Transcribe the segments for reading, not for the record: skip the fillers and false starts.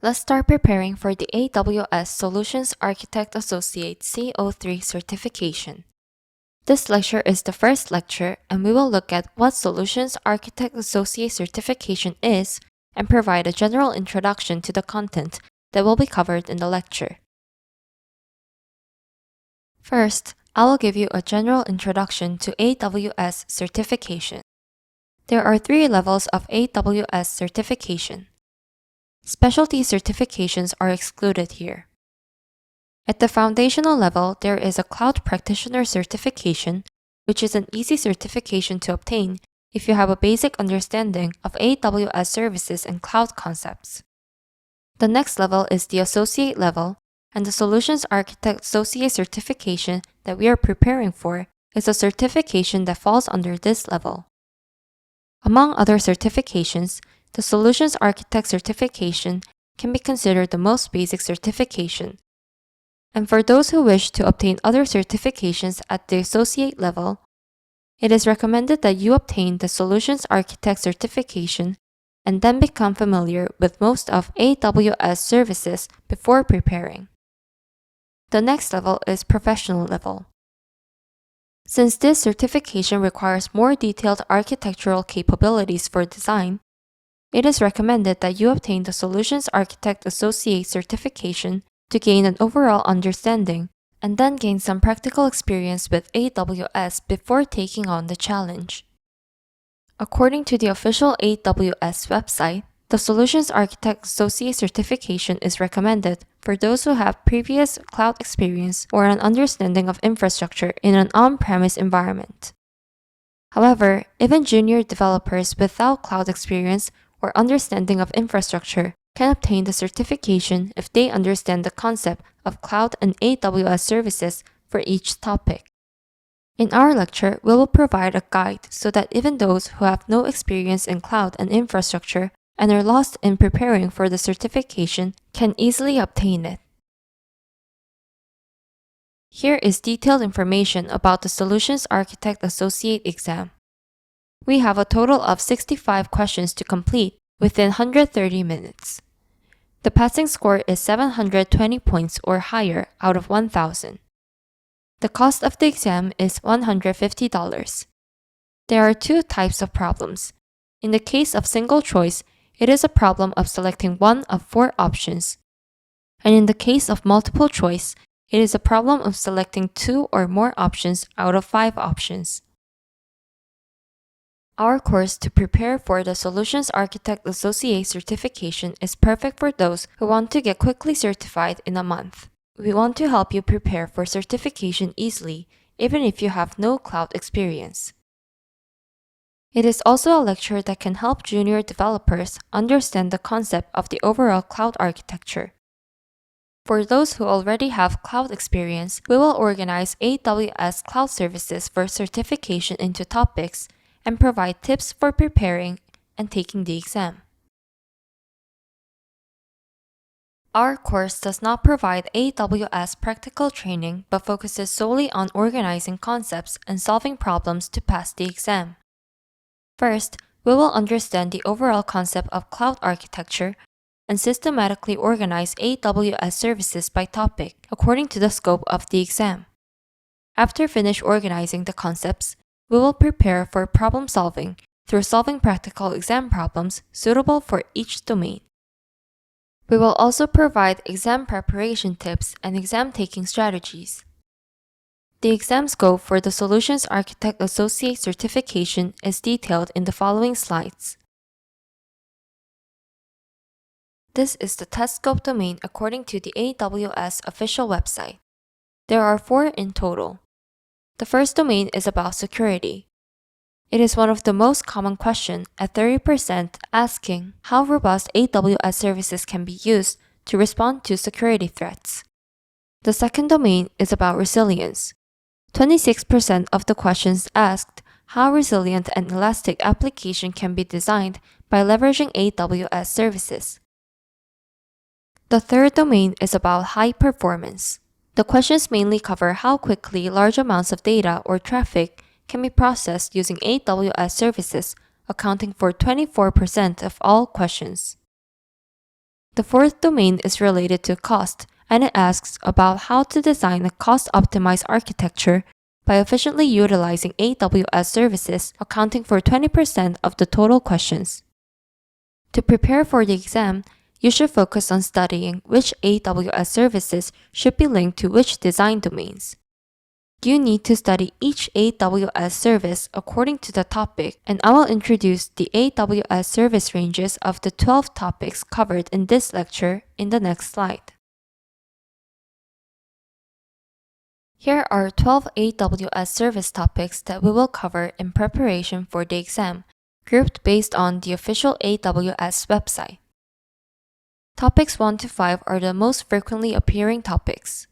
Let's start preparing for the AWS Solutions Architect Associate CO3 certification. This lecture is the first lecture, and we will look at what Solutions Architect Associate certification is and provide a general introduction to the content that will be covered in the lecture. First, I will give you a general introduction to AWS certification. There are 3 levels of AWS certification. Specialty certifications are excluded here. At the foundational level, there is a Cloud Practitioner certification, which is an easy certification to obtain if you have a basic understanding of AWS services and cloud concepts. The next level is the Associate level, and the Solutions Architect Associate certification that we are preparing for is a certification that falls under this level. Among other certifications, the Solutions Architect certification can be considered the most basic certification. And for those who wish to obtain other certifications at the associate level, it is recommended that you obtain the Solutions Architect certification and then become familiar with most of AWS services before preparing. The next level is Professional level. Since this certification requires more detailed architectural capabilities for design, it is recommended that you obtain the Solutions Architect Associate certification to gain an overall understanding and then gain some practical experience with AWS before taking on the challenge. According to the official AWS website, the Solutions Architect Associate certification is recommended for those who have previous cloud experience or an understanding of infrastructure in an on-premise environment. However, even junior developers without cloud experience or understanding of infrastructure can obtain the certification if they understand the concept of cloud and AWS services for each topic. In our lecture, we will provide a guide so that even those who have no experience in cloud and infrastructure and are lost in preparing for the certification can easily obtain it. Here is detailed information about the Solutions Architect Associate exam. We have a total of 65 questions to complete within 130 minutes. The passing score is 720 points or higher out of 1,000. The cost of the exam is $150. There are 2 types of problems. In the case of single choice, it is a problem of selecting one of 4 options. And in the case of multiple choice, it is a problem of selecting 2 or more options out of 5 options. Our course to prepare for the Solutions Architect Associate certification is perfect for those who want to get quickly certified in a month. We want to help you prepare for certification easily, even if you have no cloud experience. It is also a lecture that can help junior developers understand the concept of the overall cloud architecture. For those who already have cloud experience, we will organize AWS cloud services for certification into topics and provide tips for preparing and taking the exam. Our course does not provide AWS practical training but focuses solely on organizing concepts and solving problems to pass the exam. First, we will understand the overall concept of cloud architecture and systematically organize AWS services by topic according to the scope of the exam. After finish organizing the concepts, we will prepare for problem solving through solving practical exam problems suitable for each domain. We will also provide exam preparation tips and exam taking strategies. The exam scope for the Solutions Architect Associate certification is detailed in the following slides. This is the test scope domain according to the AWS official website. There are 4 in total. The first domain is about security. It is one of the most common questions at 30% asking how robust AWS services can be used to respond to security threats. The second domain is about resilience. 26% of the questions asked how resilient and elastic application can be designed by leveraging AWS services. The third domain is about high performance. The questions mainly cover how quickly large amounts of data or traffic can be processed using AWS services, accounting for 24% of all questions. The fourth domain is related to cost, and it asks about how to design a cost-optimized architecture by efficiently utilizing AWS services, accounting for 20% of the total questions. To prepare for the exam, you should focus on studying which AWS services should be linked to which design domains. You need to study each AWS service according to the topic, and I will introduce the AWS service ranges of the 12 topics covered in this lecture in the next slide. Here are 12 AWS service topics that we will cover in preparation for the exam, grouped based on the official AWS website. Topics 1 to 5 are the most frequently appearing topics.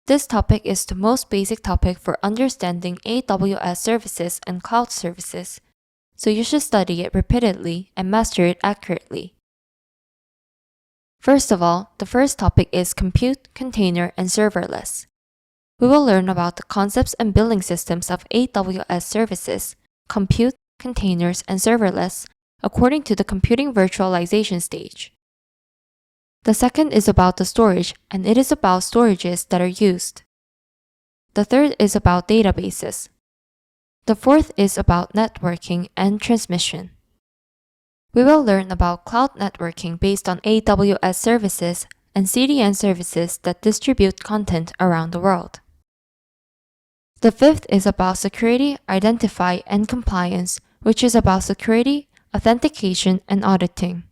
This topic is the most basic topic for understanding AWS services and cloud services, so you should study it repeatedly and master it accurately. First of all, the first topic is compute, container, and serverless. We will learn about the concepts and building systems of AWS services, compute, containers, and serverless according to the computing virtualization stage. The second is about the storage, and it is about storages that are used. The third is about databases. The fourth is about networking and transmission. We will learn about cloud networking based on AWS services and CDN services that distribute content around the world. The fifth is about security, identify, and compliance, which is about security, authentication, and auditing.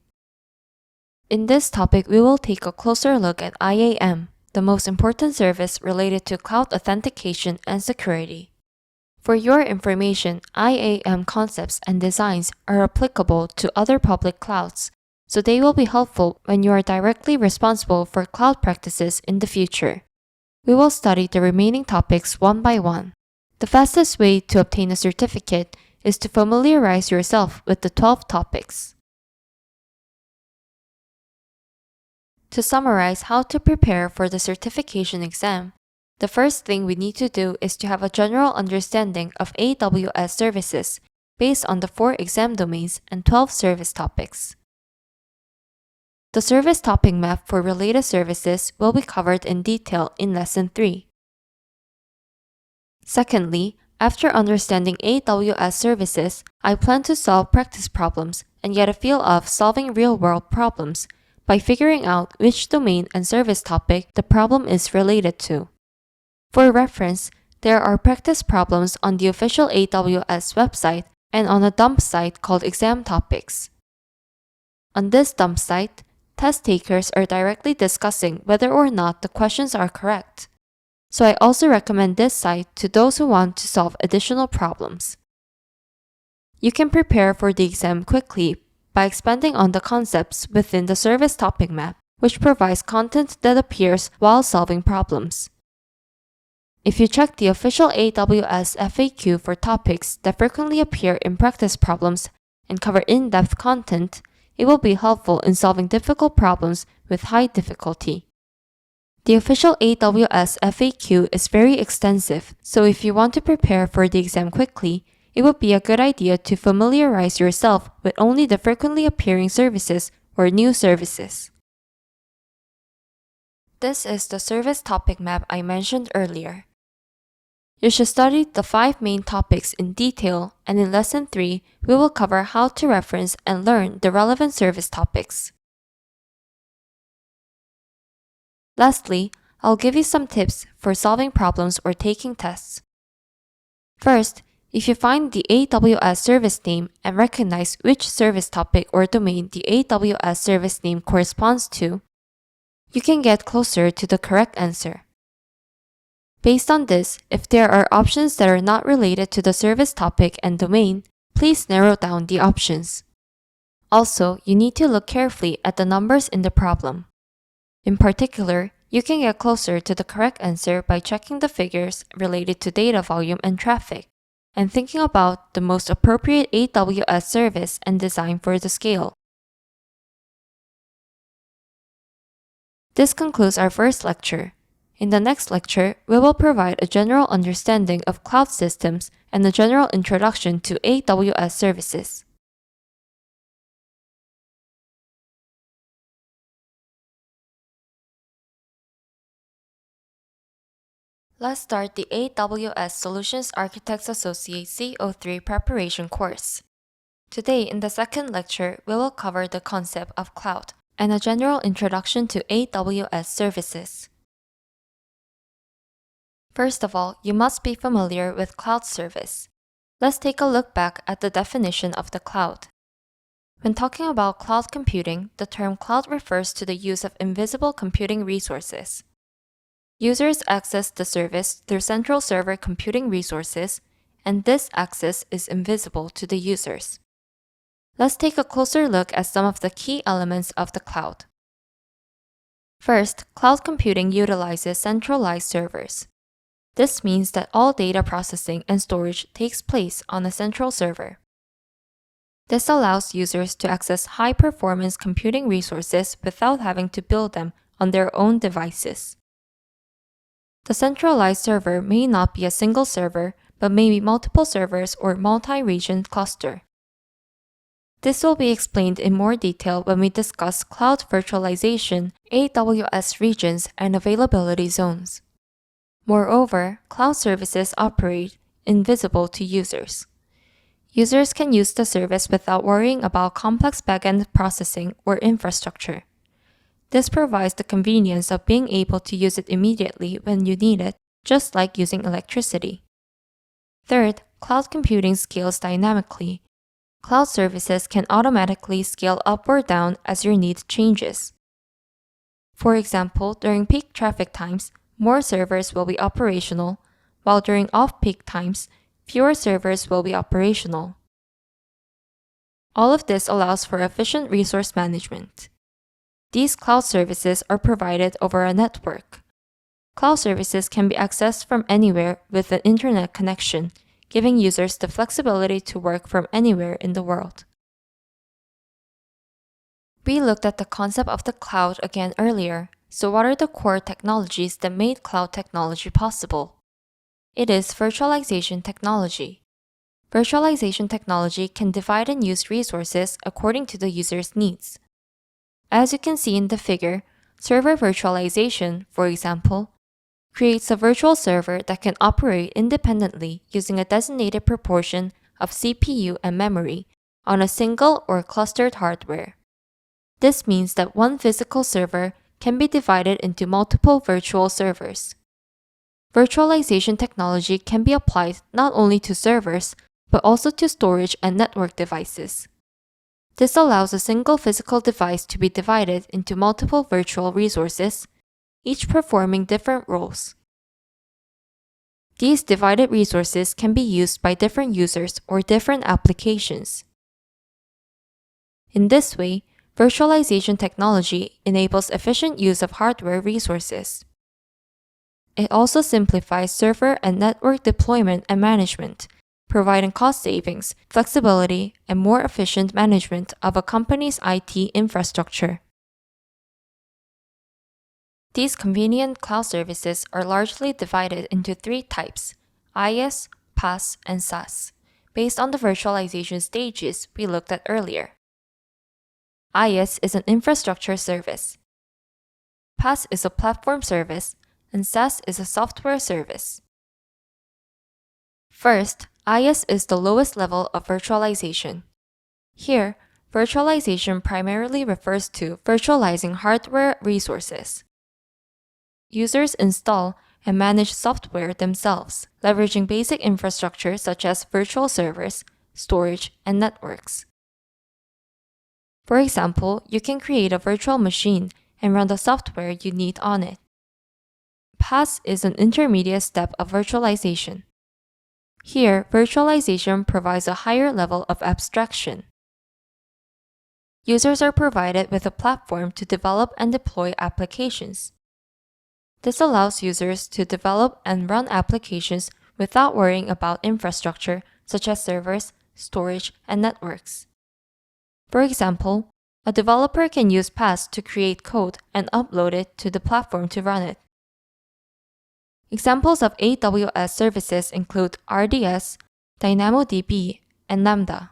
In this topic, we will take a closer look at IAM, the most important service related to cloud authentication and security. For your information, IAM concepts and designs are applicable to other public clouds, so they will be helpful when you are directly responsible for cloud practices in the future. We will study the remaining topics one by one. The fastest way to obtain a certificate is to familiarize yourself with the 12 topics. To summarize how to prepare for the certification exam, the first thing we need to do is to have a general understanding of AWS services based on the 4 exam domains and 12 service topics. The service topic map for related services will be covered in detail in Lesson 3. Secondly, after understanding AWS services, I plan to solve practice problems and get a feel of solving real-world problems by figuring out which domain and service topic the problem is related to. For reference, there are practice problems on the official AWS website and on a dump site called Exam Topics. On this dump site, test takers are directly discussing whether or not the questions are correct. So I also recommend this site to those who want to solve additional problems. You can prepare for the exam quickly by expanding on the concepts within the service topic map, which provides content that appears while solving problems. If you check the official AWS FAQ for topics that frequently appear in practice problems and cover in-depth content, it will be helpful in solving difficult problems with high difficulty. The official AWS FAQ is very extensive, so if you want to prepare for the exam quickly, it would be a good idea to familiarize yourself with only the frequently appearing services or new services. This is the service topic map I mentioned earlier. You should study the 5 main topics in detail, and in Lesson 3, we will cover how to reference and learn the relevant service topics. Lastly, I'll give you some tips for solving problems or taking tests. First, if you find the AWS service name and recognize which service topic or domain the AWS service name corresponds to, you can get closer to the correct answer. Based on this, if there are options that are not related to the service topic and domain, please narrow down the options. Also, you need to look carefully at the numbers in the problem. In particular, you can get closer to the correct answer by checking the figures related to data volume and traffic, and thinking about the most appropriate AWS service and design for the scale. This concludes our first lecture. In the next lecture, we will provide a general understanding of cloud systems and a general introduction to AWS services. Let's start the AWS Solutions Architect Associate CO3 preparation course. Today, in the second lecture, we will cover the concept of cloud and a general introduction to AWS services. First of all, you must be familiar with cloud service. Let's take a look back at the definition of the cloud. When talking about cloud computing, the term cloud refers to the use of invisible computing resources. Users access the service through central server computing resources, and this access is invisible to the users. Let's take a closer look at some of the key elements of the cloud. First, cloud computing utilizes centralized servers. This means that all data processing and storage takes place on a central server. This allows users to access high-performance computing resources without having to build them on their own devices. The centralized server may not be a single server, but may be multiple servers or multi-region cluster. This will be explained in more detail when we discuss cloud virtualization, AWS regions, and availability zones. Moreover, cloud services operate invisible to users. Users can use the service without worrying about complex backend processing or infrastructure. This provides the convenience of being able to use it immediately when you need it, just like using electricity. Third, cloud computing scales dynamically. Cloud services can automatically scale up or down as your need changes. For example, during peak traffic times, more servers will be operational, while during off-peak times, fewer servers will be operational. All of this allows for efficient resource management. These cloud services are provided over a network. Cloud services can be accessed from anywhere with an internet connection, giving users the flexibility to work from anywhere in the world. We looked at the concept of the cloud again earlier, so what are the core technologies that made cloud technology possible? It is virtualization technology. Virtualization technology can divide and use resources according to the user's needs. As you can see in the figure, server virtualization, for example, creates a virtual server that can operate independently using a designated proportion of CPU and memory on a single or clustered hardware. This means that one physical server can be divided into multiple virtual servers. Virtualization technology can be applied not only to servers, but also to storage and network devices. This allows a single physical device to be divided into multiple virtual resources, each performing different roles. These divided resources can be used by different users or different applications. In this way, virtualization technology enables efficient use of hardware resources. It also simplifies server and network deployment and management, providing cost savings, flexibility, and more efficient management of a company's IT infrastructure. These convenient cloud services are largely divided into three types: IaaS, PaaS, and SaaS, based on the virtualization stages we looked at earlier. IaaS is an infrastructure service. PaaS is a platform service, and SaaS is a software service. First, IaaS is the lowest level of virtualization. Here, virtualization primarily refers to virtualizing hardware resources. Users install and manage software themselves, leveraging basic infrastructure such as virtual servers, storage, and networks. For example, you can create a virtual machine and run the software you need on it. PaaS is an intermediate step of virtualization. Here, virtualization provides a higher level of abstraction. Users are provided with a platform to develop and deploy applications. This allows users to develop and run applications without worrying about infrastructure such as servers, storage, and networks. For example, a developer can use PaaS to create code and upload it to the platform to run it. Examples of AWS services include RDS, DynamoDB, and Lambda.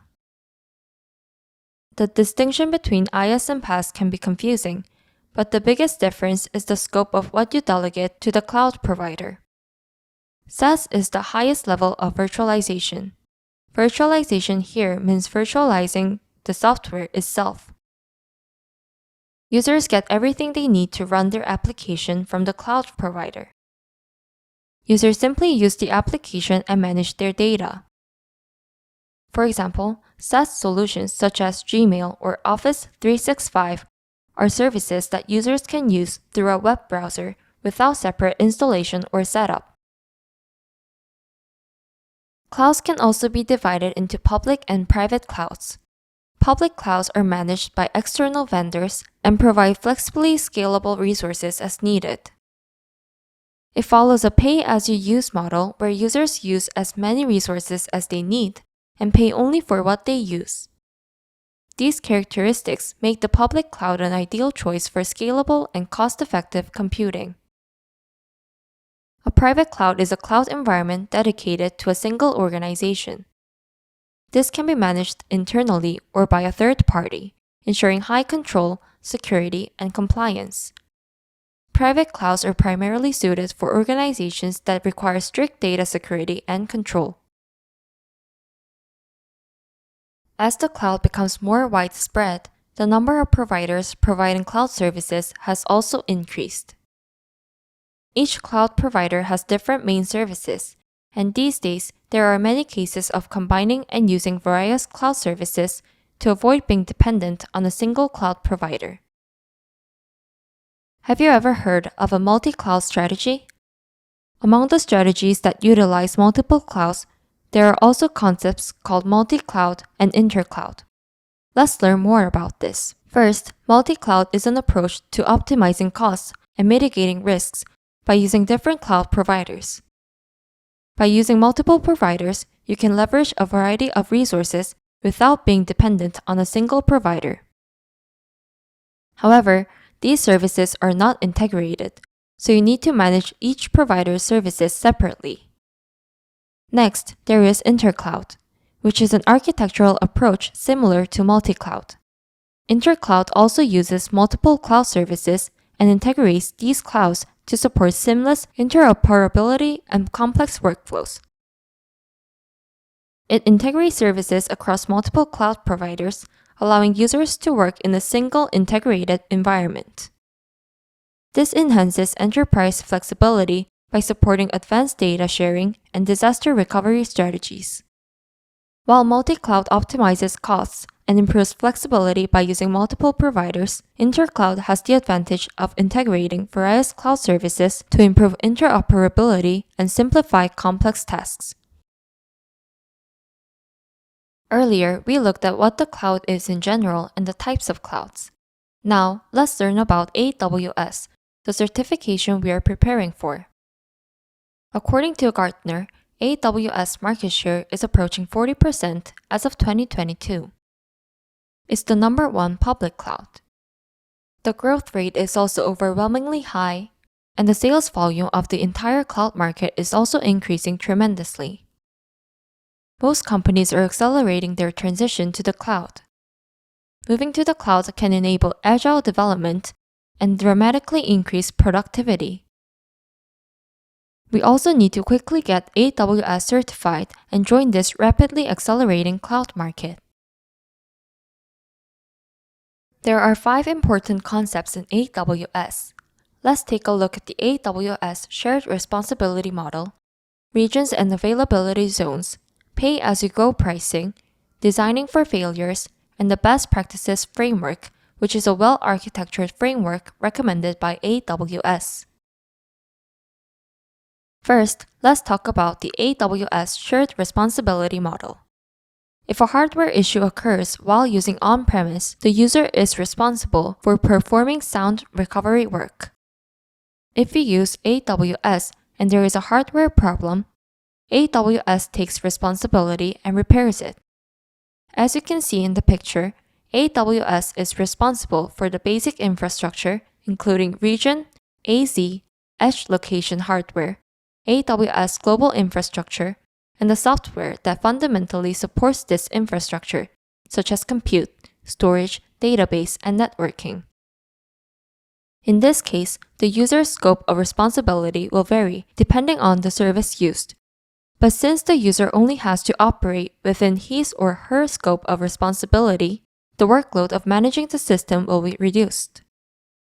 The distinction between IaaS and PaaS can be confusing, but the biggest difference is the scope of what you delegate to the cloud provider. SaaS is the highest level of virtualization. Virtualization here means virtualizing the software itself. Users get everything they need to run their application from the cloud provider. Users simply use the application and manage their data. For example, SaaS solutions such as Gmail or Office 365 are services that users can use through a web browser without separate installation or setup. Clouds can also be divided into public and private clouds. Public clouds are managed by external vendors and provide flexibly scalable resources as needed. It follows a pay-as-you-use model where users use as many resources as they need and pay only for what they use. These characteristics make the public cloud an ideal choice for scalable and cost-effective computing. A private cloud is a cloud environment dedicated to a single organization. This can be managed internally or by a third party, ensuring high control, security, and compliance. Private clouds are primarily suited for organizations that require strict data security and control. As the cloud becomes more widespread, the number of providers providing cloud services has also increased. Each cloud provider has different main services, and these days there are many cases of combining and using various cloud services to avoid being dependent on a single cloud provider. Have you ever heard of a multi-cloud strategy? Among the strategies that utilize multiple clouds, there are also concepts called multi-cloud and intercloud. Let's learn more about this. First, multi-cloud is an approach to optimizing costs and mitigating risks by using different cloud providers. By using multiple providers, you can leverage a variety of resources without being dependent on a single provider. However, these services are not integrated, so you need to manage each provider's services separately. Next, there is intercloud, which is an architectural approach similar to multi-cloud. Intercloud also uses multiple cloud services and integrates these clouds to support seamless interoperability and complex workflows. It integrates services across multiple cloud providers, allowing users to work in a single integrated environment. This enhances enterprise flexibility by supporting advanced data sharing and disaster recovery strategies. While multi-cloud optimizes costs and improves flexibility by using multiple providers, intercloud has the advantage of integrating various cloud services to improve interoperability and simplify complex tasks. Earlier, we looked at what the cloud is in general and the types of clouds. Now, let's learn about AWS, the certification we are preparing for. According to Gartner, AWS market share is approaching 40% as of 2022. It's the #1 public cloud. The growth rate is also overwhelmingly high, and the sales volume of the entire cloud market is also increasing tremendously. Most companies are accelerating their transition to the cloud. Moving to the cloud can enable agile development and dramatically increase productivity. We also need to quickly get AWS certified and join this rapidly accelerating cloud market. There are 5 important concepts in AWS. Let's take a look at the AWS Shared Responsibility Model, regions and availability zones, pay-as-you-go pricing, designing for failures, and the best practices framework, which is a well-architectured framework recommended by AWS. First, let's talk about the AWS Shared Responsibility Model. If a hardware issue occurs while using on-premise, the user is responsible for performing sound recovery work. If you use AWS and there is a hardware problem, AWS takes responsibility and repairs it. As you can see in the picture, AWS is responsible for the basic infrastructure, including region, AZ, edge location hardware, AWS global infrastructure, and the software that fundamentally supports this infrastructure, such as compute, storage, database, and networking. In this case, the user's scope of responsibility will vary depending on the service used. But since the user only has to operate within his or her scope of responsibility, the workload of managing the system will be reduced.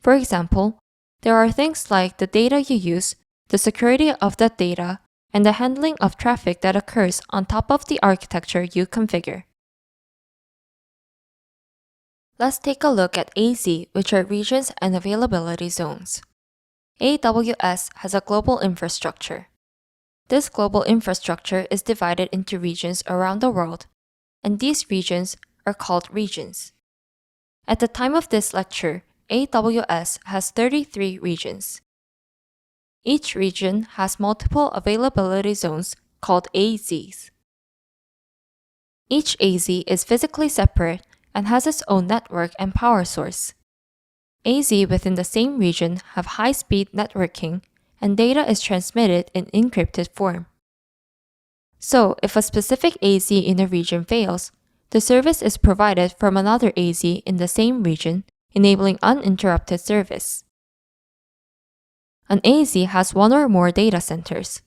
For example, there are things like the data you use, the security of that data, and the handling of traffic that occurs on top of the architecture you configure. Let's take a look at AZ, which are regions and availability zones. AWS has a global infrastructure. This global infrastructure is divided into regions around the world, and these regions are called regions. At the time of this lecture, AWS has 33 regions. Each region has multiple availability zones called AZs. Each AZ is physically separate and has its own network and power source. AZ within the same region have high-speed networking, and data is transmitted in encrypted form. So, if a specific AZ in a region fails, the service is provided from another AZ in the same region, enabling uninterrupted service. An AZ has one or more data centers.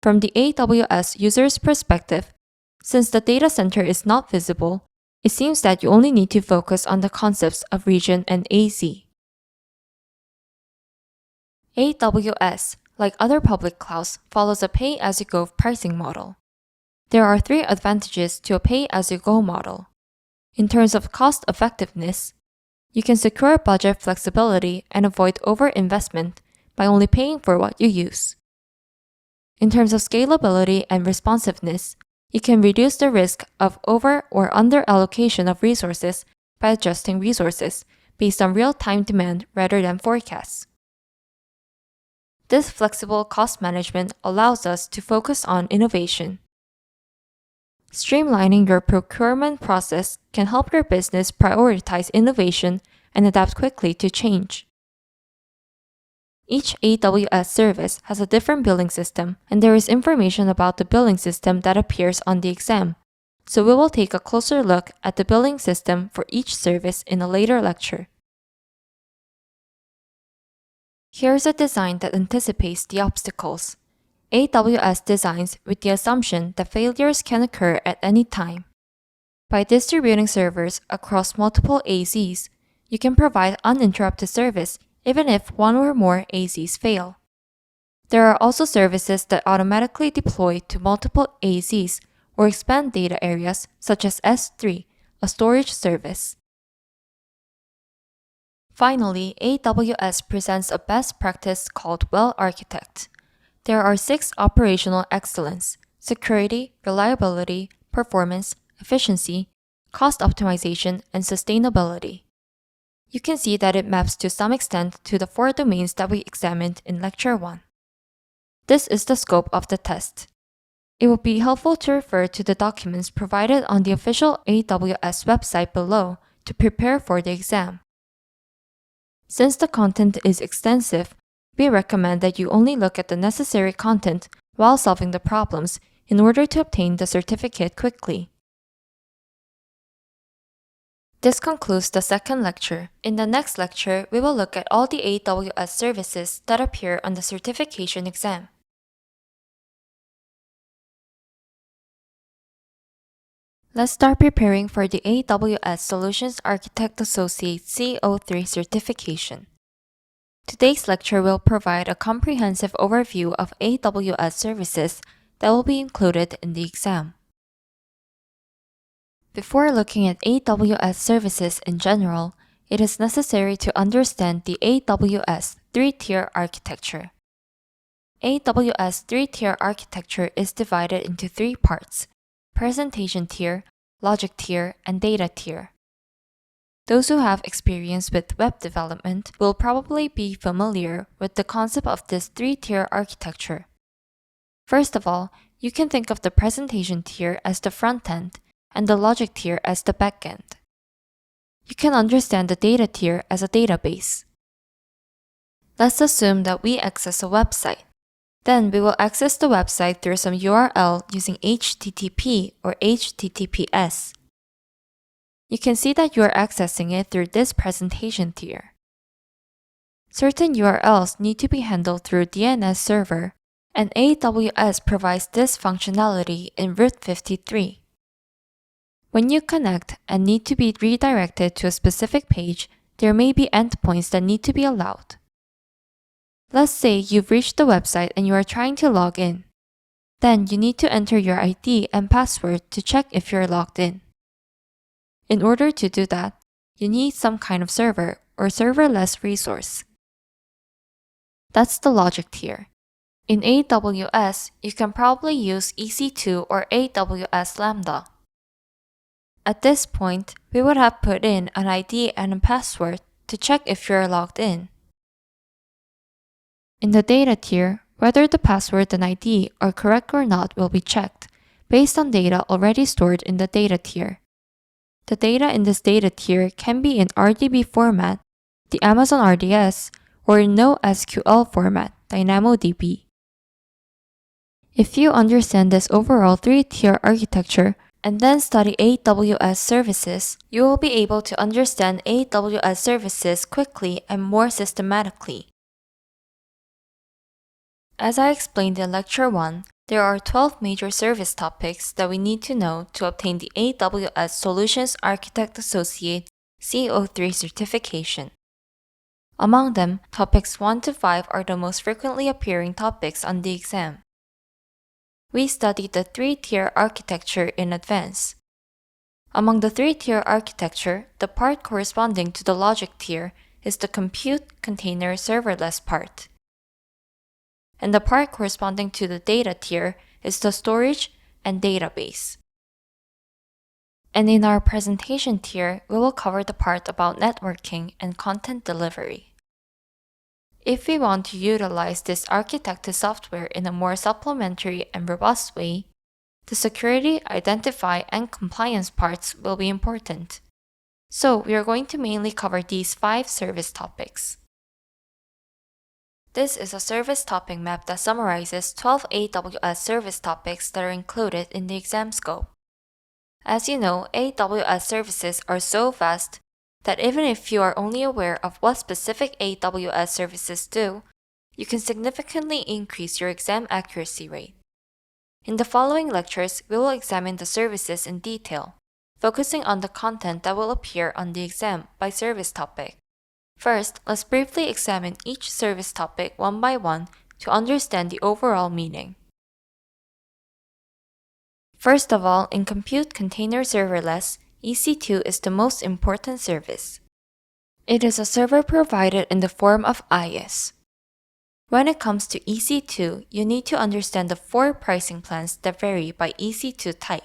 From the AWS user's perspective, since the data center is not visible, it seems that you only need to focus on the concepts of region and AZ. AWS, like other public clouds, follows a pay-as-you-go pricing model. There are 3 advantages to a pay-as-you-go model. In terms of cost effectiveness, you can secure budget flexibility and avoid over-investment by only paying for what you use. In terms of scalability and responsiveness, you can reduce the risk of over or under allocation of resources by adjusting resources based on real-time demand rather than forecasts. This flexible cost management allows us to focus on innovation. Streamlining your procurement process can help your business prioritize innovation and adapt quickly to change. Each AWS service has a different billing system, and there is information about the billing system that appears on the exam, so we will take a closer look at the billing system for each service in a later lecture. Here's a design that anticipates the obstacles. AWS designs with the assumption that failures can occur at any time. By distributing servers across multiple AZs, you can provide uninterrupted service even if one or more AZs fail. There are also services that automatically deploy to multiple AZs or expand data areas, such as S3, a storage service. Finally, AWS presents a best practice called Well-Architect. There are 6 operational excellence: security, reliability, performance, efficiency, cost optimization, and sustainability. You can see that it maps to some extent to the 4 domains that we examined in Lecture 1. This is the scope of the test. It would be helpful to refer to the documents provided on the official AWS website below to prepare for the exam. Since the content is extensive, we recommend that you only look at the necessary content while solving the problems in order to obtain the certificate quickly. This concludes the second lecture. In the next lecture, we will look at all the AWS services that appear on the certification exam. Let's start preparing for the AWS Solutions Architect Associate C03 certification. Today's lecture will provide a comprehensive overview of AWS services that will be included in the exam. Before looking at AWS services in general, it is necessary to understand the AWS Tree-tier architecture. AWS Tree-tier architecture is divided into 3 parts: presentation tier, logic tier, and data tier. Those who have experience with web development will probably be familiar with the concept of this 3-tier architecture. First of all, you can think of the presentation tier as the front end and the logic tier as the back end. You can understand the data tier as a database. Let's assume that we access a website. Then we will access the website through some URL using HTTP or HTTPS. You can see that you are accessing it through this presentation tier. Certain URLs need to be handled through DNS server, and AWS provides this functionality in Route 53. When you connect and need to be redirected to a specific page, there may be endpoints that need to be allowed. Let's say you've reached the website and you are trying to log in. Then you need to enter your ID and password to check if you're logged in. In order to do that, you need some kind of server or serverless resource. That's the logic tier. In AWS, you can probably use EC2 or AWS Lambda. At this point, we would have put in an ID and a password to check if you're logged in. In the data tier, whether the password and ID are correct or not will be checked, based on data already stored in the data tier. The data in this data tier can be in RDB format, the Amazon RDS, or in NoSQL format, DynamoDB. If you understand this overall three-tier architecture and then study AWS services, you will be able to understand AWS services quickly and more systematically. As I explained in Lecture 1, there are 12 major service topics that we need to know to obtain the AWS Solutions Architect Associate CO3 certification. Among them, topics 1 to 5 are the most frequently appearing topics on the exam. We studied the three-tier architecture in advance. Among the three-tier architecture, the part corresponding to the logic tier is the compute, container, serverless part. And the part corresponding to the data tier is the storage and database. And in our presentation tier, we will cover the part about networking and content delivery. If we want to utilize this architected software in a more supplementary and robust way, the security, identify, and compliance parts will be important. So we are going to mainly cover these 5 service topics. This is a service topic map that summarizes 12 AWS service topics that are included in the exam scope. As you know, AWS services are so vast that even if you are only aware of what specific AWS services do, you can significantly increase your exam accuracy rate. In the following lectures, we will examine the services in detail, focusing on the content that will appear on the exam by service topic. First, let's briefly examine each service topic one by one to understand the overall meaning. First of all, in Compute Container Serverless, EC2 is the most important service. It is a server provided in the form of IaaS. When it comes to EC2, you need to understand the 4 pricing plans that vary by EC2 type.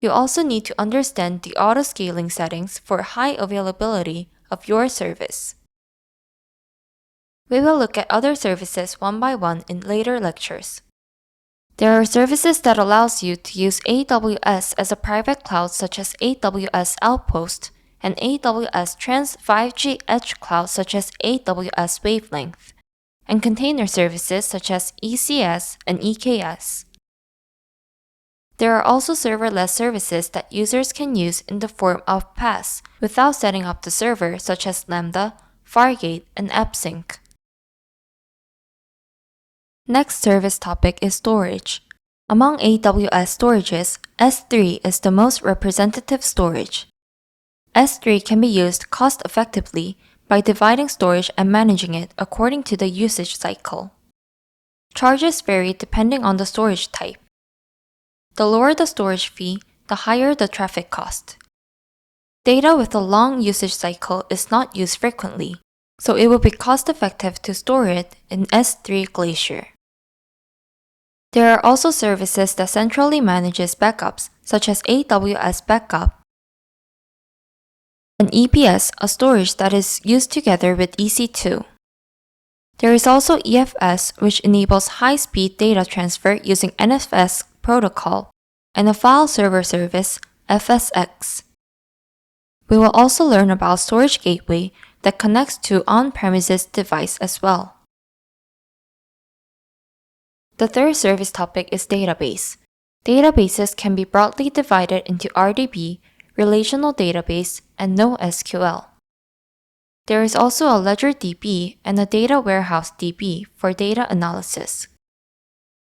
You also need to understand the auto-scaling settings for high availability of your service. We will look at other services one by one in later lectures. There are services that allows you to use AWS as a private cloud such as AWS Outposts and AWS Trans 5G Edge Cloud such as AWS Wavelength, and container services such as ECS and EKS. There are also serverless services that users can use in the form of PaaS without setting up the server such as Lambda, Fargate, and Appsync. Next service topic is storage. Among AWS storages, S3 is the most representative storage. S3 can be used cost-effectively by dividing storage and managing it according to the usage cycle. Charges vary depending on the storage type. The lower the storage fee, the higher the traffic cost. Data with a long usage cycle is not used frequently, so it will be cost-effective to store it in S3 Glacier. There are also services that centrally manages backups, such as AWS Backup, and EBS, a storage that is used together with EC2. There is also EFS, which enables high-speed data transfer using NFS protocol, and a file server service, FSX. We will also learn about Storage Gateway that connects to on-premises device as well. The third service topic is database. Databases can be broadly divided into RDB, relational database, and NoSQL. There is also a ledger DB and a data warehouse DB for data analysis.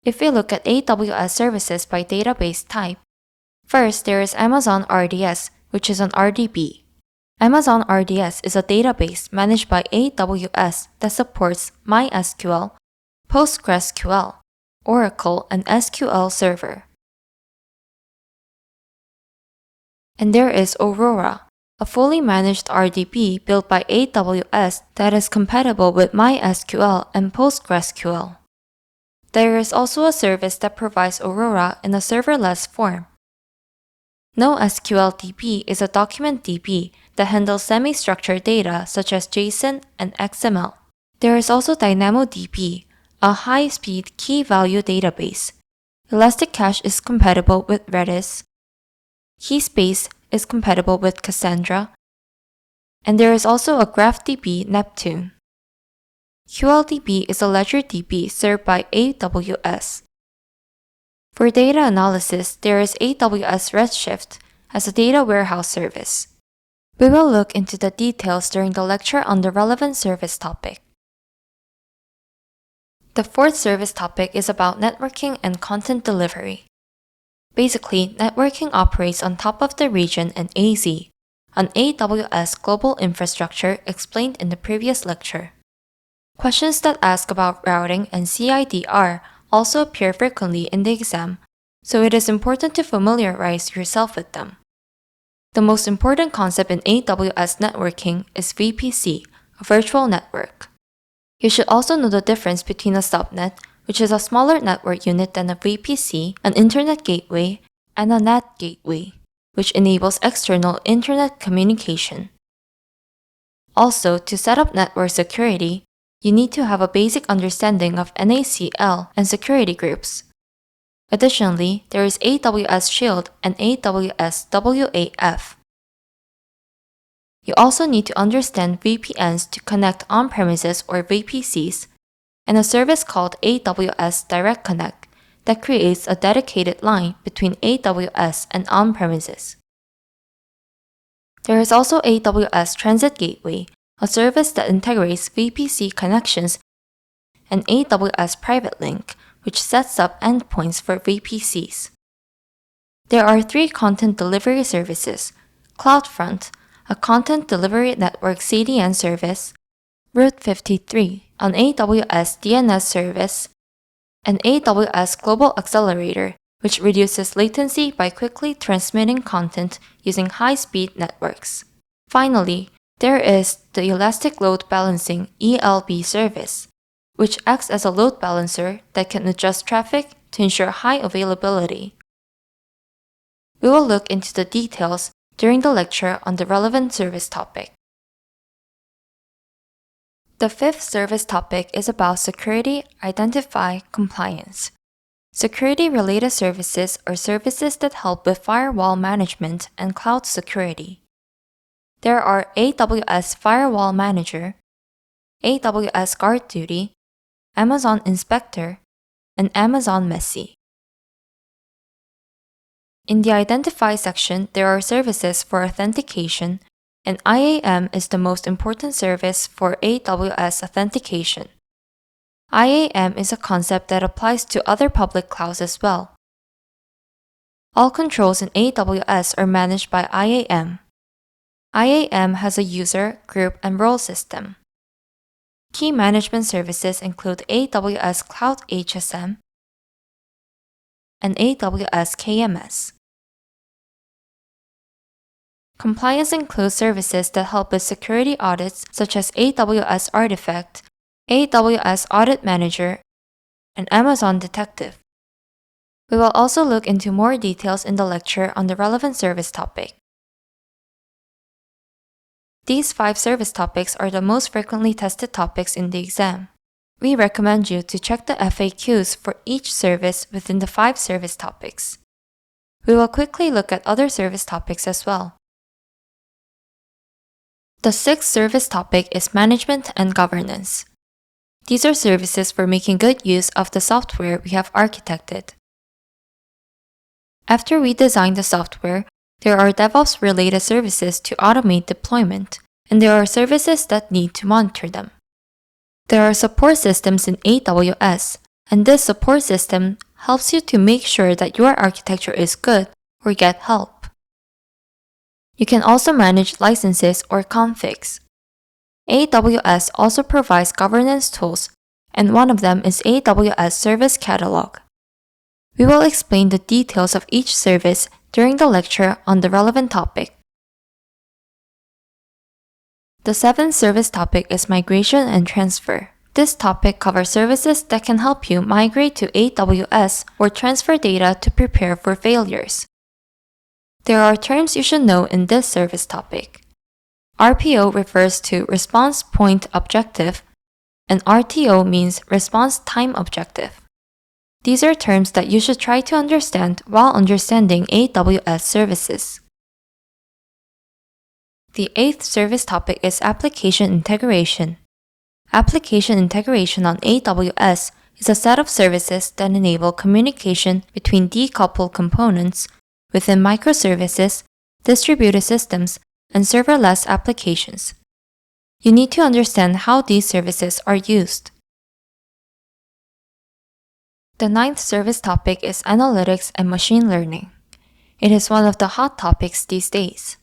If we look at AWS services by database type, first there is Amazon RDS, which is an RDB. Amazon RDS is a database managed by AWS that supports MySQL, PostgreSQL, Oracle, and SQL Server. And there is Aurora, a fully managed RDB built by AWS that is compatible with MySQL and PostgreSQL. There is also a service that provides Aurora in a serverless form. NoSQL DB is a document DB that handles semi-structured data such as JSON and XML. There is also DynamoDB, a high-speed key-value database. Elasticache is compatible with Redis. Keyspaces is compatible with Cassandra. And there is also a GraphDB Neptune. QLDB is a ledger DB served by AWS. For data analysis, there is AWS Redshift as a data warehouse service. We will look into the details during the lecture on the relevant service topic. The fourth service topic is about networking and content delivery. Basically, networking operates on top of the region and AZ, an AWS global infrastructure explained in the previous lecture. Questions that ask about routing and CIDR also appear frequently in the exam, so it is important to familiarize yourself with them. The most important concept in AWS networking is VPC, a virtual network. You should also know the difference between a subnet, which is a smaller network unit than a VPC, an internet gateway, and a NAT gateway, which enables external internet communication. Also, to set up network security, you need to have a basic understanding of NACL and security groups. Additionally, there is AWS Shield and AWS WAF. You also need to understand VPNs to connect on-premises or VPCs, and a service called AWS Direct Connect that creates a dedicated line between AWS and on-premises. There is also AWS Transit Gateway, a service that integrates VPC connections, and AWS Private Link, which sets up endpoints for VPCs. There are three content delivery services: CloudFront, a content delivery network CDN service, Route 53, an AWS DNS service, and AWS Global Accelerator, which reduces latency by quickly transmitting content using high-speed networks. Finally, there is the Elastic Load Balancing ELB service, which acts as a load balancer that can adjust traffic to ensure high availability. We will look into the details during the lecture on the relevant service topic. The fifth service topic is about security, identify, compliance. Security-related services are services that help with firewall management and cloud security. There are AWS Firewall Manager, AWS Guard Duty, Amazon Inspector, and Amazon Messi. In the Identify section, there are services for authentication, and IAM is the most important service for AWS authentication. IAM is a concept that applies to other public clouds as well. All controls in AWS are managed by IAM. IAM has a user, group, and role system. Key management services include AWS Cloud HSM and AWS KMS. Compliance includes services that help with security audits such as AWS Artifact, AWS Audit Manager, and Amazon Detective. We will also look into more details in the lecture on the relevant service topic. These 5 service topics are the most frequently tested topics in the exam. We recommend you to check the FAQs for each service within the 5 service topics. We will quickly look at other service topics as well. The 6th service topic is management and governance. These are services for making good use of the software we have architected. After we design the software, there are DevOps-related services to automate deployment, and there are services that need to monitor them. There are support systems in AWS, and this support system helps you to make sure that your architecture is good or get help. You can also manage licenses or configs. AWS also provides governance tools, and one of them is AWS Service Catalog. We will explain the details of each service during the lecture on the relevant topic. The seventh service topic is migration and transfer. This topic covers services that can help you migrate to AWS or transfer data to prepare for failures. There are terms you should know in this service topic. RPO refers to Response Point Objective, and RTO means Response Time Objective. These are terms that you should try to understand while understanding AWS services. The eighth service topic is application integration. Application integration on AWS is a set of services that enable communication between decoupled components within microservices, distributed systems, and serverless applications. You need to understand how these services are used. The ninth service topic is analytics and machine learning. It is one of the hot topics these days.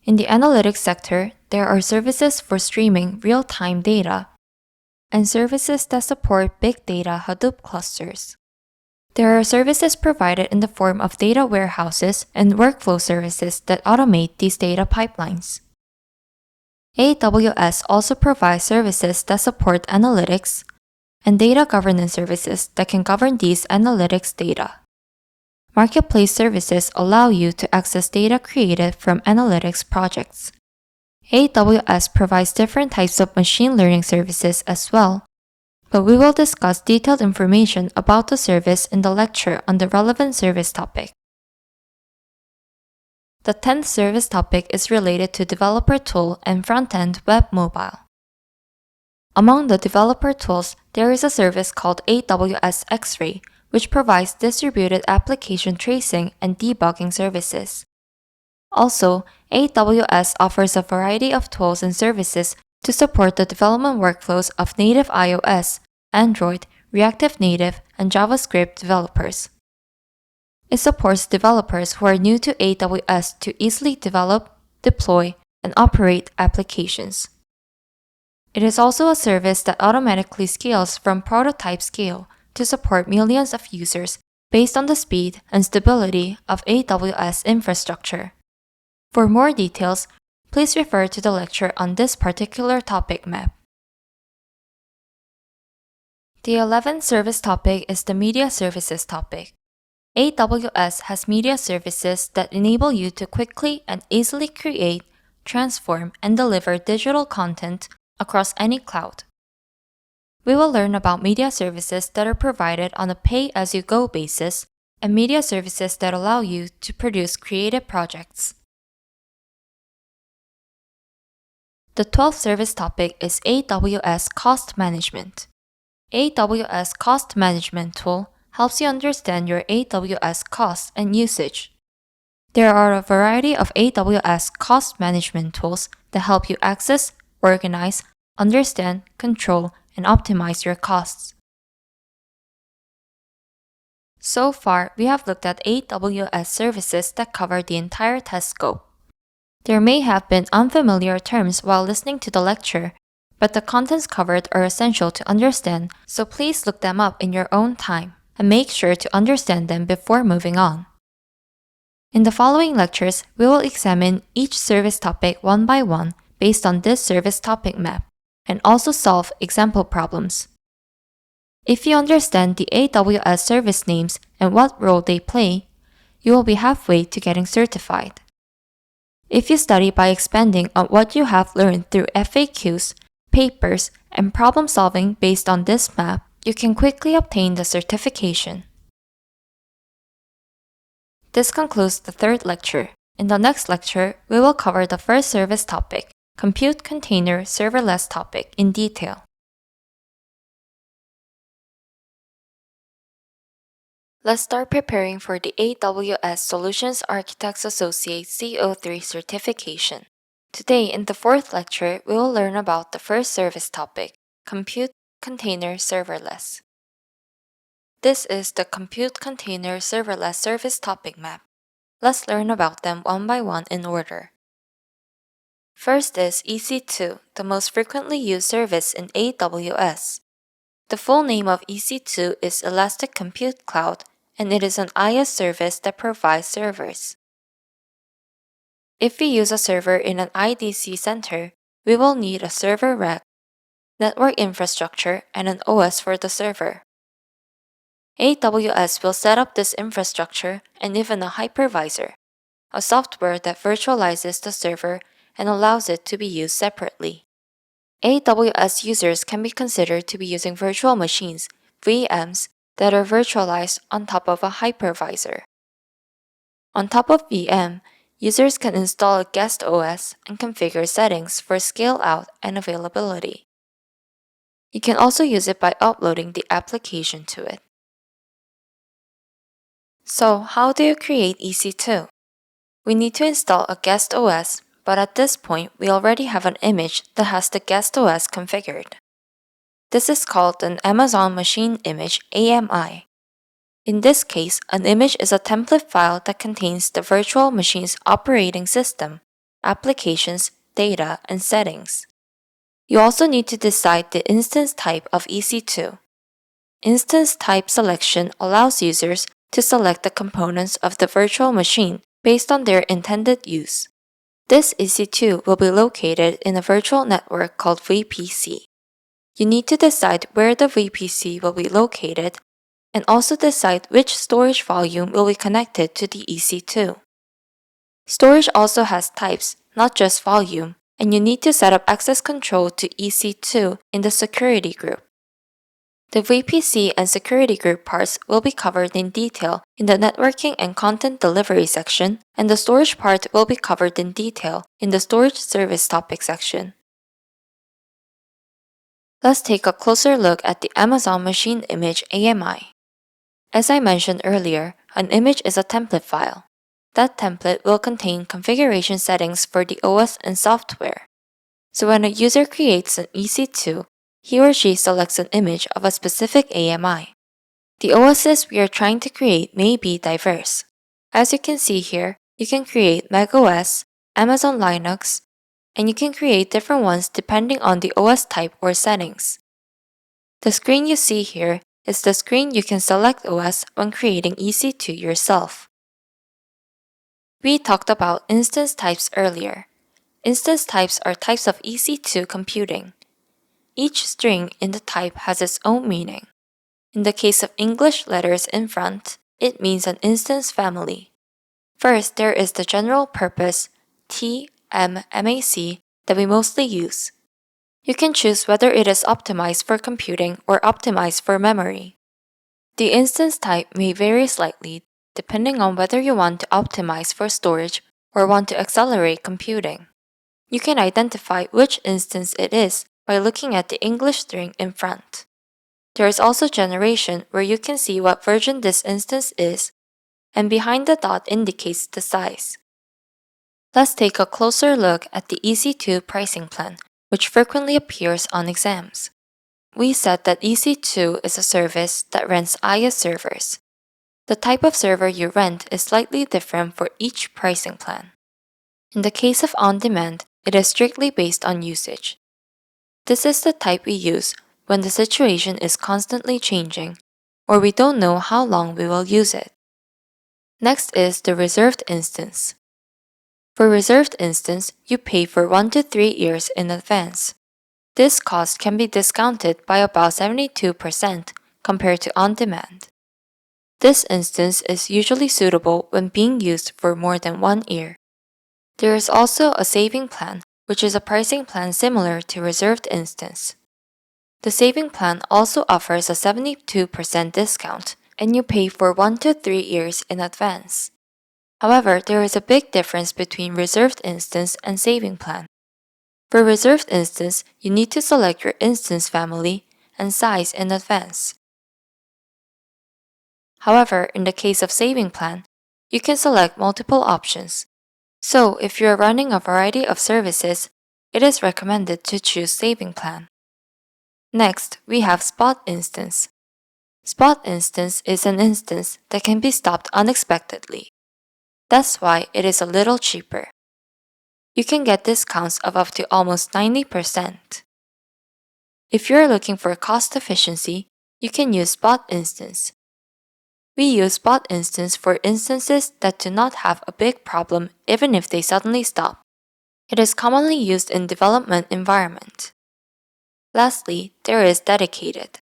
In the analytics sector, there are services for streaming real-time data and services that support big data Hadoop clusters. There are services provided in the form of data warehouses and workflow services that automate these data pipelines. AWS also provides services that support analytics and data governance services that can govern these analytics data. Marketplace services allow you to access data created from analytics projects. AWS provides different types of machine learning services as well, but we will discuss detailed information about the service in the lecture on the relevant service topic. The 10th service topic is related to developer tool and front-end web mobile. Among the developer tools, there is a service called AWS X-Ray, which provides distributed application tracing and debugging services. Also, AWS offers a variety of tools and services to support the development workflows of native iOS, Android, Reactive Native, and JavaScript developers. It supports developers who are new to AWS to easily develop, deploy, and operate applications. It is also a service that automatically scales from prototype scale to support millions of users based on the speed and stability of AWS infrastructure. For more details, please refer to the lecture on this particular topic map. The 11th service topic is the media services topic. AWS has media services that enable you to quickly and easily create, transform, and deliver digital content across any cloud. We will learn about media services that are provided on a pay-as-you-go basis and media services that allow you to produce creative projects. The 12th service topic is AWS Cost Management. AWS Cost Management tool helps you understand your AWS costs and usage. There are a variety of AWS cost management tools that help you access, organize, understand, control, and optimize your costs. So far, we have looked at AWS services that cover the entire test scope. There may have been unfamiliar terms while listening to the lecture, but the contents covered are essential to understand, so please look them up in your own time and make sure to understand them before moving on. In the following lectures, we will examine each service topic one by one based on this service topic map, and also solve example problems. If you understand the AWS service names and what role they play, you will be halfway to getting certified. If you study by expanding on what you have learned through FAQs, papers, and problem solving based on this map, you can quickly obtain the certification. This concludes the third lecture. In the next lecture, we will cover the first service topic, Compute Container Serverless topic, in detail. Let's start preparing for the AWS Solutions Architect Associate CO3 certification. Today, in the fourth lecture, we will learn about the first service topic, Compute Container Serverless. This is the Compute Container Serverless service topic map. Let's learn about them one by one in order. First is EC2, the most frequently used service in AWS. The full name of EC2 is Elastic Compute Cloud, and it is an IaaS service that provides servers. If we use a server in an IDC center, we will need a server rack, network infrastructure, and an OS for the server. AWS will set up this infrastructure and even a hypervisor, a software that virtualizes the server and allows it to be used separately. AWS users can be considered to be using virtual machines, VMs, that are virtualized on top of a hypervisor. On top of VM, users can install a guest OS and configure settings for scale out and availability. You can also use it by uploading the application to it. So, how do you create EC2? We need to install a guest OS, but at this point, we already have an image that has the guest OS configured. This is called an Amazon Machine Image AMI. In this case, an image is a template file that contains the virtual machine's operating system, applications, data, and settings. You also need to decide the instance type of EC2. Instance type selection allows users to select the components of the virtual machine based on their intended use. This EC2 will be located in a virtual network called VPC. You need to decide where the VPC will be located and also decide which storage volume will be connected to the EC2. Storage also has types, not just volume, and you need to set up access control to EC2 in the security group. The VPC and security group parts will be covered in detail in the networking and content delivery section, and the storage part will be covered in detail in the storage service topic section. Let's take a closer look at the Amazon Machine Image AMI. As I mentioned earlier, an image is a template file. That template will contain configuration settings for the OS and software. So when a user creates an EC2, he or she selects an image of a specific AMI. The OSs we are trying to create may be diverse. As you can see here, you can create macOS, Amazon Linux, and you can create different ones depending on the OS type or settings. The screen you see here is the screen you can select OS when creating EC2 yourself. We talked about instance types earlier. Instance types are types of EC2 computing. Each string in the type has its own meaning. In the case of English letters in front, it means an instance family. First, there is the general purpose TMMAC that we mostly use. You can choose whether it is optimized for computing or optimized for memory. The instance type may vary slightly depending on whether you want to optimize for storage or want to accelerate computing. You can identify which instance it is by looking at the English string in front. There is also generation where you can see what version this instance is, and behind the dot indicates the size. Let's take a closer look at the EC2 pricing plan, which frequently appears on exams. We said that EC2 is a service that rents IaaS servers. The type of server you rent is slightly different for each pricing plan. In the case of on-demand, it is strictly based on usage. This is the type we use when the situation is constantly changing, or we don't know how long we will use it. Next is the reserved instance. For reserved instance, you pay for 1 to 3 years in advance. This cost can be discounted by about 72% compared to on-demand. This instance is usually suitable when being used for more than 1 year. There is also a saving plan, which is a pricing plan similar to reserved instance. The saving plan also offers a 72% discount, and you pay for 1 to 3 years in advance. However, there is a big difference between reserved instance and saving plan. For reserved instance, you need to select your instance family and size in advance. However, in the case of saving plan, you can select multiple options. So, if you're running a variety of services, it is recommended to choose Saving Plan. Next, we have Spot Instance. Spot Instance is an instance that can be stopped unexpectedly. That's why it is a little cheaper. You can get discounts of up to almost 90%. If you're looking for cost efficiency, you can use Spot Instance. We use Spot Instance for instances that do not have a big problem even if they suddenly stop. It is commonly used in development environment. Lastly, there is Dedicated.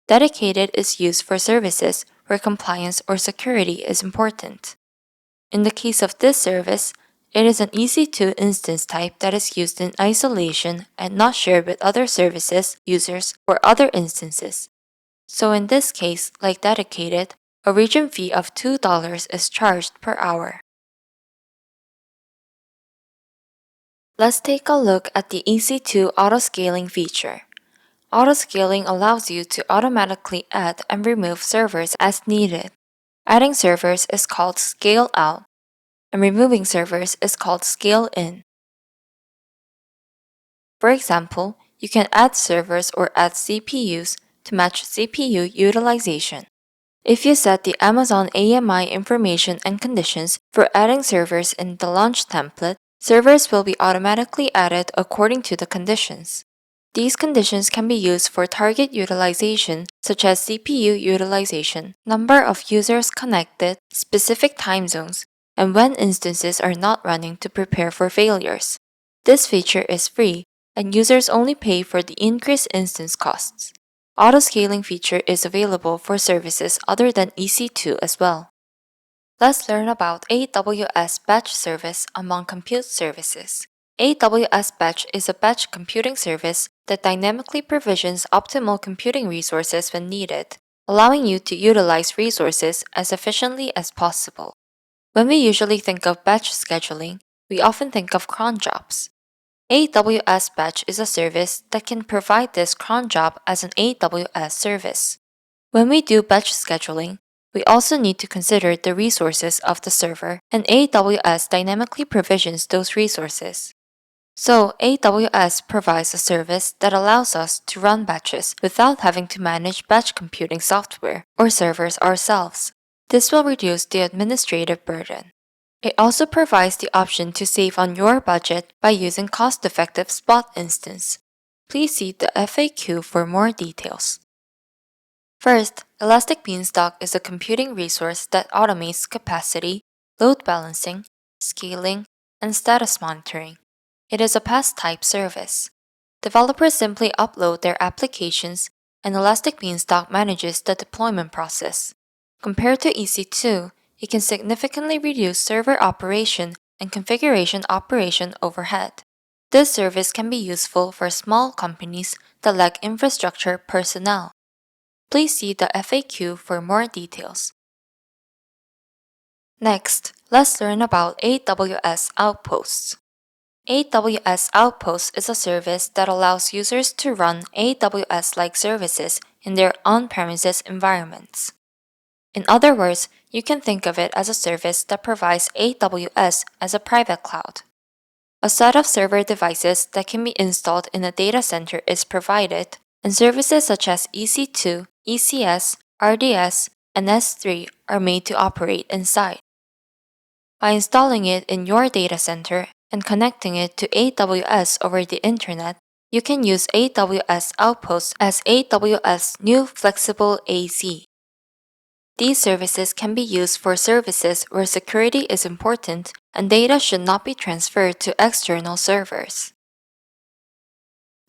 Dedicated is used for services where compliance or security is important. In the case of this service, it is an EC2 instance type that is used in isolation and not shared with other services, users, or other instances. So in this case, like Dedicated, a region fee of $2 is charged per hour. Let's take a look at the EC2 autoscaling feature. Autoscaling allows you to automatically add and remove servers as needed. Adding servers is called scale out, and removing servers is called scale in. For example, you can add servers or add CPUs to match CPU utilization. If you set the Amazon AMI information and conditions for adding servers in the launch template, servers will be automatically added according to the conditions. These conditions can be used for target utilization, such as CPU utilization, number of users connected, specific time zones, and when instances are not running to prepare for failures. This feature is free, and users only pay for the increased instance costs. Autoscaling feature is available for services other than EC2 as well. Let's learn about AWS Batch service among compute services. AWS Batch is a batch computing service that dynamically provisions optimal computing resources when needed, allowing you to utilize resources as efficiently as possible. When we usually think of batch scheduling, we often think of cron jobs. AWS Batch is a service that can provide this cron job as an AWS service. When we do batch scheduling, we also need to consider the resources of the server, and AWS dynamically provisions those resources. So, AWS provides a service that allows us to run batches without having to manage batch computing software or servers ourselves. This will reduce the administrative burden. It also provides the option to save on your budget by using cost-effective Spot Instance. Please see the FAQ for more details. First, Elastic Beanstalk is a computing resource that automates capacity, load balancing, scaling, and status monitoring. It is a PaaS-type service. Developers simply upload their applications, and Elastic Beanstalk manages the deployment process. Compared to EC2, it can significantly reduce server operation and configuration operation overhead. This service can be useful for small companies that lack infrastructure personnel. Please see the FAQ for more details. Next, let's learn about AWS Outposts. AWS Outposts is a service that allows users to run AWS-like services in their on-premises environments. In other words, you can think of it as a service that provides AWS as a private cloud. A set of server devices that can be installed in a data center is provided, and services such as EC2, ECS, RDS, and S3 are made to operate inside. By installing it in your data center and connecting it to AWS over the internet, you can use AWS Outposts as AWS new flexible AZ. These services can be used for services where security is important and data should not be transferred to external servers.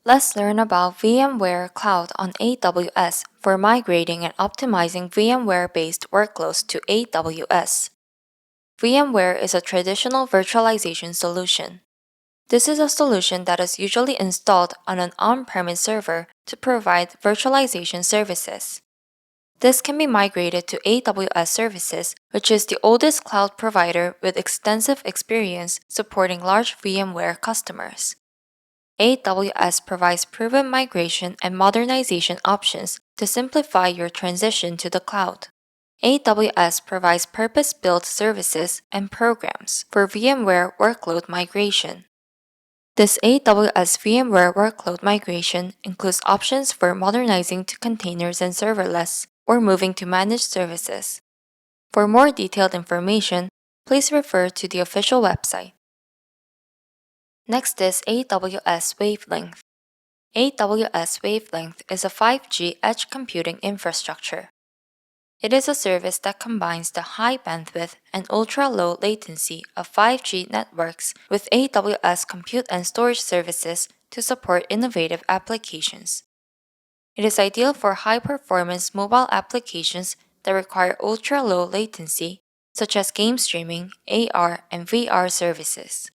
Let's learn about VMware Cloud on AWS for migrating and optimizing VMware-based workloads to AWS. VMware is a traditional virtualization solution. This is a solution that is usually installed on an on-premise server to provide virtualization services. This can be migrated to AWS Services, which is the oldest cloud provider with extensive experience supporting large VMware customers. AWS provides proven migration and modernization options to simplify your transition to the cloud. AWS provides purpose-built services and programs for VMware workload migration. This AWS VMware workload migration includes options for modernizing to containers and serverless or moving to managed services. For more detailed information, please refer to the official website. Next is AWS Wavelength. AWS Wavelength is a 5G edge computing infrastructure. It is a service that combines the high bandwidth and ultra-low latency of 5G networks with AWS compute and storage services to support innovative applications. It is ideal for high-performance mobile applications that require ultra-low latency, such as game streaming, AR, and VR services.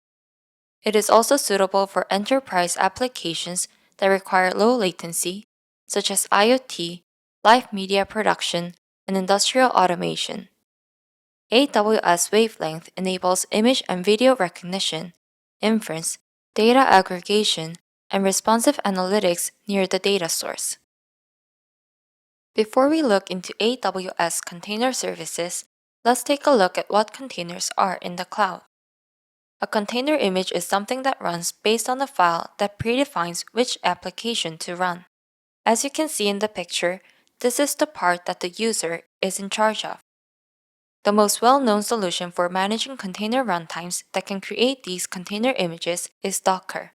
It is also suitable for enterprise applications that require low latency, such as IoT, live media production, and industrial automation. AWS Wavelength enables image and video recognition, inference, data aggregation, and responsive analytics near the data source. Before we look into AWS container services, let's take a look at what containers are in the cloud. A container image is something that runs based on a file that predefines which application to run. As you can see in the picture, this is the part that the user is in charge of. The most well-known solution for managing container runtimes that can create these container images is Docker.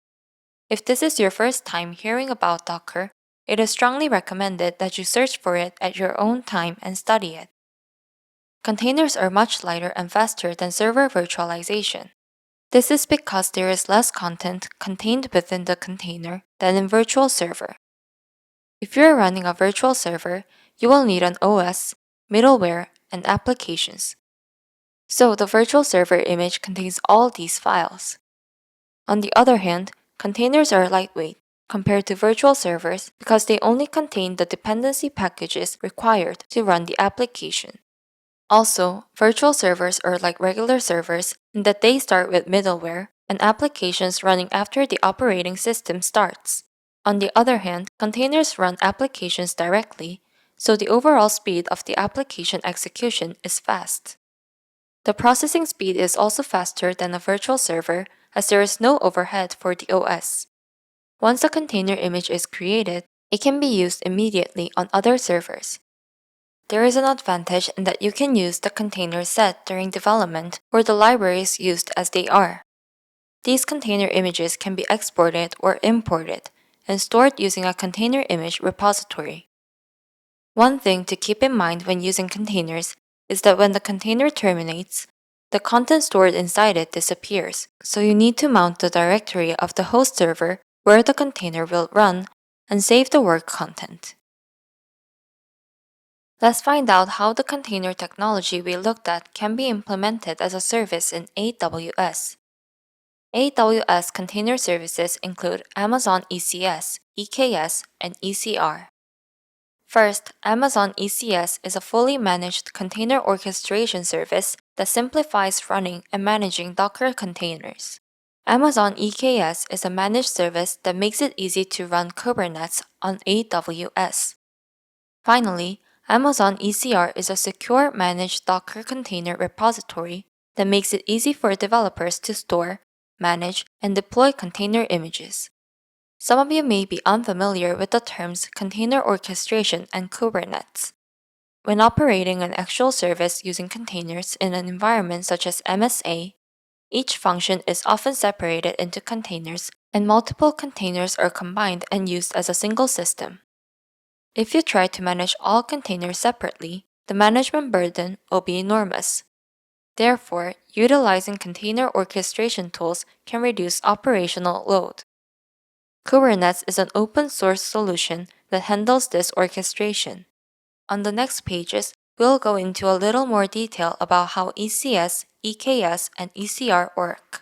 If this is your first time hearing about Docker, it is strongly recommended that you search for it at your own time and study it. Containers are much lighter and faster than server virtualization. This is because there is less content contained within the container than in virtual server. If you're running a virtual server, you will need an OS, middleware, and applications. So the virtual server image contains all these files. On the other hand, containers are lightweight compared to virtual servers because they only contain the dependency packages required to run the application. Also, virtual servers are like regular servers in that they start with middleware and applications running after the operating system starts. On the other hand, containers run applications directly, so the overall speed of the application execution is fast. The processing speed is also faster than a virtual server as there is no overhead for the OS. Once a container image is created, it can be used immediately on other servers. There is an advantage in that you can use the container set during development or the libraries used as they are. These container images can be exported or imported and stored using a container image repository. One thing to keep in mind when using containers is that when the container terminates, the content stored inside it disappears, so you need to mount the directory of the host server where the container will run and save the work content. Let's find out how the container technology we looked at can be implemented as a service in AWS. AWS container services include Amazon ECS, EKS, and ECR. First, Amazon ECS is a fully managed container orchestration service that simplifies running and managing Docker containers. Amazon EKS is a managed service that makes it easy to run Kubernetes on AWS. Finally, Amazon ECR is a secure managed Docker container repository that makes it easy for developers to store, manage, and deploy container images. Some of you may be unfamiliar with the terms container orchestration and Kubernetes. When operating an actual service using containers in an environment such as MSA, each function is often separated into containers and multiple containers are combined and used as a single system. If you try to manage all containers separately, the management burden will be enormous. Therefore, utilizing container orchestration tools can reduce operational load. Kubernetes is an open-source solution that handles this orchestration. On the next pages, we'll go into a little more detail about how ECS, EKS, and ECR work.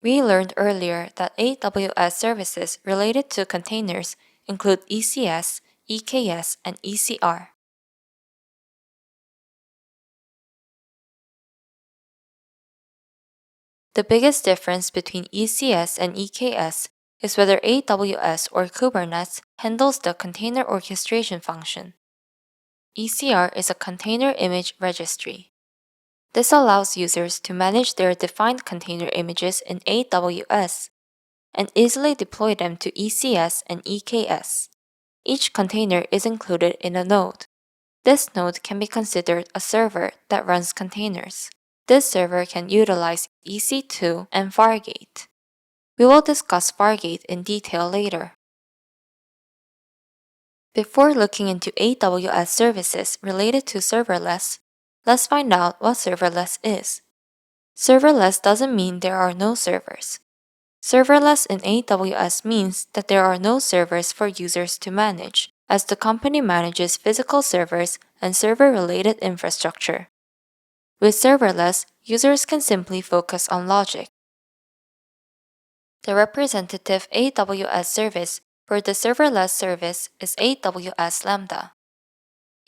We learned earlier that AWS services related to containers include ECS, EKS, and ECR. The biggest difference between ECS and EKS is whether AWS or Kubernetes handles the container orchestration function. ECR is a container image registry. This allows users to manage their defined container images in AWS and easily deploy them to ECS and EKS. Each container is included in a node. This node can be considered a server that runs containers. This server can utilize EC2 and Fargate. We will discuss Fargate in detail later. Before looking into AWS services related to serverless, let's find out what serverless is. Serverless doesn't mean there are no servers. Serverless in AWS means that there are no servers for users to manage, as the company manages physical servers and server-related infrastructure. With serverless, users can simply focus on logic. The representative AWS service for the serverless service is AWS Lambda.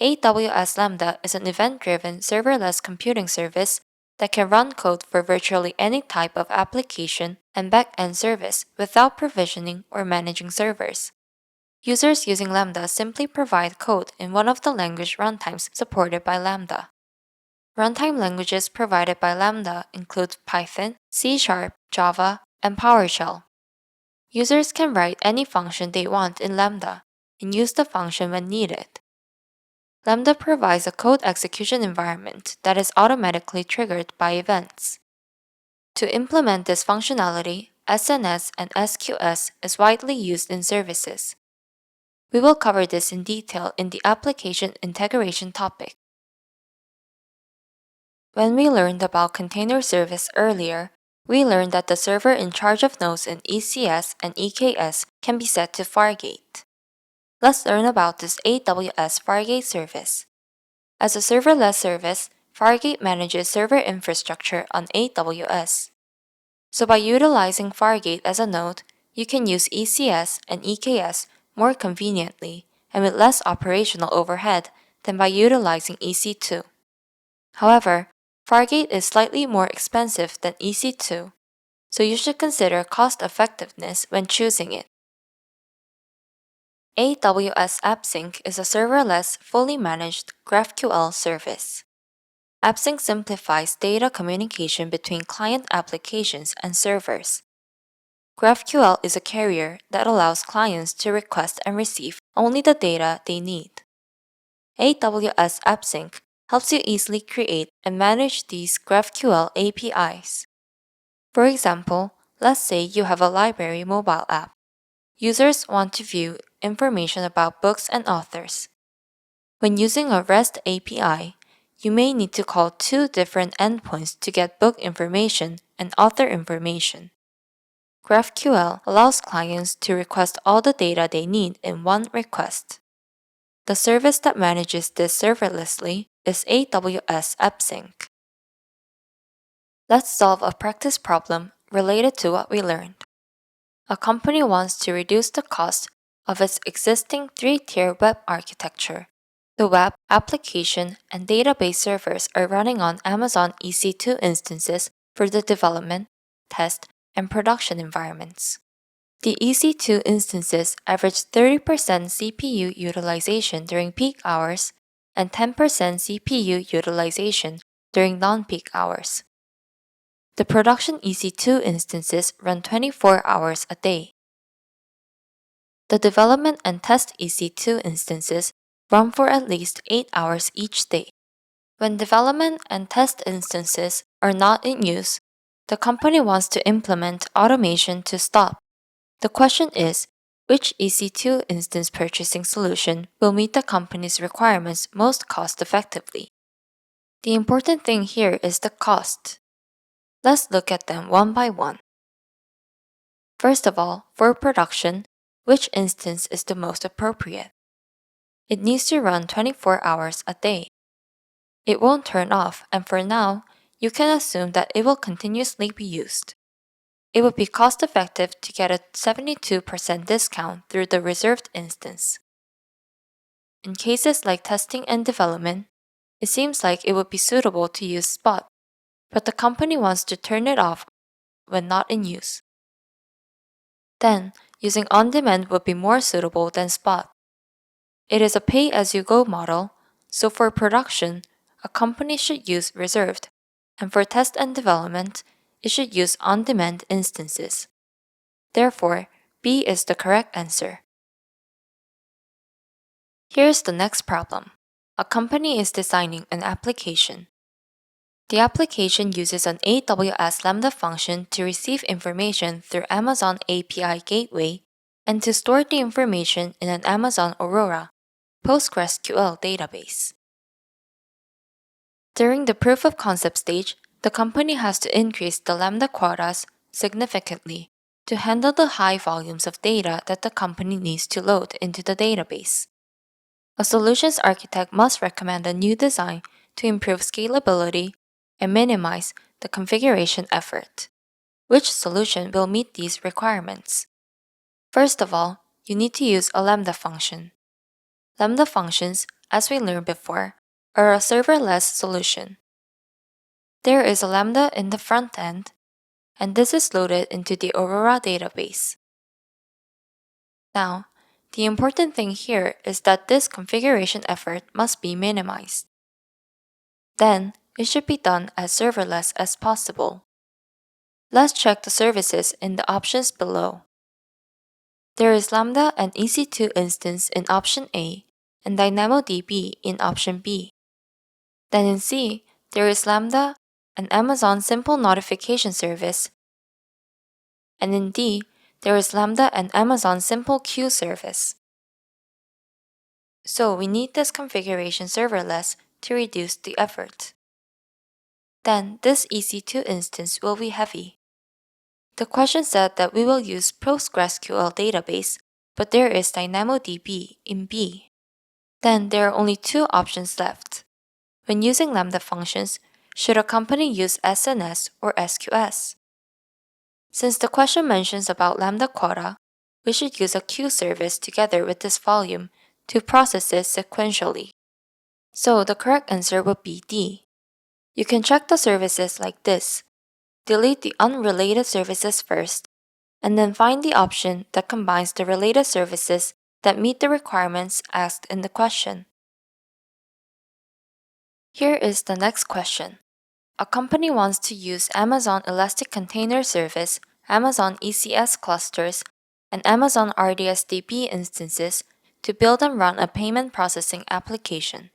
AWS Lambda is an event-driven serverless computing service that can run code for virtually any type of application and back-end service without provisioning or managing servers. Users using Lambda simply provide code in one of the language runtimes supported by Lambda. Runtime languages provided by Lambda include Python, C#, Java, and PowerShell. Users can write any function they want in Lambda and use the function when needed. Lambda provides a code execution environment that is automatically triggered by events. To implement this functionality, SNS and SQS is widely used in services. We will cover this in detail in the application integration topic. When we learned about container service earlier, we learned that the server in charge of nodes in ECS and EKS can be set to Fargate. Let's learn about this AWS Fargate service. As a serverless service, Fargate manages server infrastructure on AWS. So by utilizing Fargate as a node, you can use ECS and EKS more conveniently and with less operational overhead than by utilizing EC2. However, Fargate is slightly more expensive than EC2, so you should consider cost effectiveness when choosing it. AWS Appsync is a serverless, fully managed GraphQL service. Appsync simplifies data communication between client applications and servers. GraphQL is a carrier that allows clients to request and receive only the data they need. AWS Appsync helps you easily create and manage these GraphQL APIs. For example, let's say you have a library mobile app. Users want to view information about books and authors. When using a REST API, you may need to call two different endpoints to get book information and author information. GraphQL allows clients to request all the data they need in one request. The service that manages this serverlessly is AWS Appsync. Let's solve a practice problem related to what we learned. A company wants to reduce the cost of its existing three-tier web architecture. The web, application, and database servers are running on Amazon EC2 instances for the development, test, and production environments. The EC2 instances average 30% CPU utilization during peak hours and 10% CPU utilization during non-peak hours. The production EC2 instances run 24 hours a day. The development and test EC2 instances run for at least 8 hours each day. When development and test instances are not in use, the company wants to implement automation to stop. The question is, which EC2 instance purchasing solution will meet the company's requirements most cost-effectively? The important thing here is the cost. Let's look at them one by one. First of all, for production, which instance is the most appropriate? It needs to run 24 hours a day. It won't turn off, and for now, you can assume that it will continuously be used. It would be cost-effective to get a 72% discount through the reserved instance. In cases like testing and development, it seems like it would be suitable to use Spot, but the company wants to turn it off when not in use. Then, using on-demand would be more suitable than Spot. It is a pay-as-you-go model, So for production, a company should use reserved, and for test and development, it should use on-demand instances. Therefore, B is the correct answer. Here's the next problem. A company is designing an application. The application uses an AWS Lambda function to receive information through Amazon API Gateway and to store the information in an Amazon Aurora PostgreSQL database. During the proof of concept stage, the company has to increase the Lambda quotas significantly to handle the high volumes of data that the company needs to load into the database. A solutions architect must recommend a new design to improve scalability and minimize the configuration effort. Which solution will meet these requirements? First of all, you need to use a Lambda function. Lambda functions, as we learned before, are a serverless solution. There is a Lambda in the front end, and this is loaded into the Aurora database. Now, the important thing here is that this configuration effort must be minimized. Then, it should be done as serverless as possible. Let's check the services in the options below. There is Lambda and EC2 instance in option A and DynamoDB in option B. Then in C, there is Lambda and Amazon Simple Notification Service, and in D, there is Lambda and Amazon Simple Queue Service. So we need this configuration serverless to reduce the effort. Then this EC2 instance will be heavy. The question said that we will use PostgreSQL database, but there is DynamoDB in B. Then there are only two options left. When using Lambda functions, should a company use SNS or SQS? Since the question mentions about Lambda quota, we should use a queue service together with this volume to process it sequentially. So the correct answer would be D. You can check the services like this. Delete the unrelated services first, and then find the option that combines the related services that meet the requirements asked in the question. Here is the next question. A company wants to use Amazon Elastic Container Service, Amazon ECS clusters, and Amazon RDS-DB instances to build and run a payment processing application.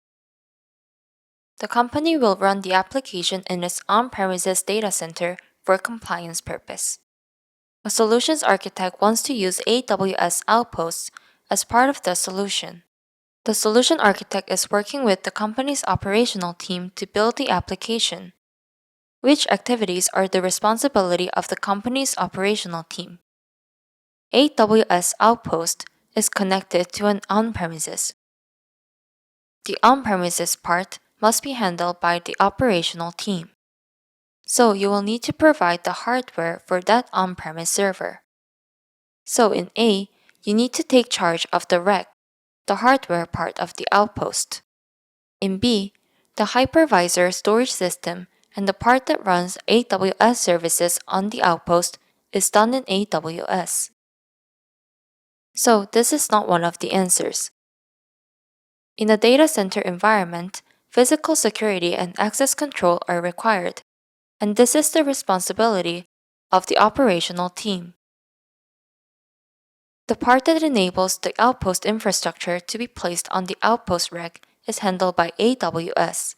The company will run the application in its on-premises data center for compliance purpose. A solutions architect wants to use AWS Outposts as part of the solution. The solution architect is working with the company's operational team to build the application. Which activities are the responsibility of the company's operational team? AWS Outpost is connected to an on-premises. The on-premises part must be handled by the operational team. So you will need to provide the hardware for that on-premise server. So in A, you need to take charge of the rack, the hardware part of the outpost. In B, the hypervisor storage system and the part that runs AWS services on the outpost is done in AWS. So this is not one of the answers. In a data center environment, physical security and access control are required, and this is the responsibility of the operational team. The part that enables the outpost infrastructure to be placed on the outpost rack is handled by AWS.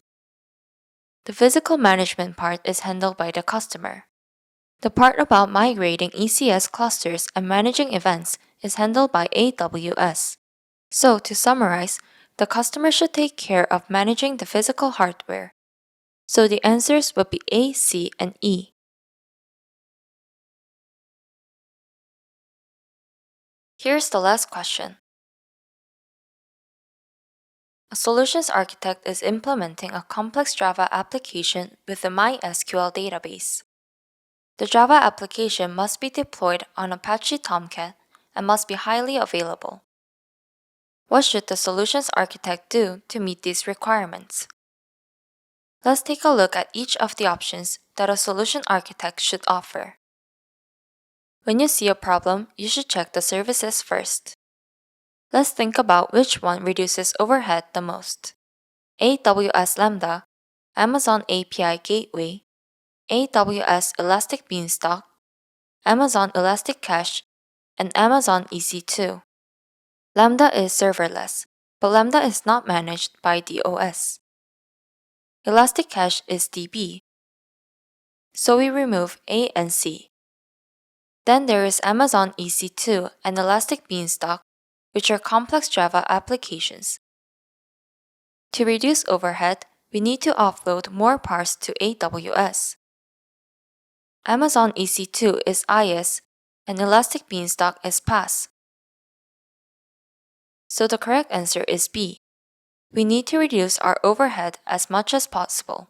The physical management part is handled by the customer. The part about migrating ECS clusters and managing events is handled by AWS. So to summarize, the customer should take care of managing the physical hardware. So the answers would be A, C, and E. Here's the last question. A solutions architect is implementing a complex Java application with a MySQL database. The Java application must be deployed on Apache Tomcat and must be highly available. What should the solutions architect do to meet these requirements? Let's take a look at each of the options that a solution architect should offer. When you see a problem, you should check the services first. Let's think about which one reduces overhead the most. AWS Lambda, Amazon API Gateway, AWS Elastic Beanstalk, Amazon Elasticache, and Amazon EC2. Lambda is serverless, but Lambda is not managed by the OS. Elasticache is DB, so we remove A and C. Then there is Amazon EC2 and Elastic Beanstalk, which are complex Java applications. To reduce overhead, we need to offload more parts to AWS. Amazon EC2 is IaaS and Elastic Beanstalk is PaaS. So the correct answer is B. We need to reduce our overhead as much as possible.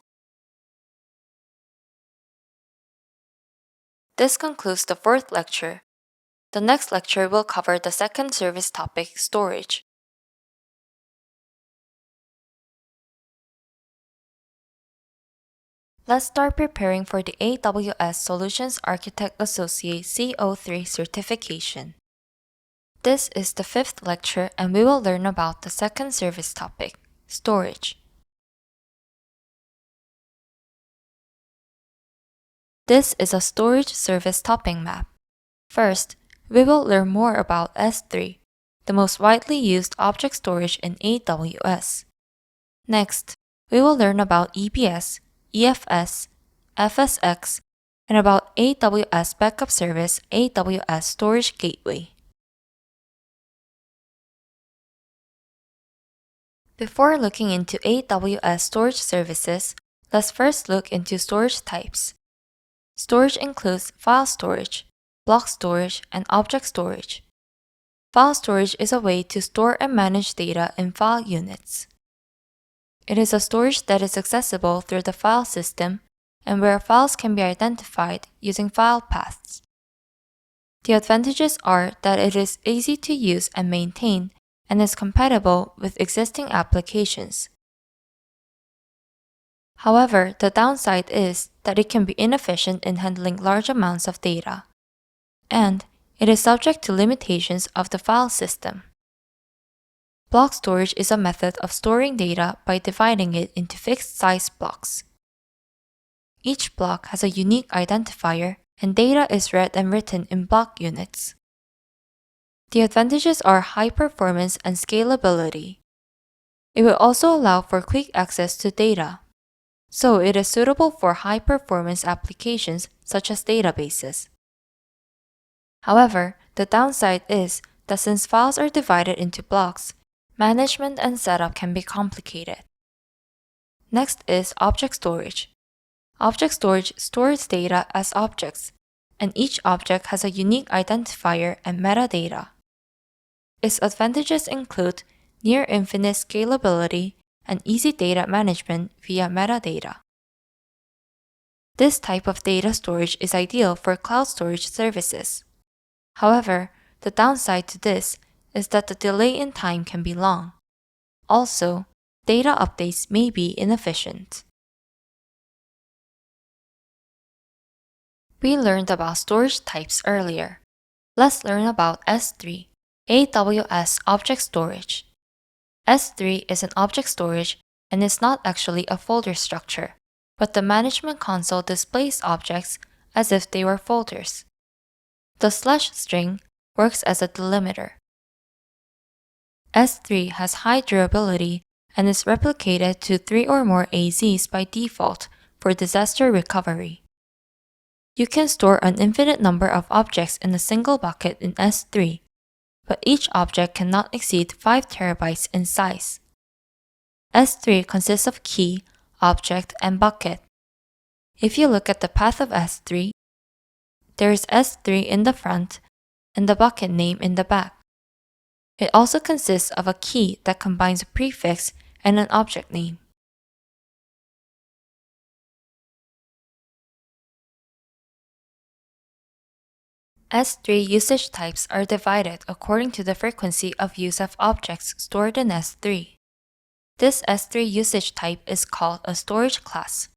This concludes the fourth lecture. The next lecture will cover the second service topic, storage. Let's start preparing for the AWS Solutions Architect Associate CO3 certification. This is the fifth lecture and we will learn about the second service topic, storage. This is a storage service topping map. First, we will learn more about S3, the most widely used object storage in AWS. Next, we will learn about EBS, EFS, FSX, and about AWS Backup Service, AWS Storage Gateway. Before looking into AWS storage services, let's first look into storage types. Storage includes file storage, block storage, and object storage. File storage is a way to store and manage data in file units. It is a storage that is accessible through the file system and where files can be identified using file paths. The advantages are that it is easy to use and maintain and is compatible with existing applications. However, the downside is that it can be inefficient in handling large amounts of data, and it is subject to limitations of the file system. Block storage is a method of storing data by dividing it into fixed-size blocks. Each block has a unique identifier, and data is read and written in block units. The advantages are high performance and scalability. It will also allow for quick access to data, so it is suitable for high-performance applications such as databases. However, the downside is that since files are divided into blocks, management and setup can be complicated. Next is object storage. Object storage stores data as objects, and each object has a unique identifier and metadata. Its advantages include near infinite scalability and easy data management via metadata. This type of data storage is ideal for cloud storage services. However, the downside to this is that the delay in time can be long. Also, data updates may be inefficient. We learned about storage types earlier. Let's learn about S3, AWS Object Storage. S3 is an object storage and is not actually a folder structure, but the management console displays objects as if they were folders. The /string works as a delimiter. S3 has high durability and is replicated to 3 or more AZs by default for disaster recovery. You can store an infinite number of objects in a single bucket in S3, but each object cannot exceed 5 terabytes in size. S3 consists of key, object, and bucket. If you look at the path of S3, there is S3 in the front and the bucket name in the back. It also consists of a key that combines a prefix and an object name. S3 usage types are divided according to the frequency of use of objects stored in S3. This S3 usage type is called a storage class.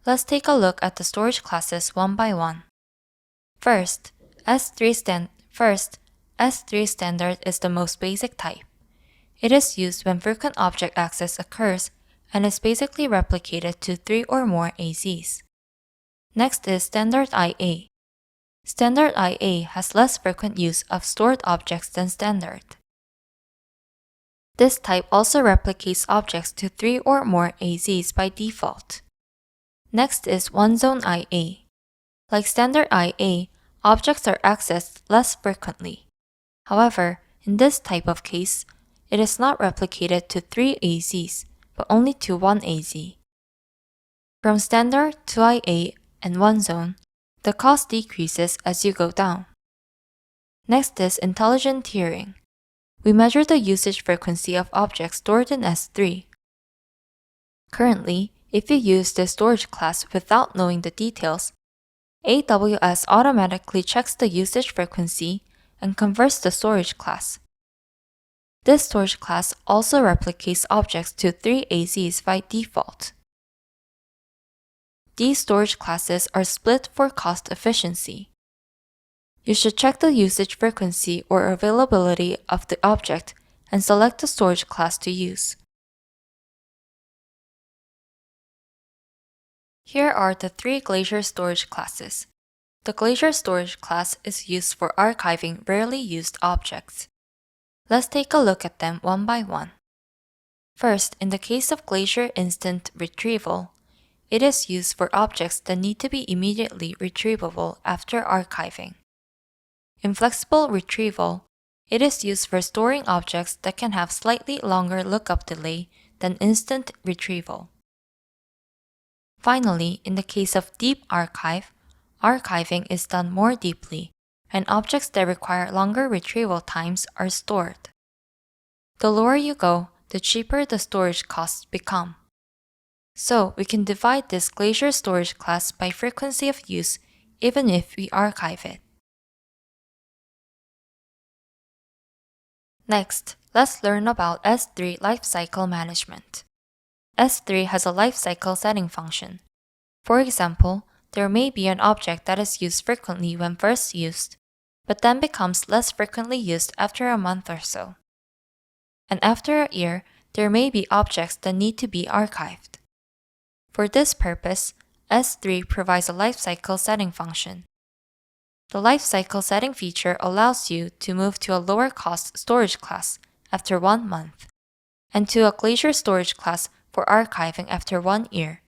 Let's take a look at the storage classes one by one. First, S3 Standard is the most basic type. It is used when frequent object access occurs and is basically replicated to 3 or more AZs. Next is standard IA. Standard IA has less frequent use of stored objects than standard. This type also replicates objects to 3 or more AZs by default. Next is one-zone IA. Like standard IA, objects are accessed less frequently. However, in this type of case, it is not replicated to 3 AZs, but only to 1 AZ. From standard to IA and one-zone, the cost decreases as you go down. Next is intelligent tiering. We measure the usage frequency of objects stored in S3. Currently, if you use the storage class without knowing the details, AWS automatically checks the usage frequency and converts the storage class. This storage class also replicates objects to 3 AZs by default. These storage classes are split for cost efficiency. You should check the usage frequency or availability of the object and select the storage class to use. Here are the 3 Glacier storage classes. The Glacier storage class is used for archiving rarely used objects. Let's take a look at them one by one. First, in the case of Glacier Instant Retrieval, it is used for objects that need to be immediately retrievable after archiving. In Flexible Retrieval, it is used for storing objects that can have slightly longer lookup delay than Instant Retrieval. Finally, in the case of Deep Archive, archiving is done more deeply, and objects that require longer retrieval times are stored. The lower you go, the cheaper the storage costs become. So, we can divide this Glacier storage class by frequency of use even if we archive it. Next, let's learn about S3 Lifecycle Management. S3 has a lifecycle setting function. For example, there may be an object that is used frequently when first used, but then becomes less frequently used after a month or so. And after a year, there may be objects that need to be archived. For this purpose, S3 provides a lifecycle setting function. The lifecycle setting feature allows you to move to a lower cost storage class after 1 month, and to a Glacier storage class for archiving after 1 year.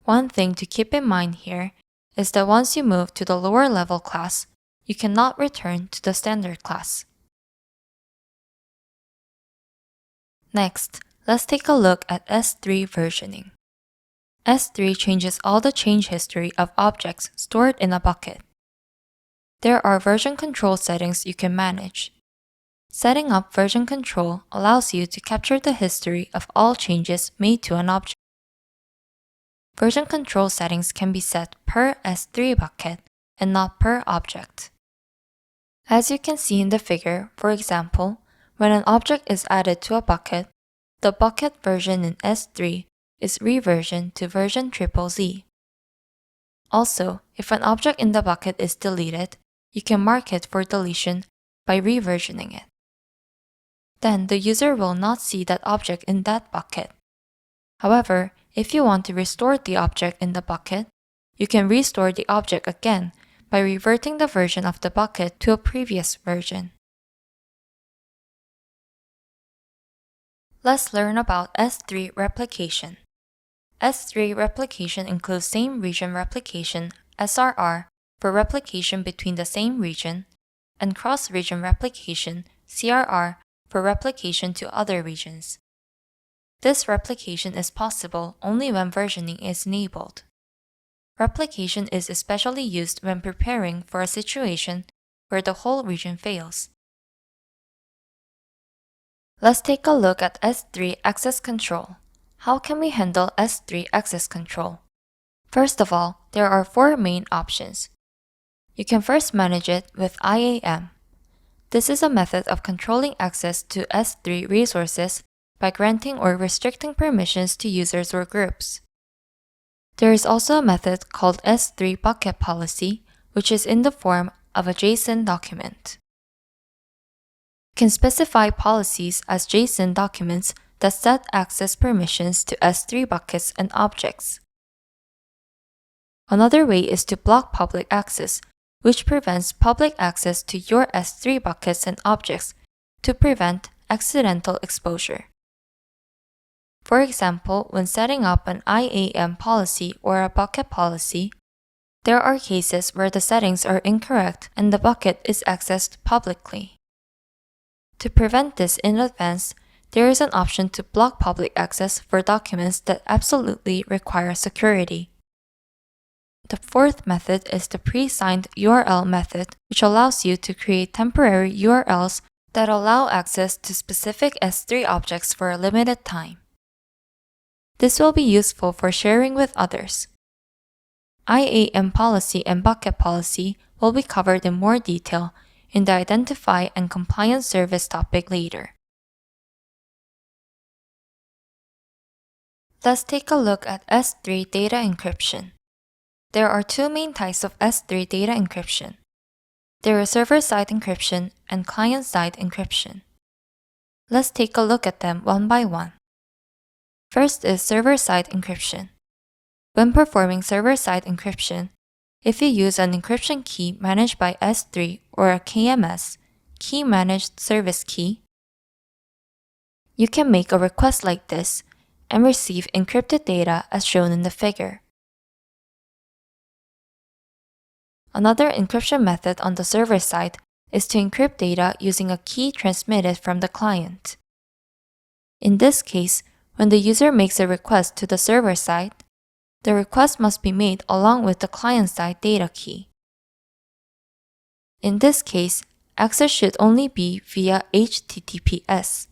One thing to keep in mind here is that once you move to the lower level class, you cannot return to the standard class. Next, let's take a look at S3 versioning. S3 changes all the change history of objects stored in a bucket. There are version control settings you can manage. Setting up version control allows you to capture the history of all changes made to an object. Version control settings can be set per S3 bucket and not per object. As you can see in the figure, for example, when an object is added to a bucket, the bucket version in S3 is reversioned to version ZZZ. Also, if an object in the bucket is deleted, you can mark it for deletion by reversioning it. Then the user will not see that object in that bucket. However, if you want to restore the object in the bucket, you can restore the object again by reverting the version of the bucket to a previous version. Let's learn about S3 replication. S3 replication includes same region replication, SRR, for replication between the same region, and cross-region replication, CRR, for replication to other regions. This replication is possible only when versioning is enabled. Replication is especially used when preparing for a situation where the whole region fails. Let's take a look at S3 access control. How can we handle S3 access control? First of all, there are 4 main options. You can first manage it with IAM. This is a method of controlling access to S3 resources by granting or restricting permissions to users or groups. There is also a method called S3 bucket policy, which is in the form of a JSON document. You can specify policies as JSON documents that set access permissions to S3 buckets and objects. Another way is to block public access, which prevents public access to your S3 buckets and objects to prevent accidental exposure. For example, when setting up an IAM policy or a bucket policy, there are cases where the settings are incorrect and the bucket is accessed publicly. To prevent this in advance, there is an option to block public access for documents that absolutely require security. The fourth method is the pre-signed URL method, which allows you to create temporary URLs that allow access to specific S3 objects for a limited time. This will be useful for sharing with others. IAM policy and bucket policy will be covered in more detail in the Identify and Compliance Service topic later. Let's take a look at S3 data encryption. There are two main types of S3 data encryption. There is server-side encryption and client-side encryption. Let's take a look at them one by one. First is server-side encryption. When performing server-side encryption, if you use an encryption key managed by S3 or a KMS, Key Managed Service Key, you can make a request like this and receive encrypted data as shown in the figure. Another encryption method on the server side is to encrypt data using a key transmitted from the client. In this case, when the user makes a request to the server side, the request must be made along with the client-side data key. In this case, access should only be via HTTPS.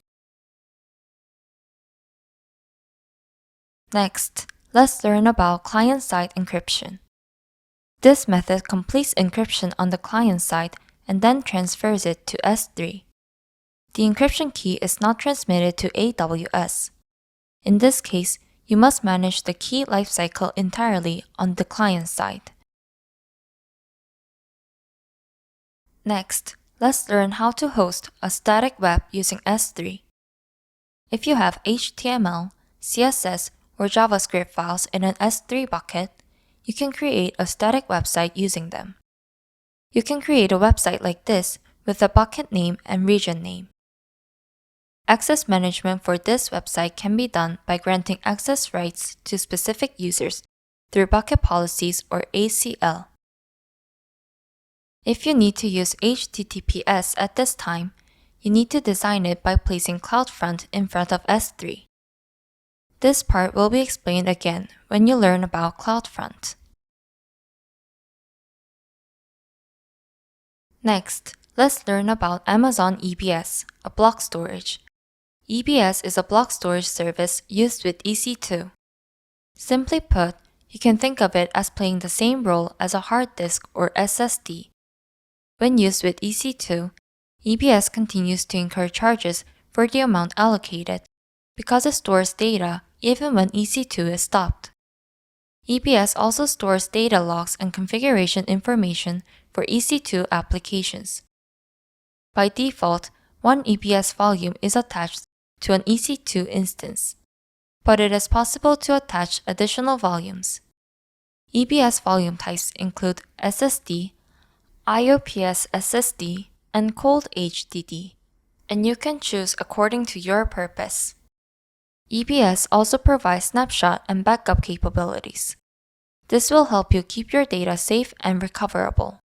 Next, let's learn about client-side encryption. This method completes encryption on the client side and then transfers it to S3. The encryption key is not transmitted to AWS. In this case, you must manage the key lifecycle entirely on the client side. Next, let's learn how to host a static web using S3. If you have HTML, CSS, or JavaScript files in an S3 bucket, you can create a static website using them. You can create a website like this with a bucket name and region name. Access management for this website can be done by granting access rights to specific users through bucket policies or ACL. If you need to use HTTPS at this time, you need to design it by placing CloudFront in front of S3. This part will be explained again when you learn about CloudFront. Next, let's learn about Amazon EBS, a block storage. EBS is a block storage service used with EC2. Simply put, you can think of it as playing the same role as a hard disk or SSD. When used with EC2, EBS continues to incur charges for the amount allocated because it stores data even when EC2 is stopped. EBS also stores data logs and configuration information for EC2 applications. By default, one EBS volume is attached to an EC2 instance, but it is possible to attach additional volumes. EBS volume types include SSD, IOPS SSD, and cold HDD, and you can choose according to your purpose. EBS also provides snapshot and backup capabilities. This will help you keep your data safe and recoverable.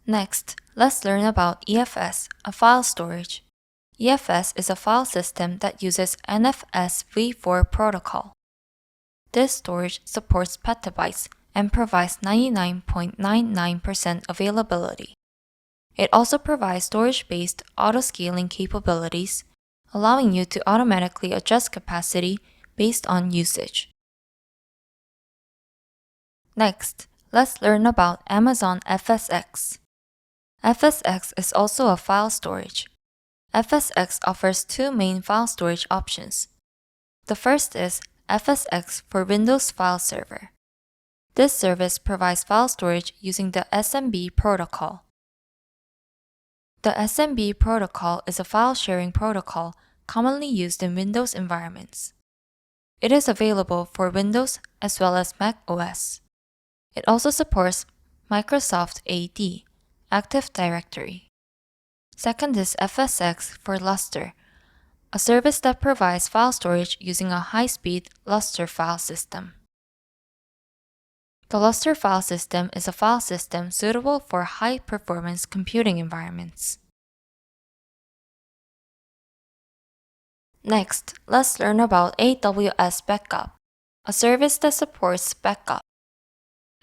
Next, let's learn about EFS, a file storage. EFS is a file system that uses NFS v4 protocol. This storage supports petabytes and provides 99.99% availability. It also provides storage-based auto-scaling capabilities, allowing you to automatically adjust capacity based on usage. Next, let's learn about Amazon FSx. FSx is also a file storage. FSx offers two main file storage options. The first is FSx for Windows File Server. This service provides file storage using the SMB protocol. The SMB protocol is a file sharing protocol commonly used in Windows environments. It is available for Windows as well as Mac OS. It also supports Microsoft AD, Active Directory. Second is FSX for Lustre, a service that provides file storage using a high-speed Lustre file system. The Lustre file system is a file system suitable for high-performance computing environments. Next, let's learn about AWS Backup, a service that supports backup.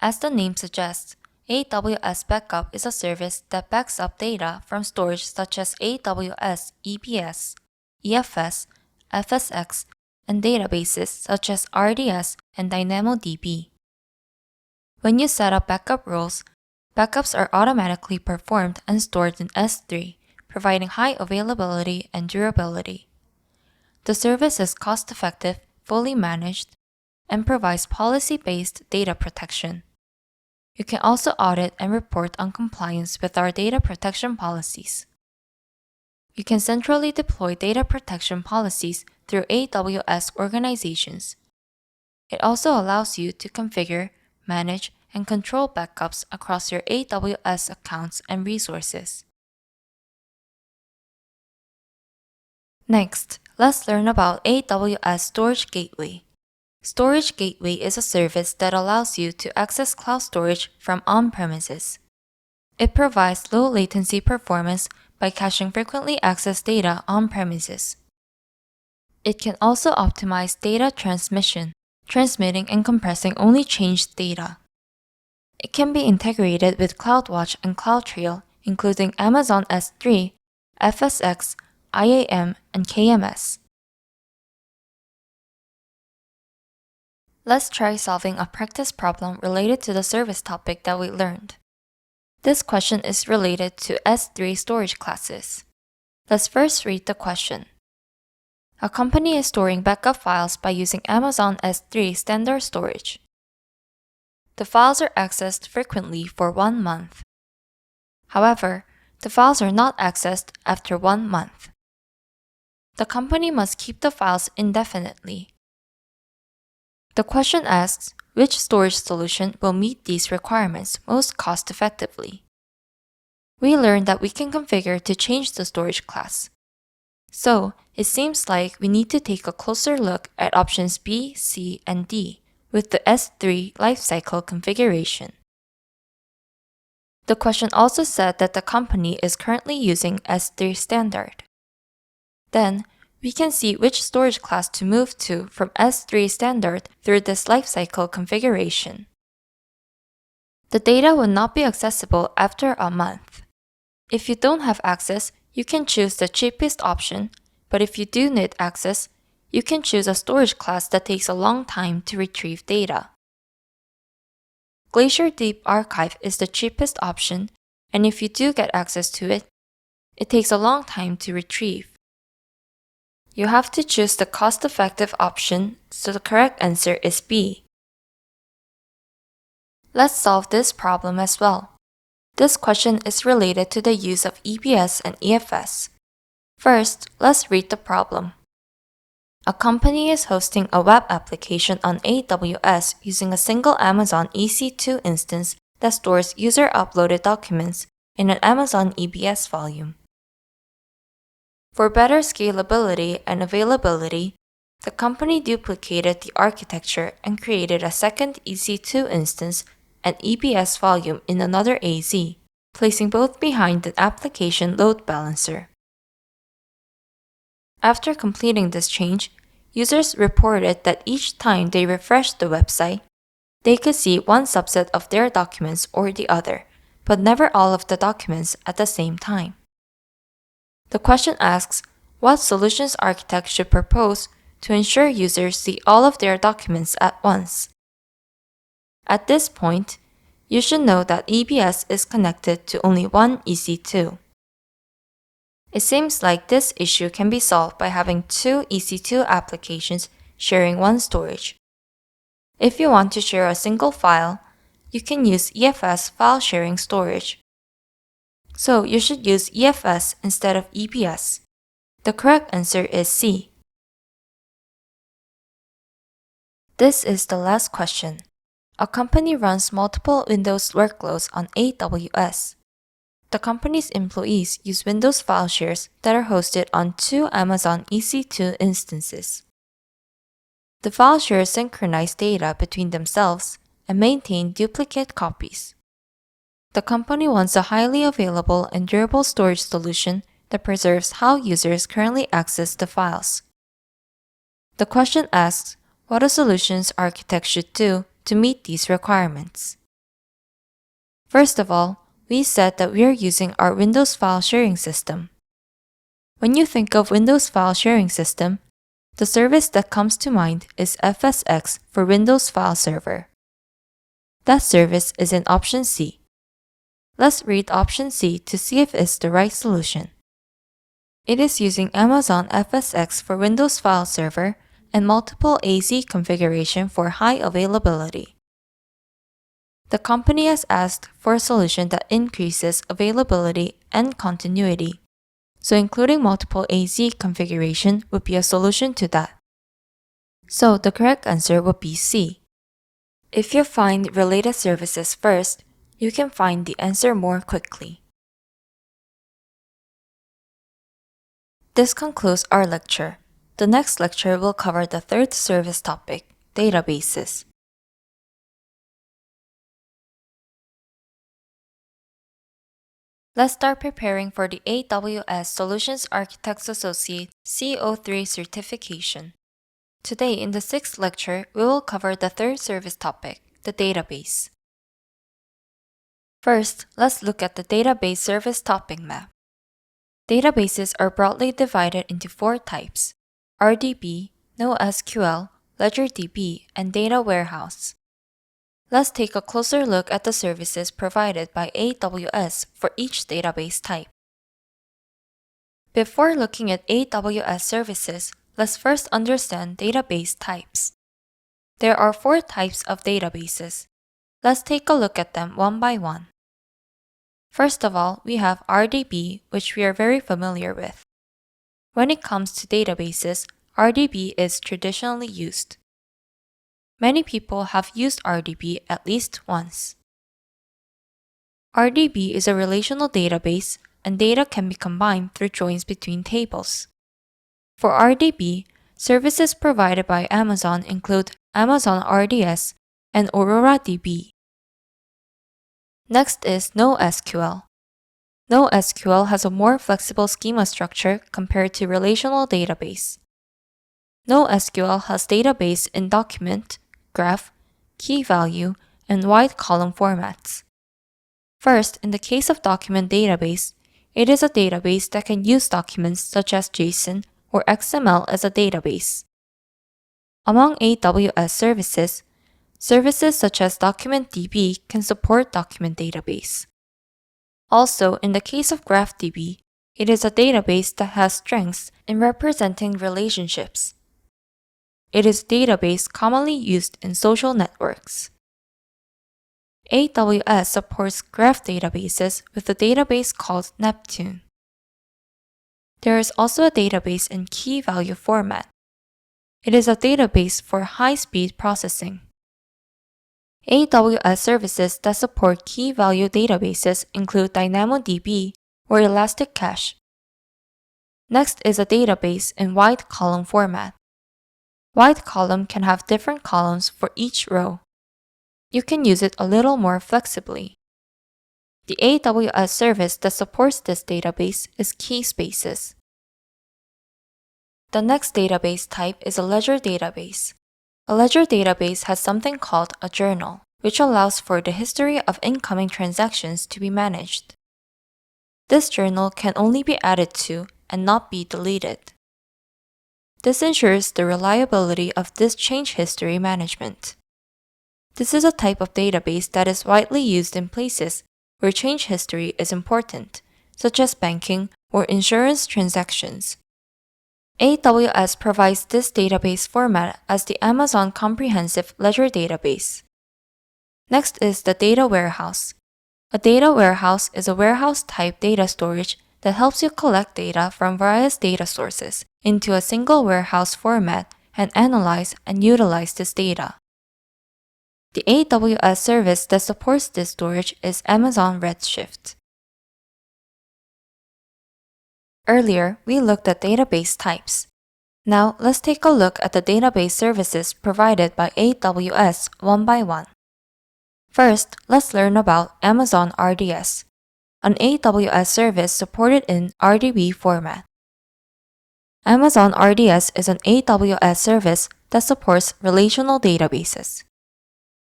As the name suggests, AWS Backup is a service that backs up data from storage such as AWS EBS, EFS, FSX, and databases such as RDS and DynamoDB. When you set up backup roles, backups are automatically performed and stored in S3, providing high availability and durability. The service is cost-effective, fully managed, and provides policy-based data protection. You can also audit and report on compliance with our data protection policies. You can centrally deploy data protection policies through AWS organizations. It also allows you to configure, manage, and control backups across your AWS accounts and resources. Next, let's learn about AWS Storage Gateway. Storage Gateway is a service that allows you to access cloud storage from on-premises. It provides low latency performance by caching frequently accessed data on-premises. It can also optimize data transmission, transmitting and compressing only changed data. It can be integrated with CloudWatch and CloudTrail, including Amazon S3, FSX, IAM, and KMS. Let's try solving a practice problem related to the service topic that we learned. This question is related to S3 storage classes. Let's first read the question. A company is storing backup files by using Amazon S3 standard storage. The files are accessed frequently for 1 month. However, the files are not accessed after 1 month. The company must keep the files indefinitely. The question asks which storage solution will meet these requirements most cost-effectively. We learned that we can configure to change the storage class. So, it seems like we need to take a closer look at options B, C, and D with the S3 lifecycle configuration. The question also said that the company is currently using S3 standard. Then, we can see which storage class to move to from S3 standard through this lifecycle configuration. The data will not be accessible after a month. If you don't have access, you can choose the cheapest option, but if you do need access, you can choose a storage class that takes a long time to retrieve data. Glacier Deep Archive is the cheapest option, and if you do get access to it, it takes a long time to retrieve. You have to choose the cost-effective option, so the correct answer is B. Let's solve this problem as well. This question is related to the use of EBS and EFS. First, let's read the problem. A company is hosting a web application on AWS using a single Amazon EC2 instance that stores user-uploaded documents in an Amazon EBS volume. For better scalability and availability, the company duplicated the architecture and created a second EC2 instance and EBS volume in another AZ, placing both behind the application load balancer. After completing this change, users reported that each time they refreshed the website, they could see one subset of their documents or the other, but never all of the documents at the same time. The question asks what solutions architect should propose to ensure users see all of their documents at once. At this point, you should know that EBS is connected to only one EC2. It seems like this issue can be solved by having two EC2 applications sharing one storage. If you want to share a single file, you can use EFS file sharing storage. So you should use EFS instead of EPS. The correct answer is C. This is the last question. A company runs multiple Windows workloads on AWS. The company's employees use Windows file shares that are hosted on 2 Amazon EC2 instances. The file shares synchronize data between themselves and maintain duplicate copies. The company wants a highly available and durable storage solution that preserves how users currently access the files. The question asks what a solutions architect should do to meet these requirements. First of all, we said that we are using our Windows file sharing system. When you think of Windows file sharing system, the service that comes to mind is FSX for Windows File Server. That service is in option C. Let's read option C to see if it's the right solution. It is using Amazon FSX for Windows File Server and multiple AZ configuration for high availability. The company has asked for a solution that increases availability and continuity, so including multiple AZ configuration would be a solution to that. So the correct answer would be C. If you find related services first, you can find the answer more quickly. This concludes our lecture. The next lecture will cover the third service topic, databases. Let's start preparing for the AWS Solutions Architect Associate CO3 certification. Today, in the sixth lecture, we will cover the third service topic, the database. First, let's look at the database service topic map. Databases are broadly divided into 4 types: RDB, NoSQL, LedgerDB, and data warehouse. Let's take a closer look at the services provided by AWS for each database type. Before looking at AWS services, let's first understand database types. There are 4 types of databases. Let's take a look at them one by one. First of all, we have RDB, which we are very familiar with. When it comes to databases, RDB is traditionally used. Many people have used RDB at least once. RDB is a relational database, and data can be combined through joins between tables. For RDB, services provided by Amazon include Amazon RDS and Aurora DB. Next is NoSQL. NoSQL has a more flexible schema structure compared to relational database. NoSQL has database in document, graph, key value, and wide column formats. First, in the case of document database, it is a database that can use documents such as JSON or XML as a database. Among AWS services, services such as DocumentDB can support document database. Also, in the case of GraphDB, it is a database that has strengths in representing relationships. It is a database commonly used in social networks. AWS supports graph databases with a database called Neptune. There is also a database in key value format. It is a database for high-speed processing. AWS services that support key value databases include DynamoDB or Elasticache. Next is a database in wide column format. Wide column can have different columns for each row. You can use it a little more flexibly. The AWS service that supports this database is Keyspaces. The next database type is a ledger database. A ledger database has something called a journal, which allows for the history of incoming transactions to be managed. This journal can only be added to and not be deleted. This ensures the reliability of this change history management. This is a type of database that is widely used in places where change history is important, such as banking or insurance transactions. AWS provides this database format as the Amazon Comprehensive Ledger Database. Next is the data warehouse. A data warehouse is a warehouse-type data storage that helps you collect data from various data sources into a single warehouse format and analyze and utilize this data. The AWS service that supports this storage is Amazon Redshift. Earlier, we looked at database types. Now, let's take a look at the database services provided by AWS one by one. First, let's learn about Amazon RDS, an AWS service supported in RDB format. Amazon RDS is an AWS service that supports relational databases.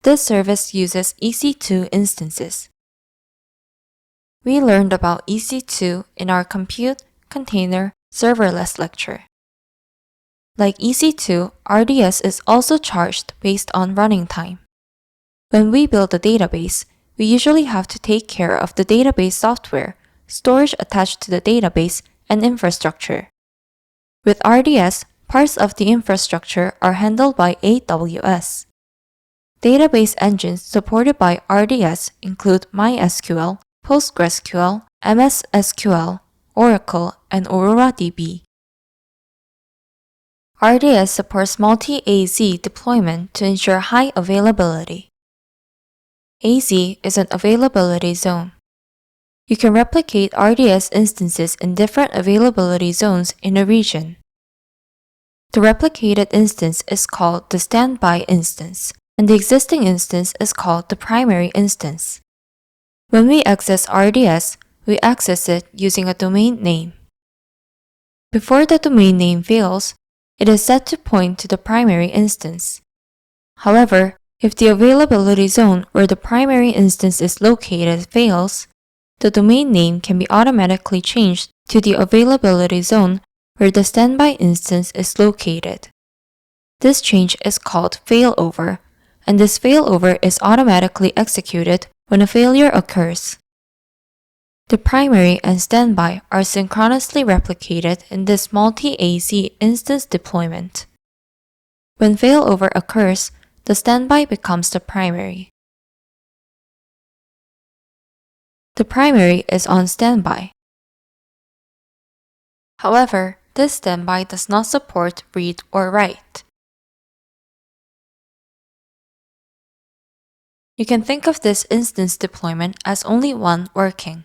This service uses EC2 instances. We learned about EC2 in our Compute, Container, Serverless lecture. Like EC2, RDS is also charged based on running time. When we build a database, we usually have to take care of the database software, storage attached to the database, and infrastructure. With RDS, parts of the infrastructure are handled by AWS. Database engines supported by RDS include MySQL, PostgreSQL, MS SQL, Oracle, and Aurora DB. RDS supports multi-AZ deployment to ensure high availability. AZ is an availability zone. You can replicate RDS instances in different availability zones in a region. The replicated instance is called the standby instance, and the existing instance is called the primary instance. When we access RDS, we access it using a domain name. Before the domain name fails, it is set to point to the primary instance. However, if the availability zone where the primary instance is located fails, the domain name can be automatically changed to the availability zone where the standby instance is located. This change is called failover, and this failover is automatically executed when a failure occurs. The primary and standby are synchronously replicated in this multi-AZ instance deployment. When failover occurs, the standby becomes the primary. The primary is on standby. However, this standby does not support read or write. You can think of this instance deployment as only one working.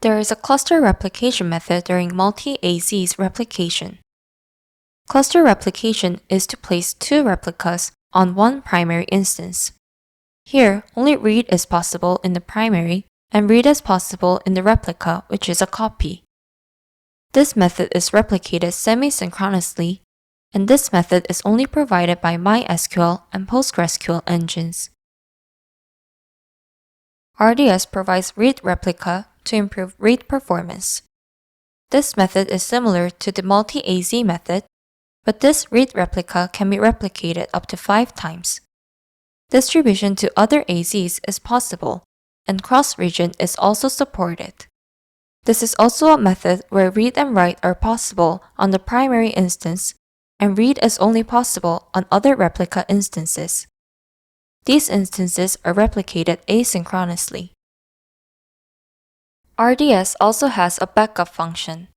There is a cluster replication method during multi-AZ's replication. Cluster replication is to place two replicas on one primary instance. Here, only read is possible in the primary and read is possible in the replica, which is a copy. This method is replicated semi-synchronously, and this method is only provided by MySQL and PostgreSQL engines. RDS provides read replica to improve read performance. This method is similar to the multi-AZ method, but this read replica can be replicated up to 5 times. Distribution to other AZs is possible, and cross-region is also supported. This is also a method where read and write are possible on the primary instance, and read is only possible on other replica instances. These instances are replicated asynchronously. RDS also has a backup function.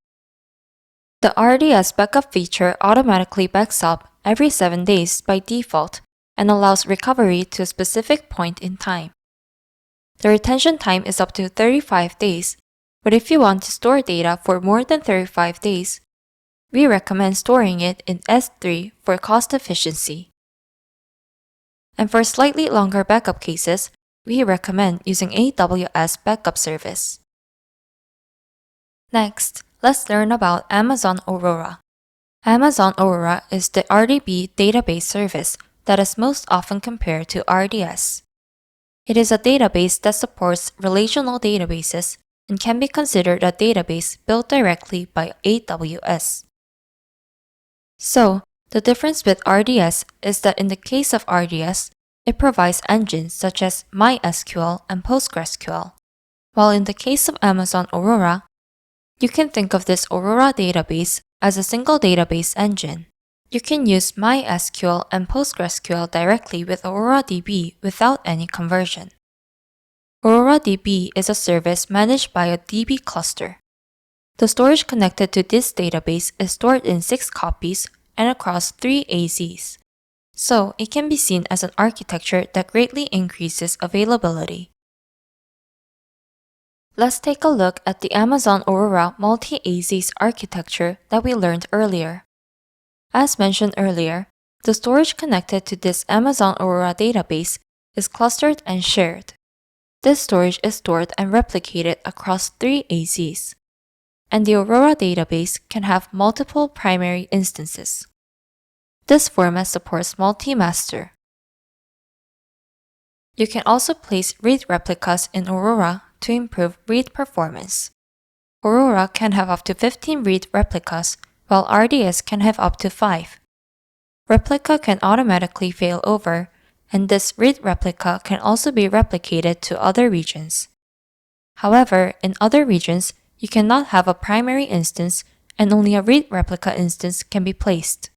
The RDS backup feature automatically backs up every 7 days by default and allows recovery to a specific point in time. The retention time is up to 35 days, but if you want to store data for more than 35 days, we recommend storing it in S3 for cost efficiency. And for slightly longer backup cases, we recommend using AWS Backup service. Next, let's learn about Amazon Aurora. Amazon Aurora is the RDB database service that is most often compared to RDS. It is a database that supports relational databases and can be considered a database built directly by AWS. So, the difference with RDS is that in the case of RDS, it provides engines such as MySQL and PostgreSQL, while in the case of Amazon Aurora, you can think of this Aurora database as a single database engine. You can use MySQL and PostgreSQL directly with Aurora DB without any conversion. Aurora DB is a service managed by a DB cluster. The storage connected to this database is stored in 6 copies and across 3 AZs, so it can be seen as an architecture that greatly increases availability. Let's take a look at the Amazon Aurora multi-AZs architecture that we learned earlier. As mentioned earlier, the storage connected to this Amazon Aurora database is clustered and shared. This storage is stored and replicated across 3 AZs, and the Aurora database can have multiple primary instances. This format supports multi-master. You can also place read replicas in Aurora to improve read performance. Aurora can have up to 15 read replicas, while RDS can have up to 5. Replica can automatically fail over, and this read replica can also be replicated to other regions. However, in other regions, you cannot have a primary instance and only a read replica instance can be placed.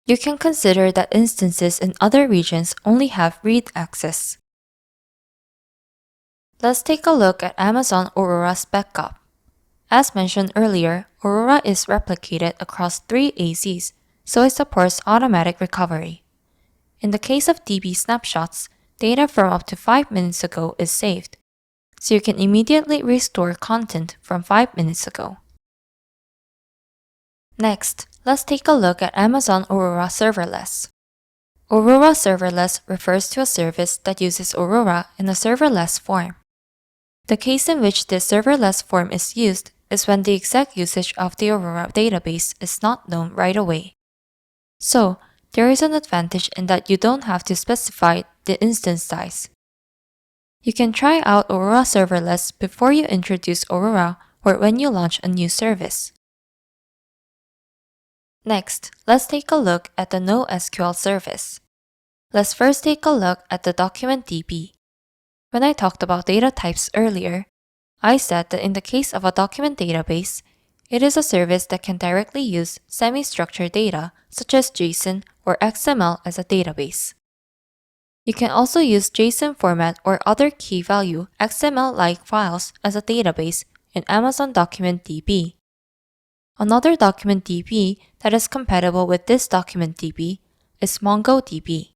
You can consider that instances in other regions only have read access. Let's take a look at Amazon Aurora's backup. As mentioned earlier, Aurora is replicated across 3 AZs, so it supports automatic recovery. In the case of DB snapshots, data from up to 5 minutes ago is saved, so you can immediately restore content from 5 minutes ago. Next, let's take a look at Amazon Aurora Serverless. Aurora Serverless refers to a service that uses Aurora in a serverless form. The case in which this serverless form is used is when the exact usage of the Aurora database is not known right away. So, there is an advantage in that you don't have to specify the instance size. You can try out Aurora Serverless before you introduce Aurora or when you launch a new service. Next, let's take a look at the NoSQL service. Let's first take a look at the document DB. When I talked about data types earlier, I said that in the case of a document database, it is a service that can directly use semi-structured data such as JSON or XML as a database. You can also use JSON format or other key value XML-like files as a database in Amazon Document DB. Another document DB that is compatible with this document DB is MongoDB.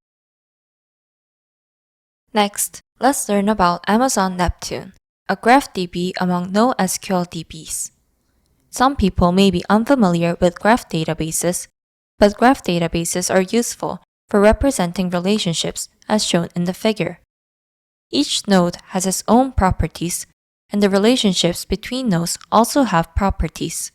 Next, let's learn about Amazon Neptune, a graph DB among NoSQL DBs. Some people may be unfamiliar with graph databases, but graph databases are useful for representing relationships as shown in the figure. Each node has its own properties, and the relationships between nodes also have properties.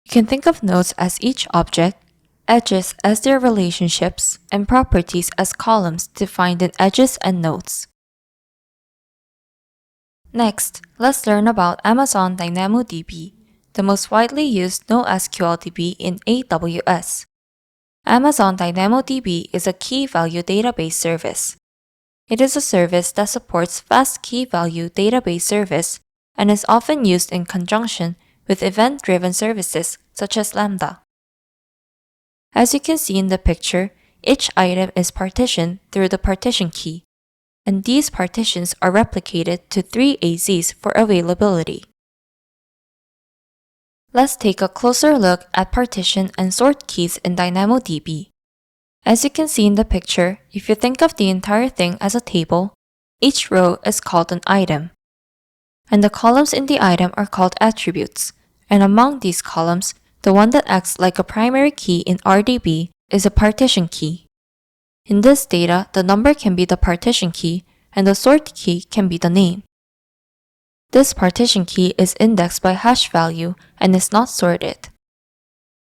You can think of nodes as each object, edges as their relationships, and properties as columns defined in edges and nodes. Next, let's learn about Amazon DynamoDB, the most widely used NoSQL DB in AWS. Amazon DynamoDB is a key-value database service. It is a service that supports fast key-value database service and is often used in conjunction with event-driven services such as Lambda. As you can see in the picture, each item is partitioned through the partition key, and these partitions are replicated to 3 AZs for availability. Let's take a closer look at partition and sort keys in DynamoDB. As you can see in the picture, if you think of the entire thing as a table, each row is called an item, and the columns in the item are called attributes, and among these columns, the one that acts like a primary key in RDB is a partition key. In this data, the number can be the partition key, and the sort key can be the name. This partition key is indexed by hash value and is not sorted.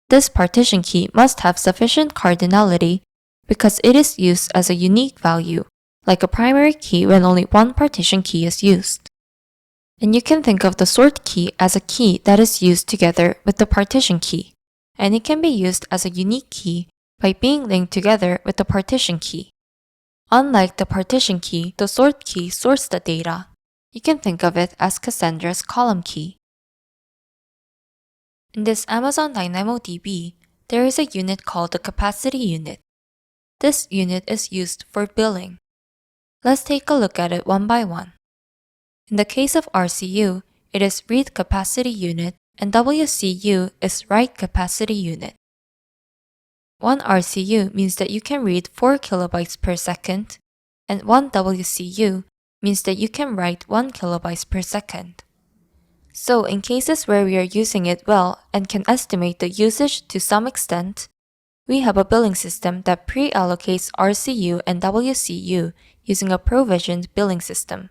This partition key must have sufficient cardinality because it is used as a unique value, like a primary key when only one partition key is used. And you can think of the sort key as a key that is used together with the partition key, and it can be used as a unique key by being linked together with the partition key. Unlike the partition key, the sort key sorts the data. You can think of it as Cassandra's column key. In this Amazon DynamoDB, there is a unit called the capacity unit. This unit is used for billing. Let's take a look at it one by one. In the case of RCU, it is read capacity unit, and WCU is write capacity unit. 1 RCU means that you can read 4 kilobytes per second, and 1 WCU means that you can write 1 kilobytes per second. So in cases where we are using it well and can estimate the usage to some extent, we have a billing system that pre-allocates RCU and WCU using a provisioned billing system.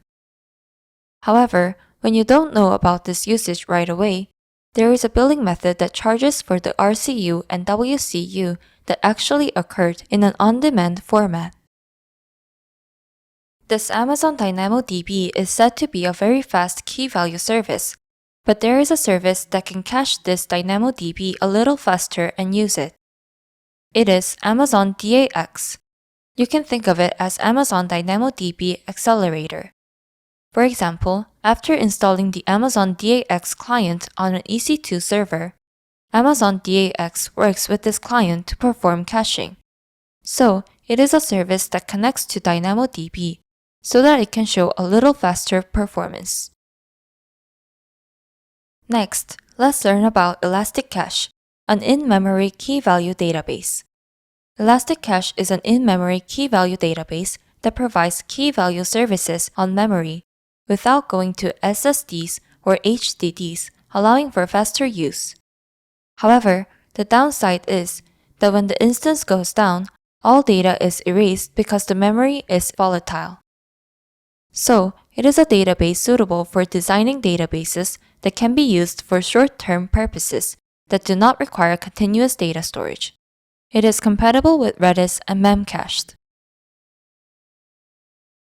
However, when you don't know about this usage right away, there is a billing method that charges for the RCU and WCU that actually occurred in an on-demand format. This Amazon DynamoDB is said to be a very fast key-value service, but there is a service that can cache this DynamoDB a little faster and use it. It is Amazon DAX. You can think of it as Amazon DynamoDB Accelerator. For example, after installing the Amazon DAX client on an EC2 server, Amazon DAX works with this client to perform caching. So, it is a service that connects to DynamoDB so that it can show a little faster performance. Next, let's learn about Elasticache, an in-memory key-value database. Elasticache is an in-memory key-value database that provides key-value services on memory without going to SSDs or HDDs, allowing for faster use. However, the downside is that when the instance goes down, all data is erased because the memory is volatile. So, it is a database suitable for designing databases that can be used for short-term purposes that do not require continuous data storage. It is compatible with Redis and Memcached.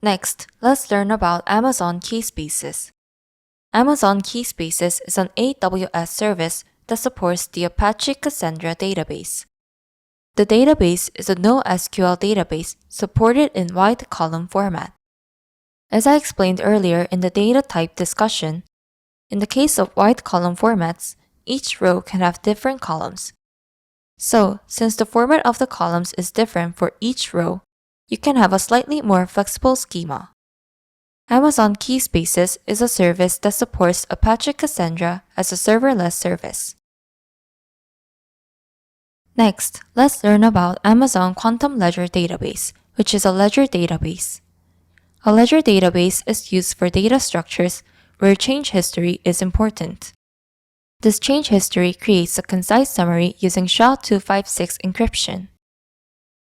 Next, let's learn about Amazon Keyspaces. Amazon Keyspaces is an AWS service that supports the Apache Cassandra database. The database is a NoSQL database supported in wide column format. As I explained earlier in the data type discussion, in the case of wide column formats, each row can have different columns. So, since the format of the columns is different for each row, you can have a slightly more flexible schema. Amazon Keyspaces is a service that supports Apache Cassandra as a serverless service. Next, let's learn about Amazon Quantum Ledger Database, which is a ledger database. A ledger database is used for data structures where change history is important. This change history creates a concise summary using SHA-256 encryption.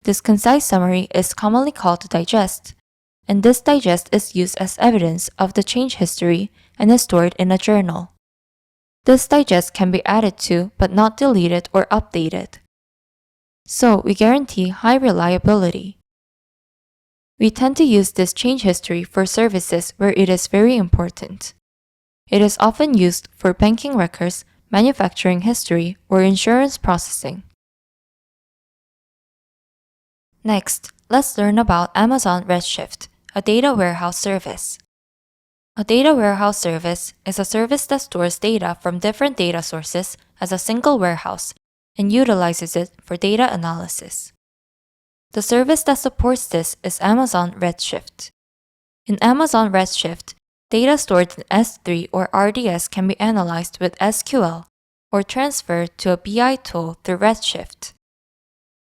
This concise summary is commonly called a digest, and this digest is used as evidence of the change history and is stored in a journal. This digest can be added to but not deleted or updated. So we guarantee high reliability. We tend to use this change history for services where it is very important. It is often used for banking records, manufacturing history, or insurance processing. Next, let's learn about Amazon Redshift, a data warehouse service. A data warehouse service is a service that stores data from different data sources as a single warehouse and utilizes it for data analysis. The service that supports this is Amazon Redshift. In Amazon Redshift, data stored in S3 or RDS can be analyzed with SQL or transferred to a BI tool through Redshift.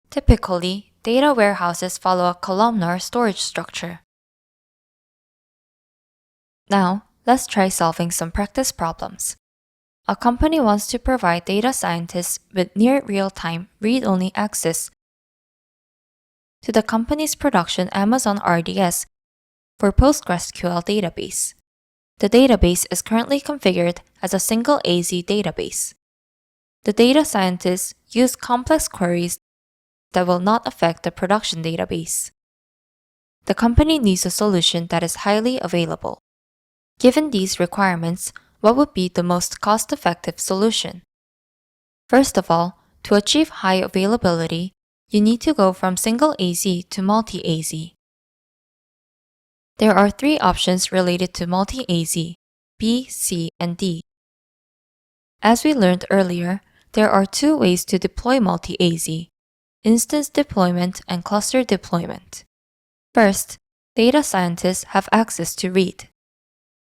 Typically, data warehouses follow a columnar storage structure. Now, let's try solving some practice problems. A company wants to provide data scientists with near real-time read-only access to the company's production Amazon RDS for PostgreSQL database. The database is currently configured as a single AZ database. The data scientists use complex queries that will not affect the production database. The company needs a solution that is highly available. Given these requirements, what would be the most cost-effective solution? First of all, to achieve high availability, you need to go from single AZ to multi-AZ. There are 3 options related to multi-AZ, B, C, and D. As we learned earlier, there are 2 ways to deploy multi-AZ: instance deployment and cluster deployment. First, data scientists have access to read.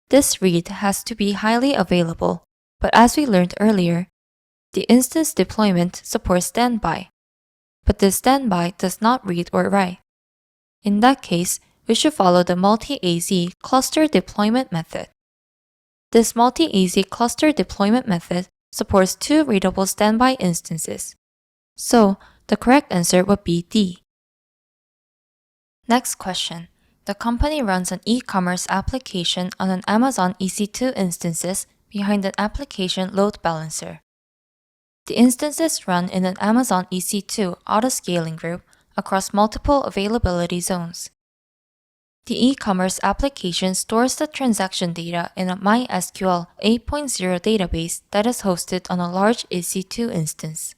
This read has to be highly available, but as we learned earlier, the instance deployment supports standby, but this standby does not read or write. In that case, we should follow the multi-AZ cluster deployment method. This multi-AZ cluster deployment method supports 2 readable standby instances. So, the correct answer would be D. Next question. The company runs an e-commerce application on an Amazon EC2 instances behind an application load balancer. The instances run in an Amazon EC2 auto-scaling group across multiple availability zones. The e-commerce application stores the transaction data in a MySQL 8.0 database that is hosted on a large EC2 instance.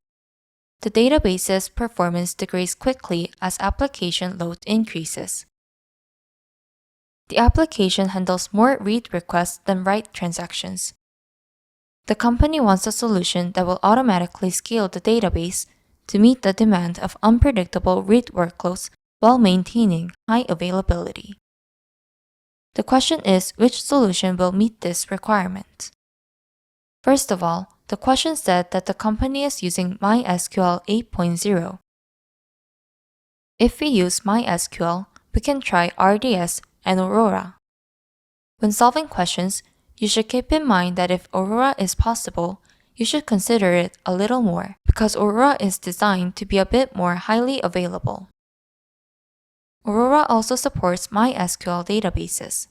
The database's performance degrades quickly as application load increases. The application handles more read requests than write transactions. The company wants a solution that will automatically scale the database to meet the demand of unpredictable read workloads while maintaining high availability. The question is which solution will meet this requirement. First of all, the question said that the company is using MySQL 8.0. If we use MySQL, we can try RDS and Aurora. When solving questions, you should keep in mind that if Aurora is possible, you should consider it a little more because Aurora is designed to be a bit more highly available. Aurora also supports MySQL databases.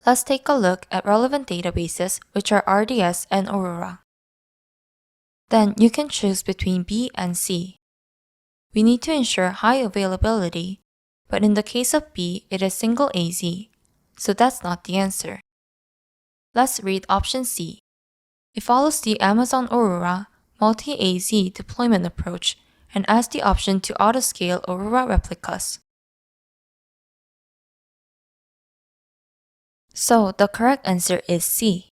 Let's take a look at relevant databases which are RDS and Aurora. Then you can choose between B and C. We need to ensure high availability, but in the case of B, it is single AZ, so that's not the answer. Let's read option C. It follows the Amazon Aurora multi-AZ deployment approach and adds the option to autoscale Aurora replicas. So the correct answer is C.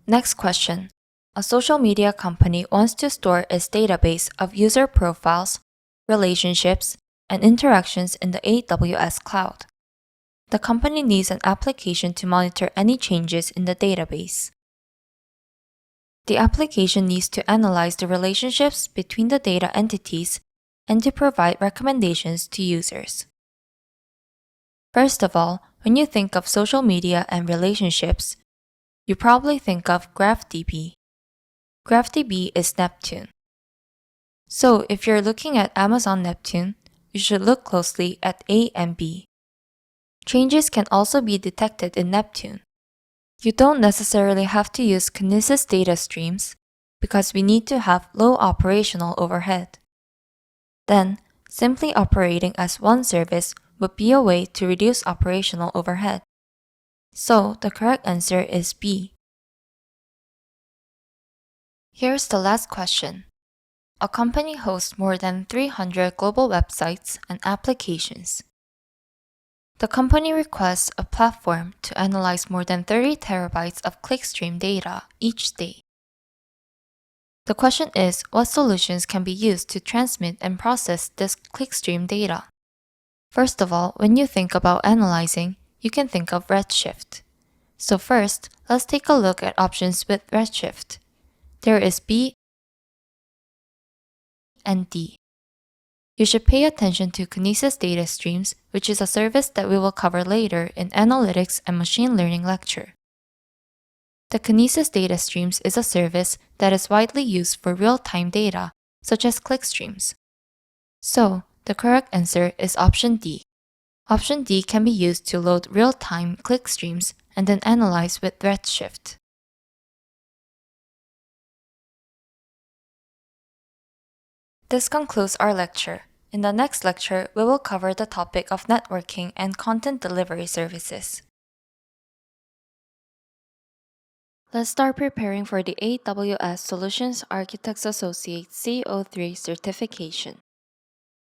Next question. A social media company wants to store its database of user profiles, relationships, and interactions in the AWS cloud. The company needs an application to monitor any changes in the database. The application needs to analyze the relationships between the data entities and to provide recommendations to users. First of all, when you think of social media and relationships, you probably think of GraphDB. GraphDB is Neptune. So if you're looking at Amazon Neptune, you should look closely at A and B. Changes can also be detected in Neptune. You don't necessarily have to use Kinesis data streams because we need to have low operational overhead. Then, simply operating as one service would be a way to reduce operational overhead. So the correct answer is B. Here's the last question. A company hosts more than 300 global websites and applications. The company requests a platform to analyze more than 30 terabytes of clickstream data each day. The question is, what solutions can be used to transmit and process this clickstream data? First of all, when you think about analyzing, you can think of Redshift. So first, let's take a look at options with Redshift. There is B and D. You should pay attention to Kinesis data streams, which is a service that we will cover later in Analytics and Machine Learning lecture. The Kinesis data streams is a service that is widely used for real-time data, such as clickstreams. So, the correct answer is option D. Option D can be used to load real-time clickstreams and then analyze with Redshift. This concludes our lecture. In the next lecture, we will cover the topic of networking and content delivery services. Let's start preparing for the AWS Solutions Architect Associate CO3 certification.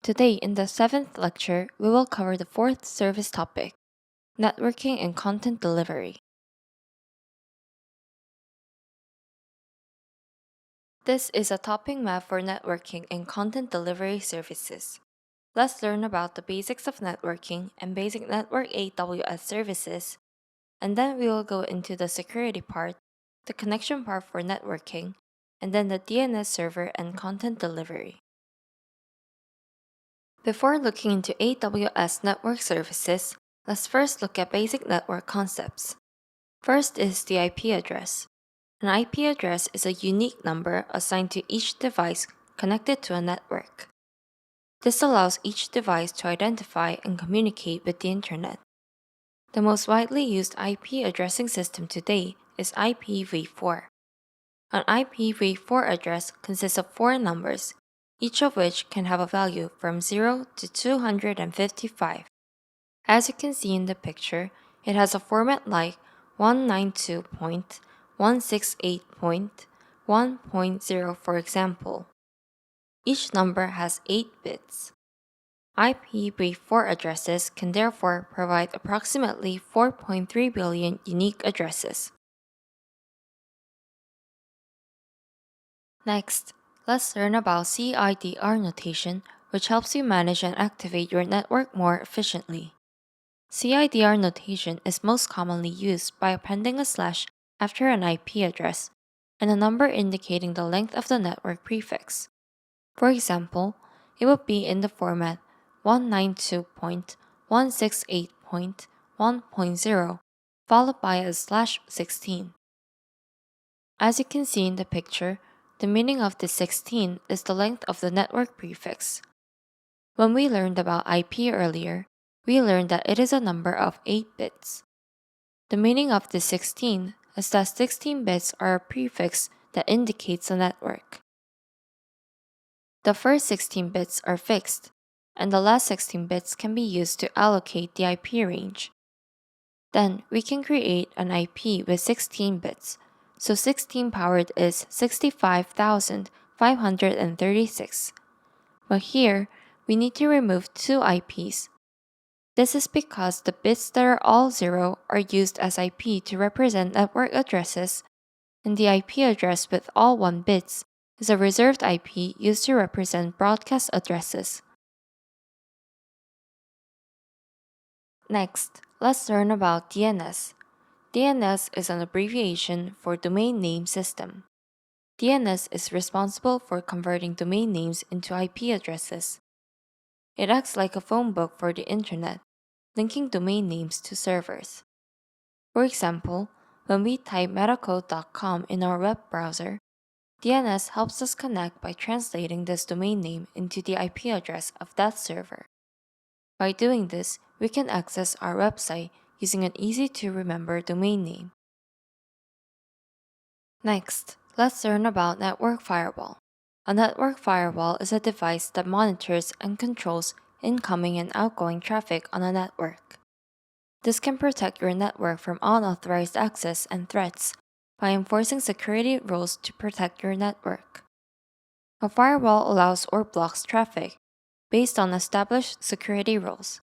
Today, in the 7th lecture, we will cover the 4th service topic, networking and content delivery. This is a topping map for networking and content delivery services. let's learn about the basics of networking and basic network AWS services, and then we will go into the security part, the connection part for networking, and then the DNS server and content delivery. Before looking into AWS network services, let's first look at basic network concepts. First is the IP address. An IP address is a unique number assigned to each device connected to a network. This allows each device to identify and communicate with the Internet. The most widely used IP addressing system today is IPv4. An IPv4 address consists of 4 numbers, each of which can have a value from 0 to 255. As you can see in the picture, it has a format like 192.168.1.0 for example. Each number has 8 bits. IPv4 addresses can therefore provide approximately 4.3 billion unique addresses. Next, let's learn about CIDR notation, which helps you manage and activate your network more efficiently. CIDR notation is most commonly used by appending a slash after an IP address and a number indicating the length of the network prefix. For example, it would be in the format 192.168.1.0 followed by a /16. As you can see in the picture, the meaning of this 16 is the length of the network prefix. When we learned about IP earlier, we learned that it is a number of 8 bits. The meaning of this 16 is that 16 bits are a prefix that indicates a network. The first 16 bits are fixed, and the last 16 bits can be used to allocate the IP range. Then we can create an IP with 16 bits, so 16 powered is 65,536. But here, we need to remove 2 IPs. This is because the bits that are all 0 are used as IP to represent network addresses, and the IP address with all 1 bits is a reserved IP used to represent broadcast addresses. Next, let's learn about DNS. DNS is an abbreviation for Domain Name System. DNS is responsible for converting domain names into IP addresses. It acts like a phone book for the Internet, linking domain names to servers. For example, when we type metacode.com in our web browser, DNS helps us connect by translating this domain name into the IP address of that server. By doing this, we can access our website using an easy-to-remember domain name. Next, let's learn about Network Firewall. A network firewall is a device that monitors and controls incoming and outgoing traffic on a network. This can protect your network from unauthorized access and threats by enforcing security rules to protect your network. A firewall allows or blocks traffic based on established security rules.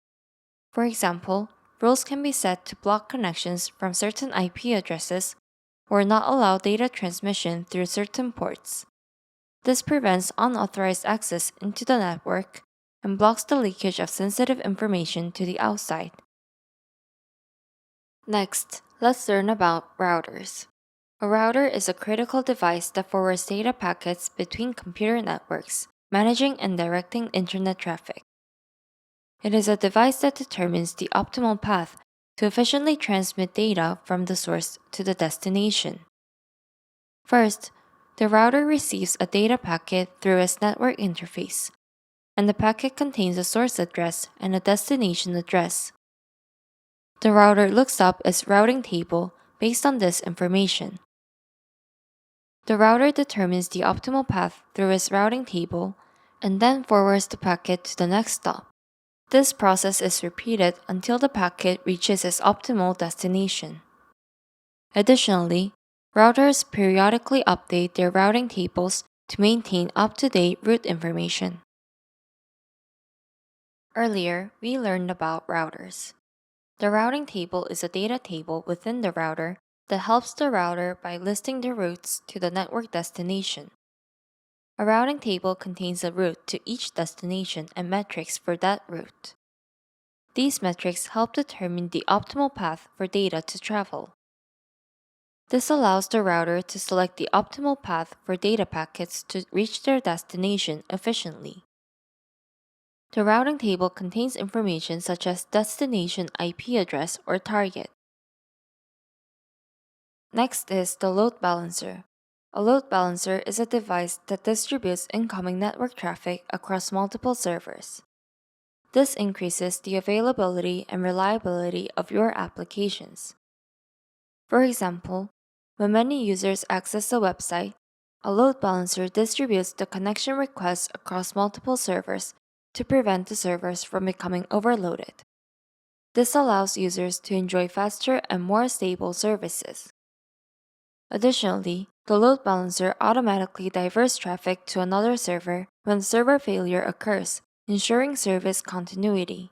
For example, rules can be set to block connections from certain IP addresses or not allow data transmission through certain ports. This prevents unauthorized access into the network and blocks the leakage of sensitive information to the outside. Next, let's learn about routers. A router is a critical device that forwards data packets between computer networks, managing and directing internet traffic. It is a device that determines the optimal path to efficiently transmit data from the source to the destination. First, the router receives a data packet through its network interface, and the packet contains a source address and a destination address. The router looks up its routing table based on this information. The router determines the optimal path through its routing table and then forwards the packet to the next stop. This process is repeated until the packet reaches its optimal destination. Additionally, routers periodically update their routing tables to maintain up-to-date route information. Earlier, we learned about routers. The routing table is a data table within the router that helps the router by listing the routes to the network destination. A routing table contains a route to each destination and metrics for that route. These metrics help determine the optimal path for data to travel. This allows the router to select the optimal path for data packets to reach their destination efficiently. The routing table contains information such as destination IP address or target. Next is the load balancer. A load balancer is a device that distributes incoming network traffic across multiple servers. This increases the availability and reliability of your applications. For example, when many users access a website, a load balancer distributes the connection requests across multiple servers to prevent the servers from becoming overloaded. This allows users to enjoy faster and more stable services. Additionally, the load balancer automatically diverts traffic to another server when server failure occurs, ensuring service continuity.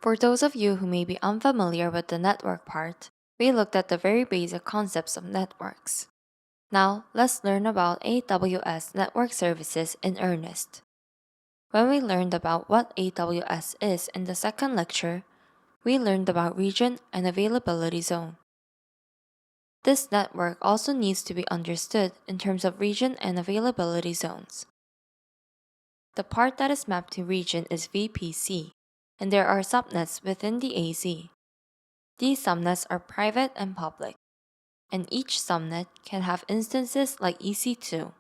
For those of you who may be unfamiliar with the network part, we looked at the very basic concepts of networks. Now, let's learn about AWS network services in earnest. When we learned about what AWS is in the second lecture, we learned about region and availability zone. This network also needs to be understood in terms of region and availability zones. The part that is mapped to region is VPC, and there are subnets within the AZ. These subnets are private and public, and each subnet can have instances like EC2.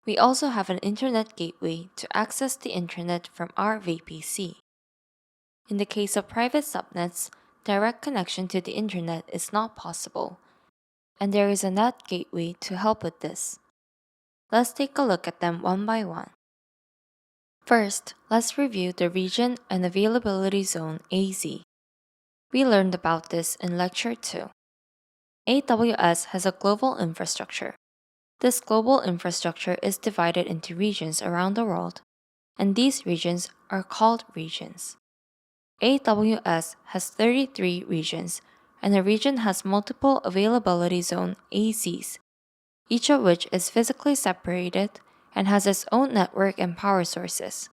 We also have an internet gateway to access the internet from our VPC. In the case of private subnets, direct connection to the internet is not possible, and there is a NAT gateway to help with this. Let's take a look at them one by one. First, let's review the region and availability zone AZ. We learned about this in Lecture 2. AWS has a global infrastructure. This global infrastructure is divided into regions around the world, and these regions are called regions. AWS has 33 regions, and a region has multiple availability zone AZs, each of which is physically separated and has its own network and power sources.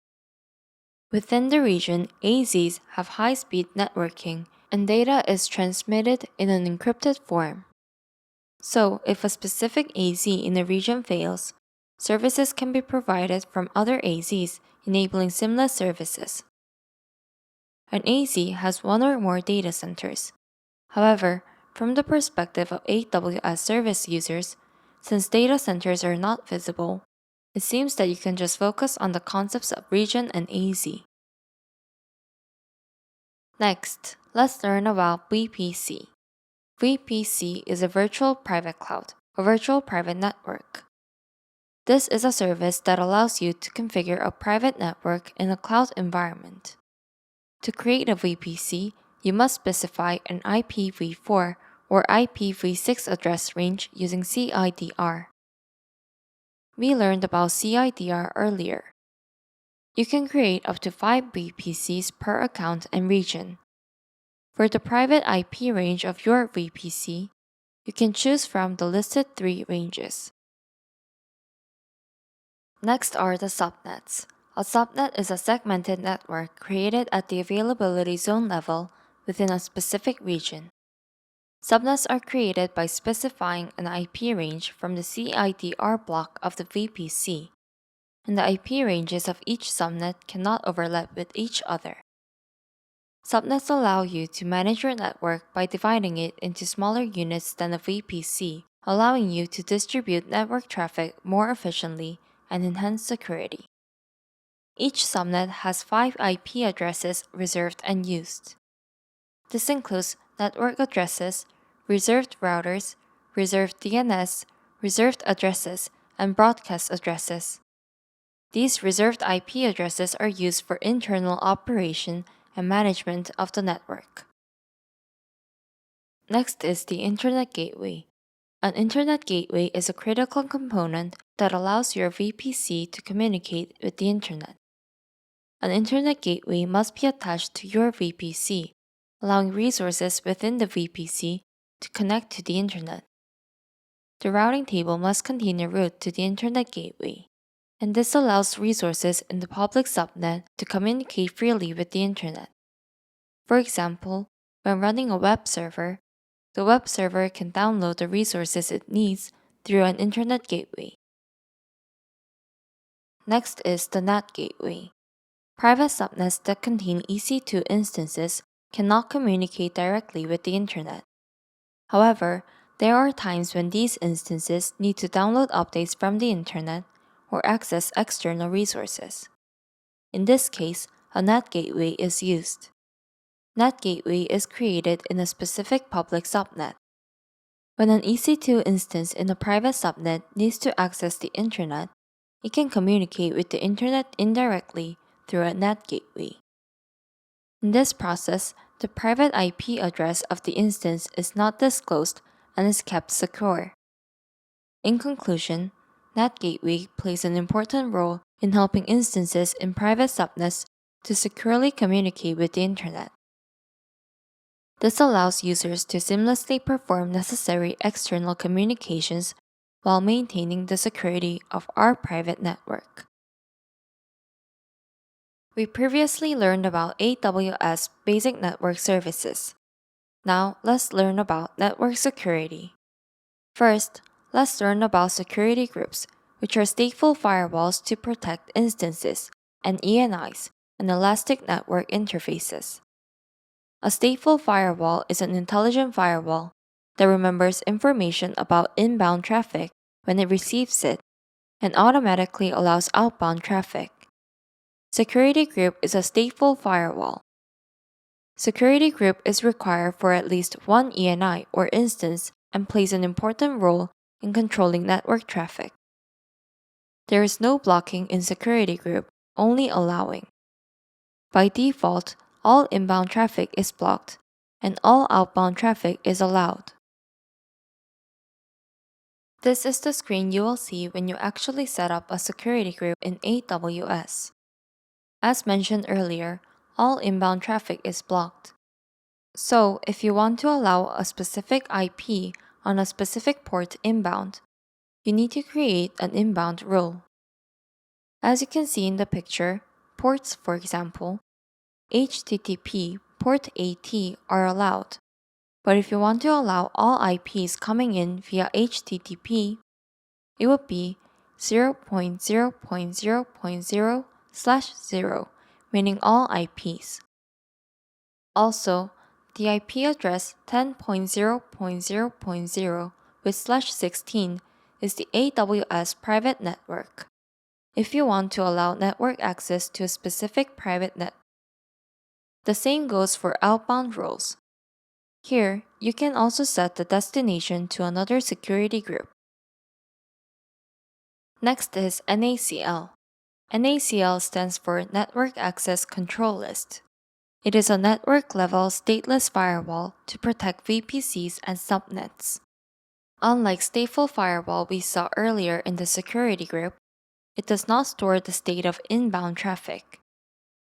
Within the region, AZs have high-speed networking, and data is transmitted in an encrypted form. So, if a specific AZ in a region fails, services can be provided from other AZs, enabling seamless services. An AZ has one or more data centers. However, from the perspective of AWS service users, since data centers are not visible, it seems that you can just focus on the concepts of region and AZ. Next, let's learn about VPC. VPC is a virtual private cloud, a virtual private network. This is a service that allows you to configure a private network in a cloud environment. To create a VPC, you must specify an IPv4 or IPv6 address range using CIDR. We learned about CIDR earlier. You can create up to 5 VPCs per account and region. For the private IP range of your VPC, you can choose from the listed 3 ranges. Next are the subnets. A subnet is a segmented network created at the availability zone level within a specific region. Subnets are created by specifying an IP range from the CIDR block of the VPC, and the IP ranges of each subnet cannot overlap with each other. Subnets allow you to manage your network by dividing it into smaller units than a VPC, allowing you to distribute network traffic more efficiently and enhance security. Each subnet has 5 IP addresses reserved and used. This includes network addresses, reserved routers, reserved DNS, reserved addresses, and broadcast addresses. These reserved IP addresses are used for internal operation and management of the network. Next is the Internet Gateway. An Internet Gateway is a critical component that allows your VPC to communicate with the Internet. An Internet Gateway must be attached to your VPC, allowing resources within the VPC to connect to the Internet. The routing table must contain a route to the Internet gateway, and this allows resources in the public subnet to communicate freely with the Internet. For example, when running a web server, the web server can download the resources it needs through an Internet gateway. Next is the NAT gateway. Private subnets that contain EC2 instances cannot communicate directly with the Internet. However, there are times when these instances need to download updates from the Internet or access external resources. In this case, a NAT gateway is used. NAT gateway is created in a specific public subnet. When an EC2 instance in a private subnet needs to access the Internet, it can communicate with the Internet indirectly through a NAT gateway. In this process, the private IP address of the instance is not disclosed and is kept secure. In conclusion, NAT gateway plays an important role in helping instances in private subnets to securely communicate with the Internet. This allows users to seamlessly perform necessary external communications while maintaining the security of our private network. We previously learned about AWS Basic Network Services. Now, let's learn about network security. First, let's learn about security groups, which are stateful firewalls to protect instances, and ENIs, and elastic network interfaces. A stateful firewall is an intelligent firewall that remembers information about inbound traffic when it receives it and automatically allows outbound traffic. Security group is a stateful firewall. Security group is required for at least one ENI or instance and plays an important role in controlling network traffic. There is no blocking in security group, only allowing. By default, all inbound traffic is blocked, and all outbound traffic is allowed. This is the screen you will see when you actually set up a security group in AWS. As mentioned earlier, all inbound traffic is blocked. So, if you want to allow a specific IP on a specific port inbound, you need to create an inbound rule. As you can see in the picture, ports, for example, HTTP port 80 are allowed. But if you want to allow all IPs coming in via HTTP, it would be 0.0.0.0/0, meaning all IPs. Also, the IP address 10.0.0.0 with /16 is the AWS private network. If you want to allow network access to a specific private net. The same goes for outbound roles. Here, you can also set the destination to another security group. Next is NACL. NACL stands for Network Access Control List. It is a network-level stateless firewall to protect VPCs and subnets. Unlike stateful firewall we saw earlier in the security group, it does not store the state of inbound traffic.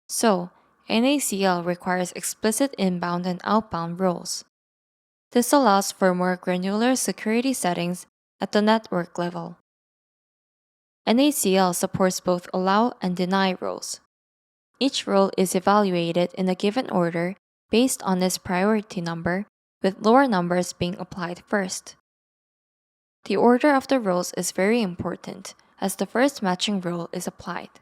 So, NACL requires explicit inbound and outbound roles. This allows for more granular security settings at the network level. NACL supports both allow and deny roles. Each role is evaluated in a given order based on its priority number, with lower numbers being applied first. The order of the roles is very important, as the first matching role is applied.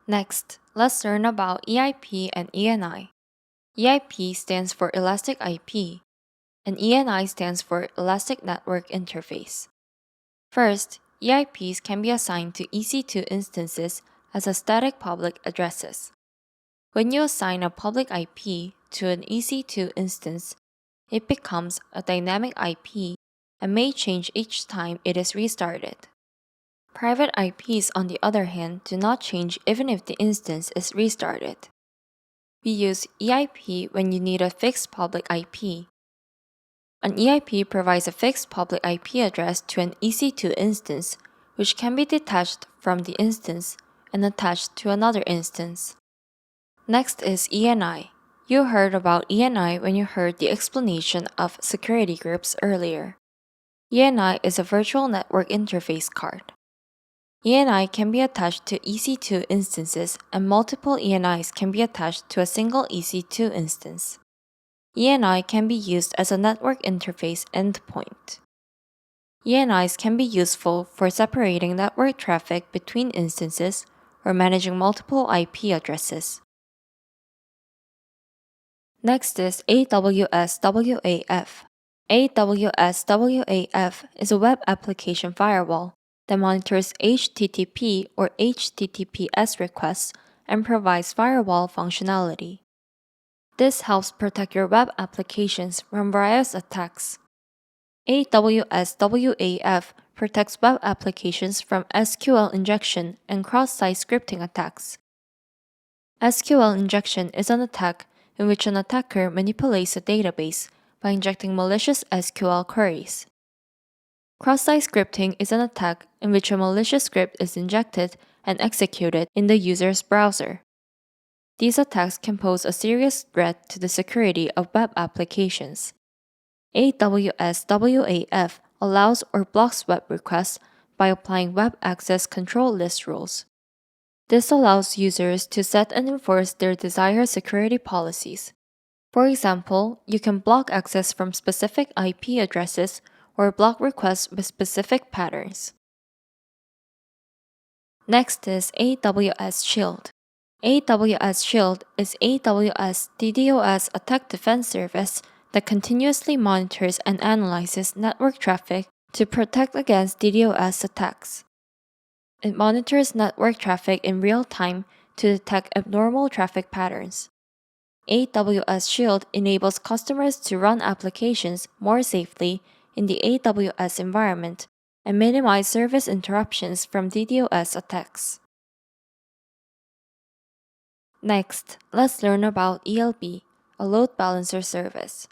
Next, let's learn about EIP and ENI. EIP stands for Elastic IP, and ENI stands for Elastic Network Interface. First, EIPs can be assigned to EC2 instances as a static public addresses. When you assign a public IP to an EC2 instance, it becomes a dynamic IP and may change each time it is restarted. Private IPs, on the other hand, do not change even if the instance is restarted. We use EIP when you need a fixed public IP. An EIP provides a fixed public IP address to an EC2 instance, which can be detached from the instance and attached to another instance. Next is ENI. You heard about ENI when you heard the explanation of security groups earlier. ENI is a virtual network interface card. ENI can be attached to EC2 instances, and multiple ENIs can be attached to a single EC2 instance. ENI can be used as a network interface endpoint. ENIs can be useful for separating network traffic between instances or managing multiple IP addresses. Next is AWS WAF. AWS WAF is a web application firewall that monitors HTTP or HTTPS requests and provides firewall functionality. This helps protect your web applications from various attacks. AWS WAF protects web applications from SQL injection and cross-site scripting attacks. SQL injection is an attack in which an attacker manipulates a database by injecting malicious SQL queries. Cross-site scripting is an attack in which a malicious script is injected and executed in the user's browser. These attacks can pose a serious threat to the security of web applications. AWS WAF allows or blocks web requests by applying web access control list rules. This allows users to set and enforce their desired security policies. For example, you can block access from specific IP addresses or block requests with specific patterns. Next is AWS Shield. AWS Shield is AWS DDoS attack defense service that continuously monitors and analyzes network traffic to protect against DDoS attacks. It monitors network traffic in real time to detect abnormal traffic patterns. AWS Shield enables customers to run applications more safely in the AWS environment and minimize service interruptions from DDoS attacks. Next, let's learn about ELB, a load balancer service.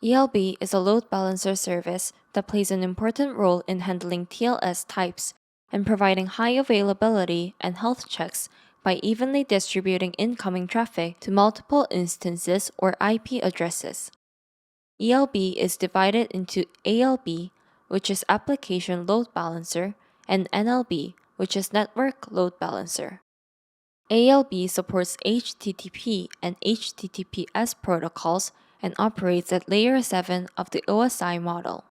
ELB is a load balancer service that plays an important role in handling TLS types and providing high availability and health checks by evenly distributing incoming traffic to multiple instances or IP addresses. ELB is divided into ALB, which is Application Load Balancer, and NLB, which is Network Load Balancer. ALB supports HTTP and HTTPS protocols and operates at layer 7 of the OSI model.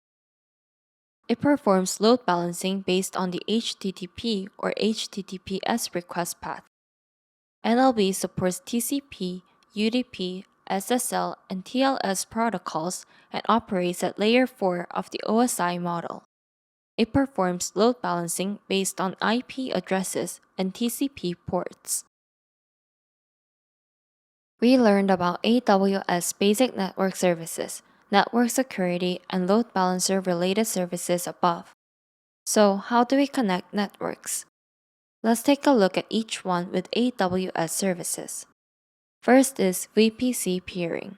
It performs load balancing based on the HTTP or HTTPS request path. NLB supports TCP, UDP, SSL, and TLS protocols and operates at layer 4 of the OSI model. It performs load balancing based on IP addresses and TCP ports. We learned about AWS basic network services, network security, and load balancer related services above. So, how do we connect networks? Let's take a look at each one with AWS services. First is VPC peering.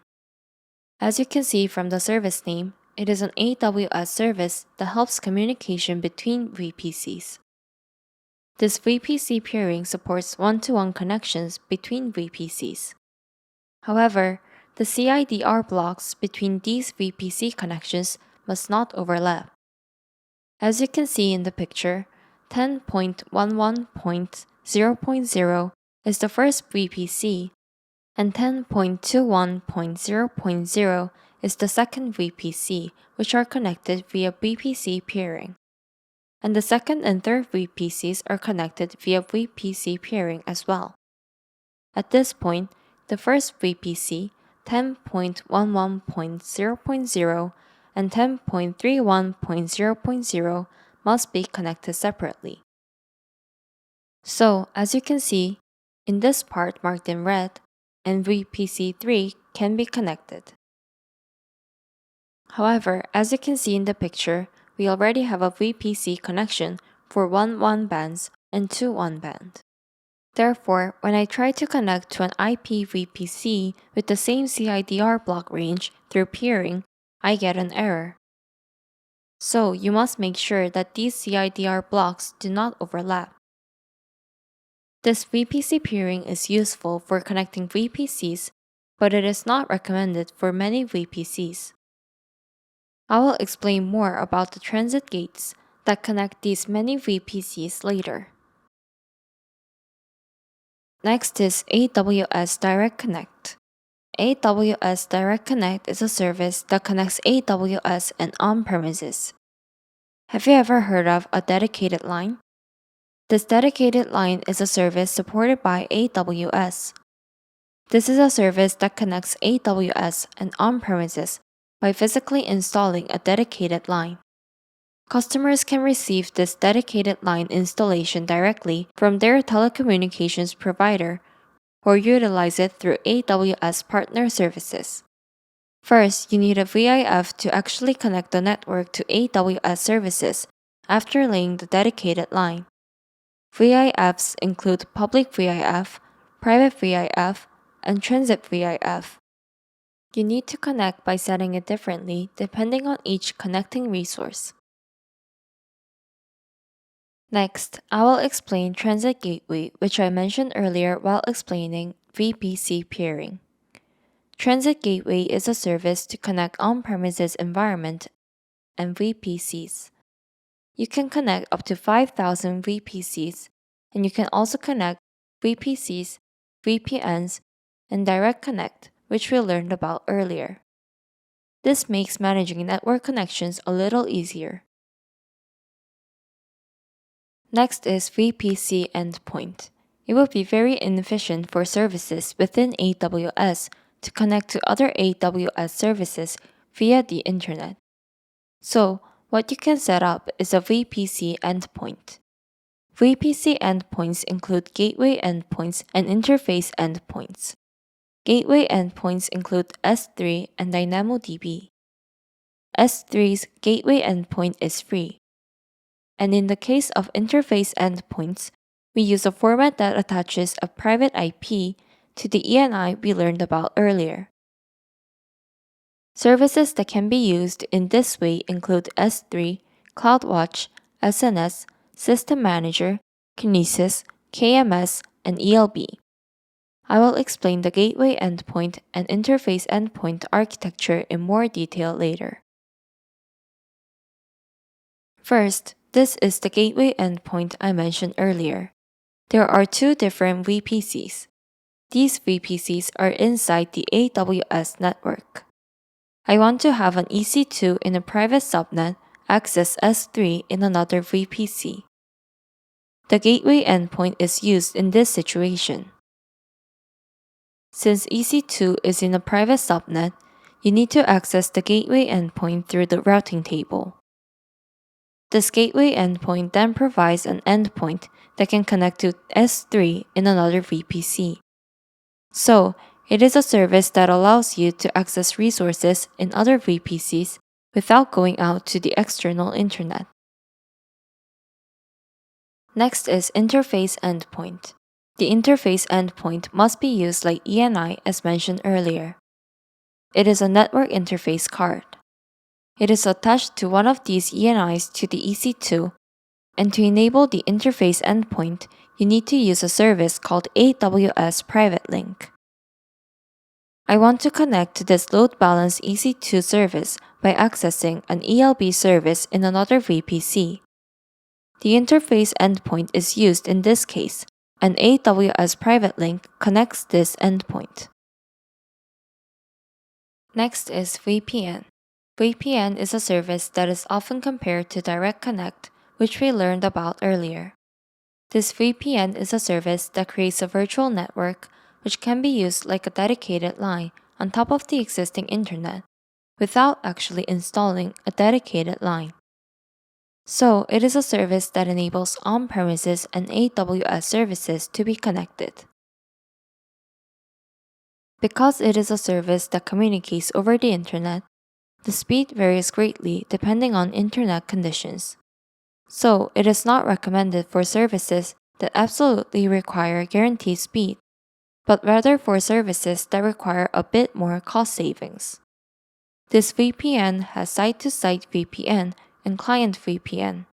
As you can see from the service name, it is an AWS service that helps communication between VPCs. This VPC peering supports one-to-one connections between VPCs. However, the CIDR blocks between these VPC connections must not overlap. As you can see in the picture, 10.11.0.0 is the first VPC, and 10.21.0.0 is the second VPC, which are connected via VPC peering. And the second and third VPCs are connected via VPC peering as well. At this point, the first VPC, 10.11.0.0 and 10.31.0.0 must be connected separately. So, as you can see, in this part marked in red, and VPC3 can be connected. However, as you can see in the picture, we already have a VPC connection for 1 bands and 2 band. Therefore, when I try to connect to an IP VPC with the same CIDR block range through peering, I get an error. So, you must make sure that these CIDR blocks do not overlap. This VPC peering is useful for connecting VPCs, but it is not recommended for many VPCs. I will explain more about the transit gates that connect these many VPCs later. Next is AWS Direct Connect. AWS Direct Connect is a service that connects AWS and on-premises. Have you ever heard of a dedicated line? This dedicated line is a service supported by AWS. This is a service that connects AWS and on-premises by physically installing a dedicated line. Customers can receive this dedicated line installation directly from their telecommunications provider or utilize it through AWS partner services. First, you need a VIF to actually connect the network to AWS services after laying the dedicated line. VIFs include public VIF, private VIF, and transit VIF. You need to connect by setting it differently depending on each connecting resource. Next, I will explain Transit Gateway, which I mentioned earlier while explaining VPC peering. Transit Gateway is a service to connect on-premises environment and VPCs. You can connect up to 5,000 VPCs, and you can also connect VPCs, VPNs, and Direct Connect, which we learned about earlier. This makes managing network connections a little easier. Next is VPC endpoint. It would be very inefficient for services within AWS to connect to other AWS services via the internet. So, what you can set up is a VPC endpoint. VPC endpoints include gateway endpoints and interface endpoints. Gateway endpoints include S3 and DynamoDB. S3's gateway endpoint is free. And in the case of interface endpoints, we use a format that attaches a private IP to the ENI we learned about earlier. Services that can be used in this way include S3, CloudWatch, SNS, System Manager, Kinesis, KMS, and ELB. I will explain the gateway endpoint and interface endpoint architecture in more detail later. First, this is the gateway endpoint I mentioned earlier. There are two different VPCs. These VPCs are inside the AWS network. I want to have an EC2 in a private subnet access S3 in another VPC. The gateway endpoint is used in this situation. Since EC2 is in a private subnet, you need to access the gateway endpoint through the routing table. This gateway endpoint then provides an endpoint that can connect to S3 in another VPC. So, it is a service that allows you to access resources in other VPCs without going out to the external internet. Next is interface endpoint. The interface endpoint must be used like ENI as mentioned earlier. It is a network interface card. It is attached to one of these ENIs to the EC2, and to enable the interface endpoint, you need to use a service called AWS Private Link. I want to connect to this load balance EC2 service by accessing an ELB service in another VPC. The interface endpoint is used in this case, and AWS Private Link connects this endpoint. Next is VPN. VPN is a service that is often compared to Direct Connect, which we learned about earlier. This VPN is a service that creates a virtual network which can be used like a dedicated line on top of the existing internet without actually installing a dedicated line. So, it is a service that enables on-premises and AWS services to be connected. Because it is a service that communicates over the internet, the speed varies greatly depending on internet conditions. So, it is not recommended for services that absolutely require guaranteed speed, but rather for services that require a bit more cost savings. This VPN has site-to-site VPN and client VPN.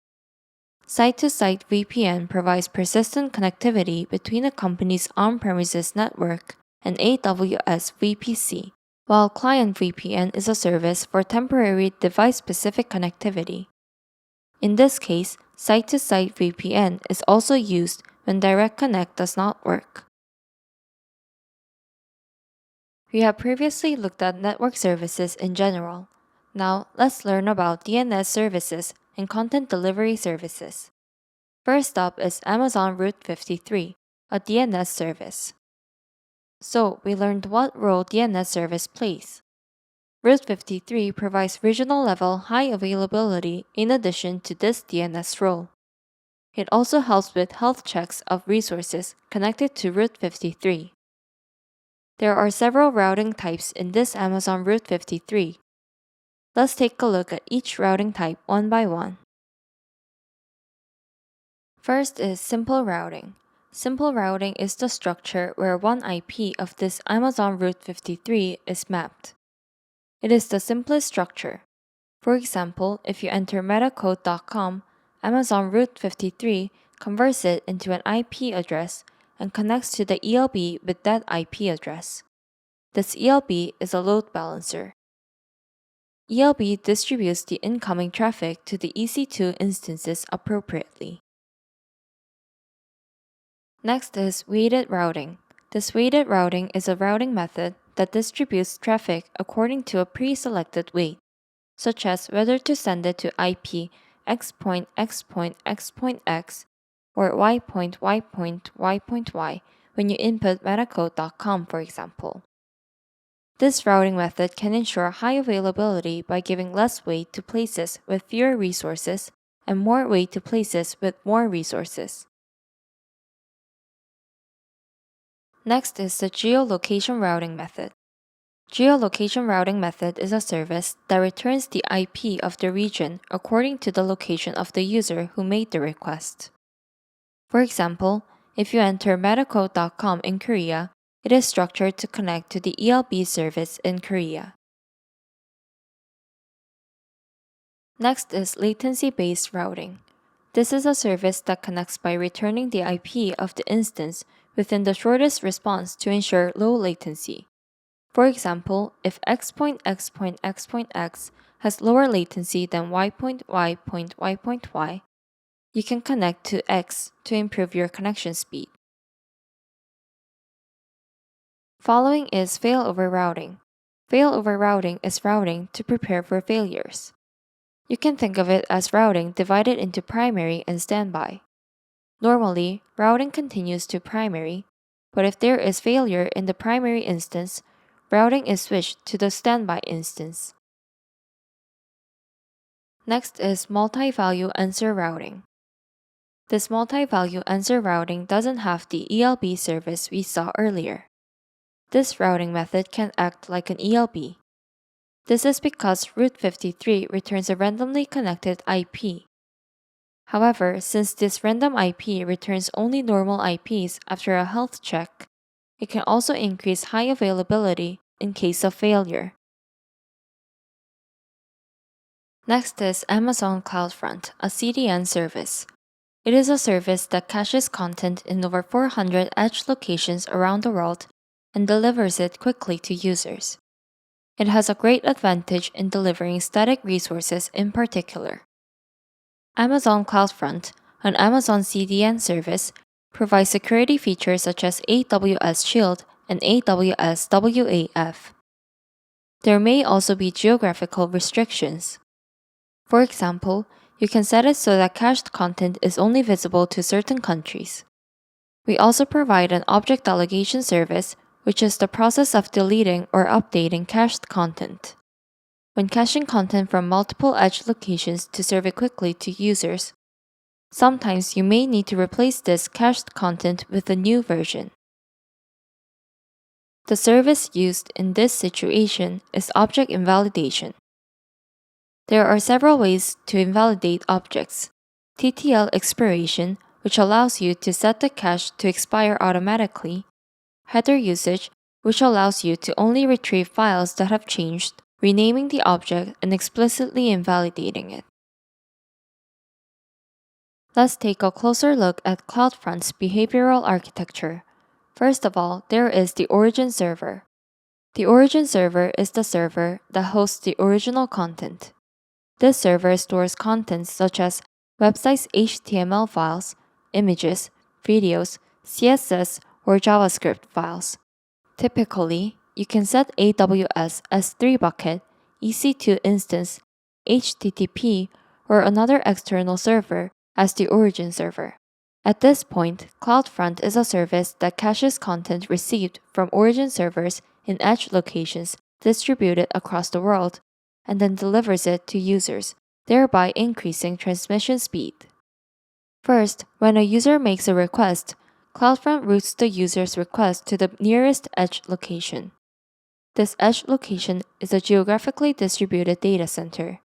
Site-to-site VPN provides persistent connectivity between a company's on-premises network and AWS VPC, while Client VPN is a service for temporary device-specific connectivity. In this case, site-to-site VPN is also used when Direct Connect does not work. We have previously looked at network services in general. Now, let's learn about DNS services and content delivery services. First up is Amazon Route 53, a DNS service. So, we learned what role DNS service plays. Route 53 provides regional-level high availability in addition to this DNS role. It also helps with health checks of resources connected to Route 53. There are several routing types in this Amazon Route 53. Let's take a look at each routing type one by one. First is simple routing. Simple routing is the structure where one IP of this Amazon Route 53 is mapped. It is the simplest structure. For example, if you enter metacode.com, Amazon Route 53 converts it into an IP address and connects to the ELB with that IP address. This ELB is a load balancer. ELB distributes the incoming traffic to the EC2 instances appropriately. Next is weighted routing. This weighted routing is a routing method that distributes traffic according to a pre-selected weight, such as whether to send it to IP x.x.x.x or y.y.y.y when you input metacode.com, for example. This routing method can ensure high availability by giving less weight to places with fewer resources and more weight to places with more resources. Next is the geolocation routing method. Geolocation routing method is a service that returns the IP of the region according to the location of the user who made the request. For example, if you enter metacode.com in Korea, it is structured to connect to the ELB service in Korea. Next is latency-based routing. This is a service that connects by returning the IP of the instance within the shortest response to ensure low latency. For example, if x.x.x.x has lower latency than y.y.y.y, you can connect to x to improve your connection speed. Following is failover routing. Failover routing is routing to prepare for failures. You can think of it as routing divided into primary and standby. Normally, routing continues to primary, but if there is failure in the primary instance, routing is switched to the standby instance. Next is multi-value answer routing. This multi-value answer routing doesn't have the ELB service we saw earlier. This routing method can act like an ELB. This is because Route 53 returns a randomly connected IP. However, since this random IP returns only normal IPs after a health check, it can also increase high availability in case of failure. Next is Amazon CloudFront, a CDN service. It is a service that caches content in over 400 edge locations around the world and delivers it quickly to users. It has a great advantage in delivering static resources in particular. Amazon CloudFront, an Amazon CDN service, provides security features such as AWS Shield and AWS WAF. There may also be geographical restrictions. For example, you can set it so that cached content is only visible to certain countries. We also provide an object delegation service, which is the process of deleting or updating cached content. When caching content from multiple edge locations to serve it quickly to users, sometimes you may need to replace this cached content with a new version. The service used in this situation is object invalidation. There are several ways to invalidate objects. TTL expiration, which allows you to set the cache to expire automatically. Header usage, which allows you to only retrieve files that have changed, renaming the object and explicitly invalidating it. Let's take a closer look at CloudFront's behavioral architecture. First of all, there is the origin server. The origin server is the server that hosts the original content. This server stores contents such as website's HTML files, images, videos, CSS, or JavaScript files. Typically, you can set AWS S3 bucket, EC2 instance, HTTP, or another external server as the origin server. At this point, CloudFront is a service that caches content received from origin servers in edge locations distributed across the world, and then delivers it to users, thereby increasing transmission speed. First, when a user makes a request, CloudFront routes the user's request to the nearest edge location. This edge location is a geographically distributed data center.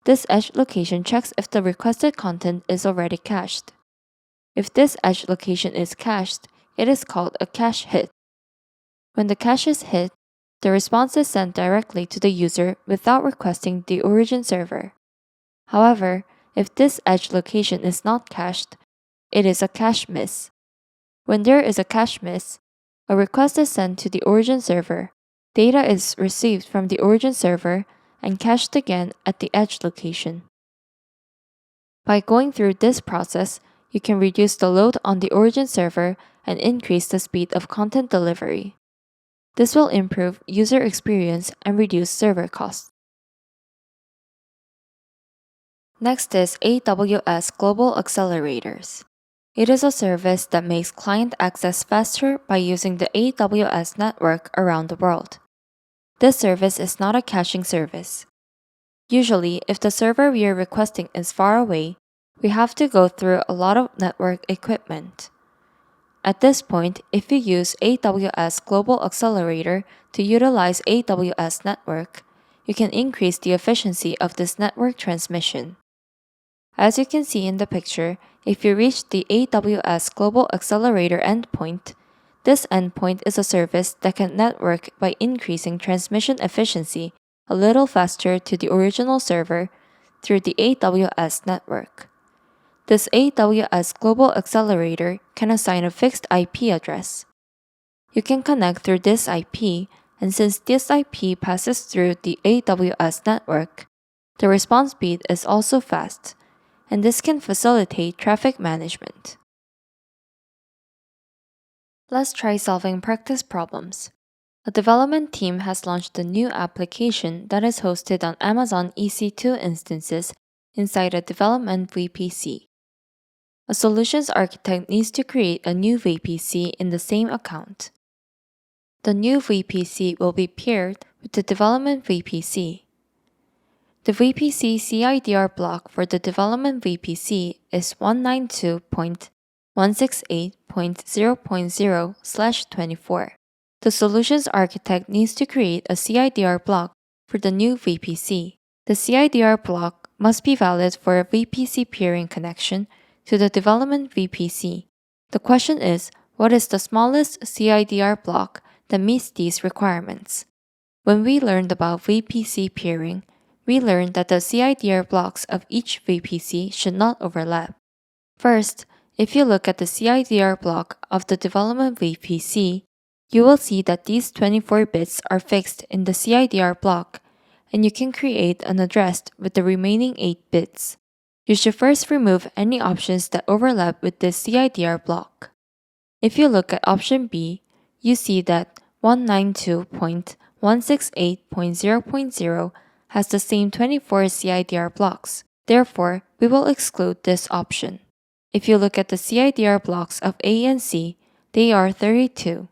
This edge location checks if the requested content is already cached. If this edge location is cached, it is called a cache hit. When the cache is hit, the response is sent directly to the user without requesting the origin server. However, if this edge location is not cached, it is a cache miss. When there is a cache miss, a request is sent to the origin server, data is received from the origin server, and cached again at the edge location. By going through this process, you can reduce the load on the origin server and increase the speed of content delivery. This will improve user experience and reduce server costs. Next is AWS Global Accelerators. It is a service that makes client access faster by using the AWS network around the world. This service is not a caching service. Usually, if the server we are requesting is far away, we have to go through a lot of network equipment. At this point, if you use AWS Global Accelerator to utilize AWS network, you can increase the efficiency of this network transmission. As you can see in the picture, if you reach the AWS Global Accelerator endpoint, this endpoint is a service that can network by increasing transmission efficiency a little faster to the original server through the AWS network. This AWS Global Accelerator can assign a fixed IP address. You can connect through this IP, and since this IP passes through the AWS network, the response speed is also fast, and this can facilitate traffic management. Let's try solving practice problems. A development team has launched a new application that is hosted on Amazon EC2 instances inside a development VPC. A solutions architect needs to create a new VPC in the same account. The new VPC will be paired with the development VPC. The VPC CIDR block for the development VPC is 192.168.0.0/24. The solutions architect needs to create a CIDR block for the new VPC. The CIDR block must be valid for a VPC peering connection to the development VPC. The question is, what is the smallest CIDR block that meets these requirements? When we learned about VPC peering, we learned that the CIDR blocks of each VPC should not overlap. First, if you look at the CIDR block of the development VPC, you will see that these 24 bits are fixed in the CIDR block, and you can create an address with the remaining 8 bits. You should first remove any options that overlap with this CIDR block. If you look at option B, you see that 192.168.0.0 has the same 24 CIDR blocks. Therefore, we will exclude this option. If you look at the CIDR blocks of A and C, they are 32.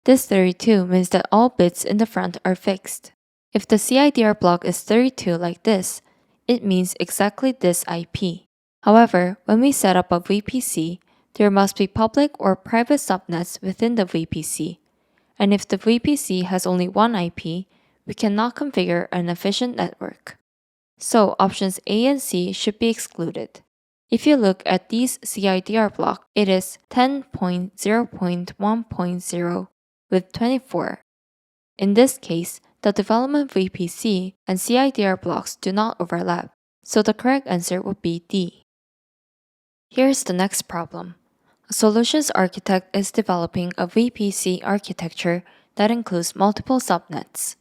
This 32 means that all bits in the front are fixed. If the CIDR block is 32 like this, it means exactly this IP. However, when we set up a VPC, there must be public or private subnets within the VPC. And if the VPC has only one IP, we cannot configure an efficient network. So options A and C should be excluded. If you look at these CIDR block, it is 10.0.1.0 with 24. In this case, the development VPC and CIDR blocks do not overlap, so the correct answer would be D. Here's the next problem. A solutions architect is developing a VPC architecture that includes multiple subnets.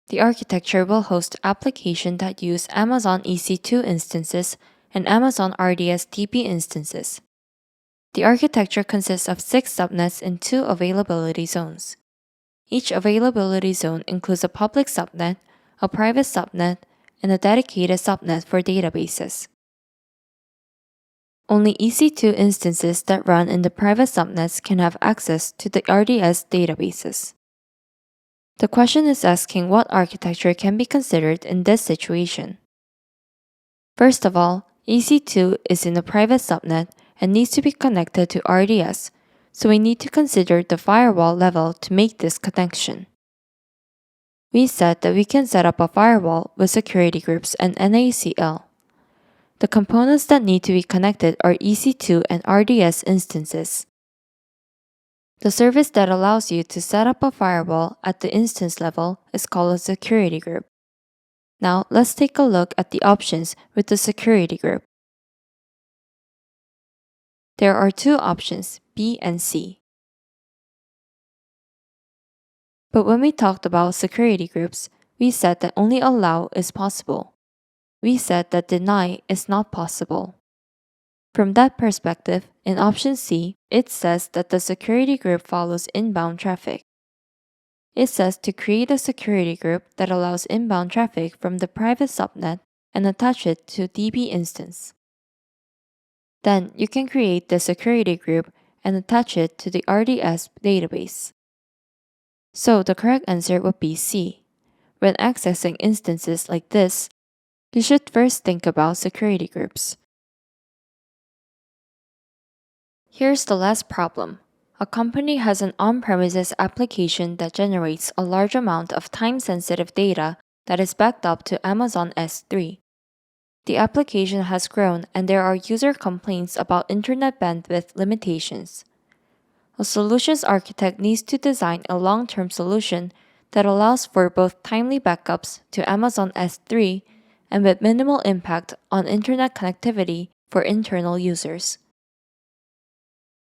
The architecture will host applications that use Amazon EC2 instances and Amazon RDS DB instances. The architecture consists of 6 subnets in 2 availability zones. Each availability zone includes a public subnet, a private subnet, and a dedicated subnet for databases. Only EC2 instances that run in the private subnets can have access to the RDS databases. The question is asking what architecture can be considered in this situation. First of all, EC2 is in a private subnet and needs to be connected to RDS, so we need to consider the firewall level to make this connection. We said that we can set up a firewall with security groups and NACL. The components that need to be connected are EC2 and RDS instances. The service that allows you to set up a firewall at the instance level is called a security group. Now let's take a look at the options with the security group. There are 2 options, B and C. But when we talked about security groups, we said that only allow is possible. We said that deny is not possible. From that perspective, in option C, it says that the security group follows inbound traffic. It says to create a security group that allows inbound traffic from the private subnet and attach it to DB instance. Then you can create the security group and attach it to the RDS database. So the correct answer would be C. When accessing instances like this, you should first think about security groups. Here's the last problem. A company has an on-premises application that generates a large amount of time-sensitive data that is backed up to Amazon S3. The application has grown and there are user complaints about internet bandwidth limitations. A solutions architect needs to design a long-term solution that allows for both timely backups to Amazon S3 and with minimal impact on internet connectivity for internal users.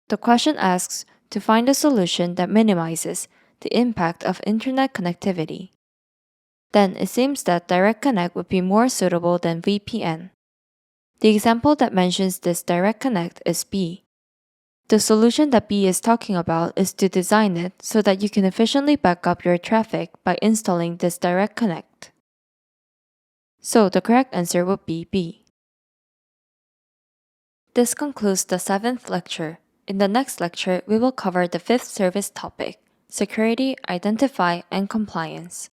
The question asks to find a solution that minimizes the impact of internet connectivity. Then it seems that Direct Connect would be more suitable than VPN. The example that mentions this Direct Connect is B. The solution that B is talking about is to design it so that you can efficiently back up your traffic by installing this Direct Connect. So the correct answer would be B. This concludes the 7th lecture. In the next lecture, we will cover the 5th service topic, security, identify, and compliance.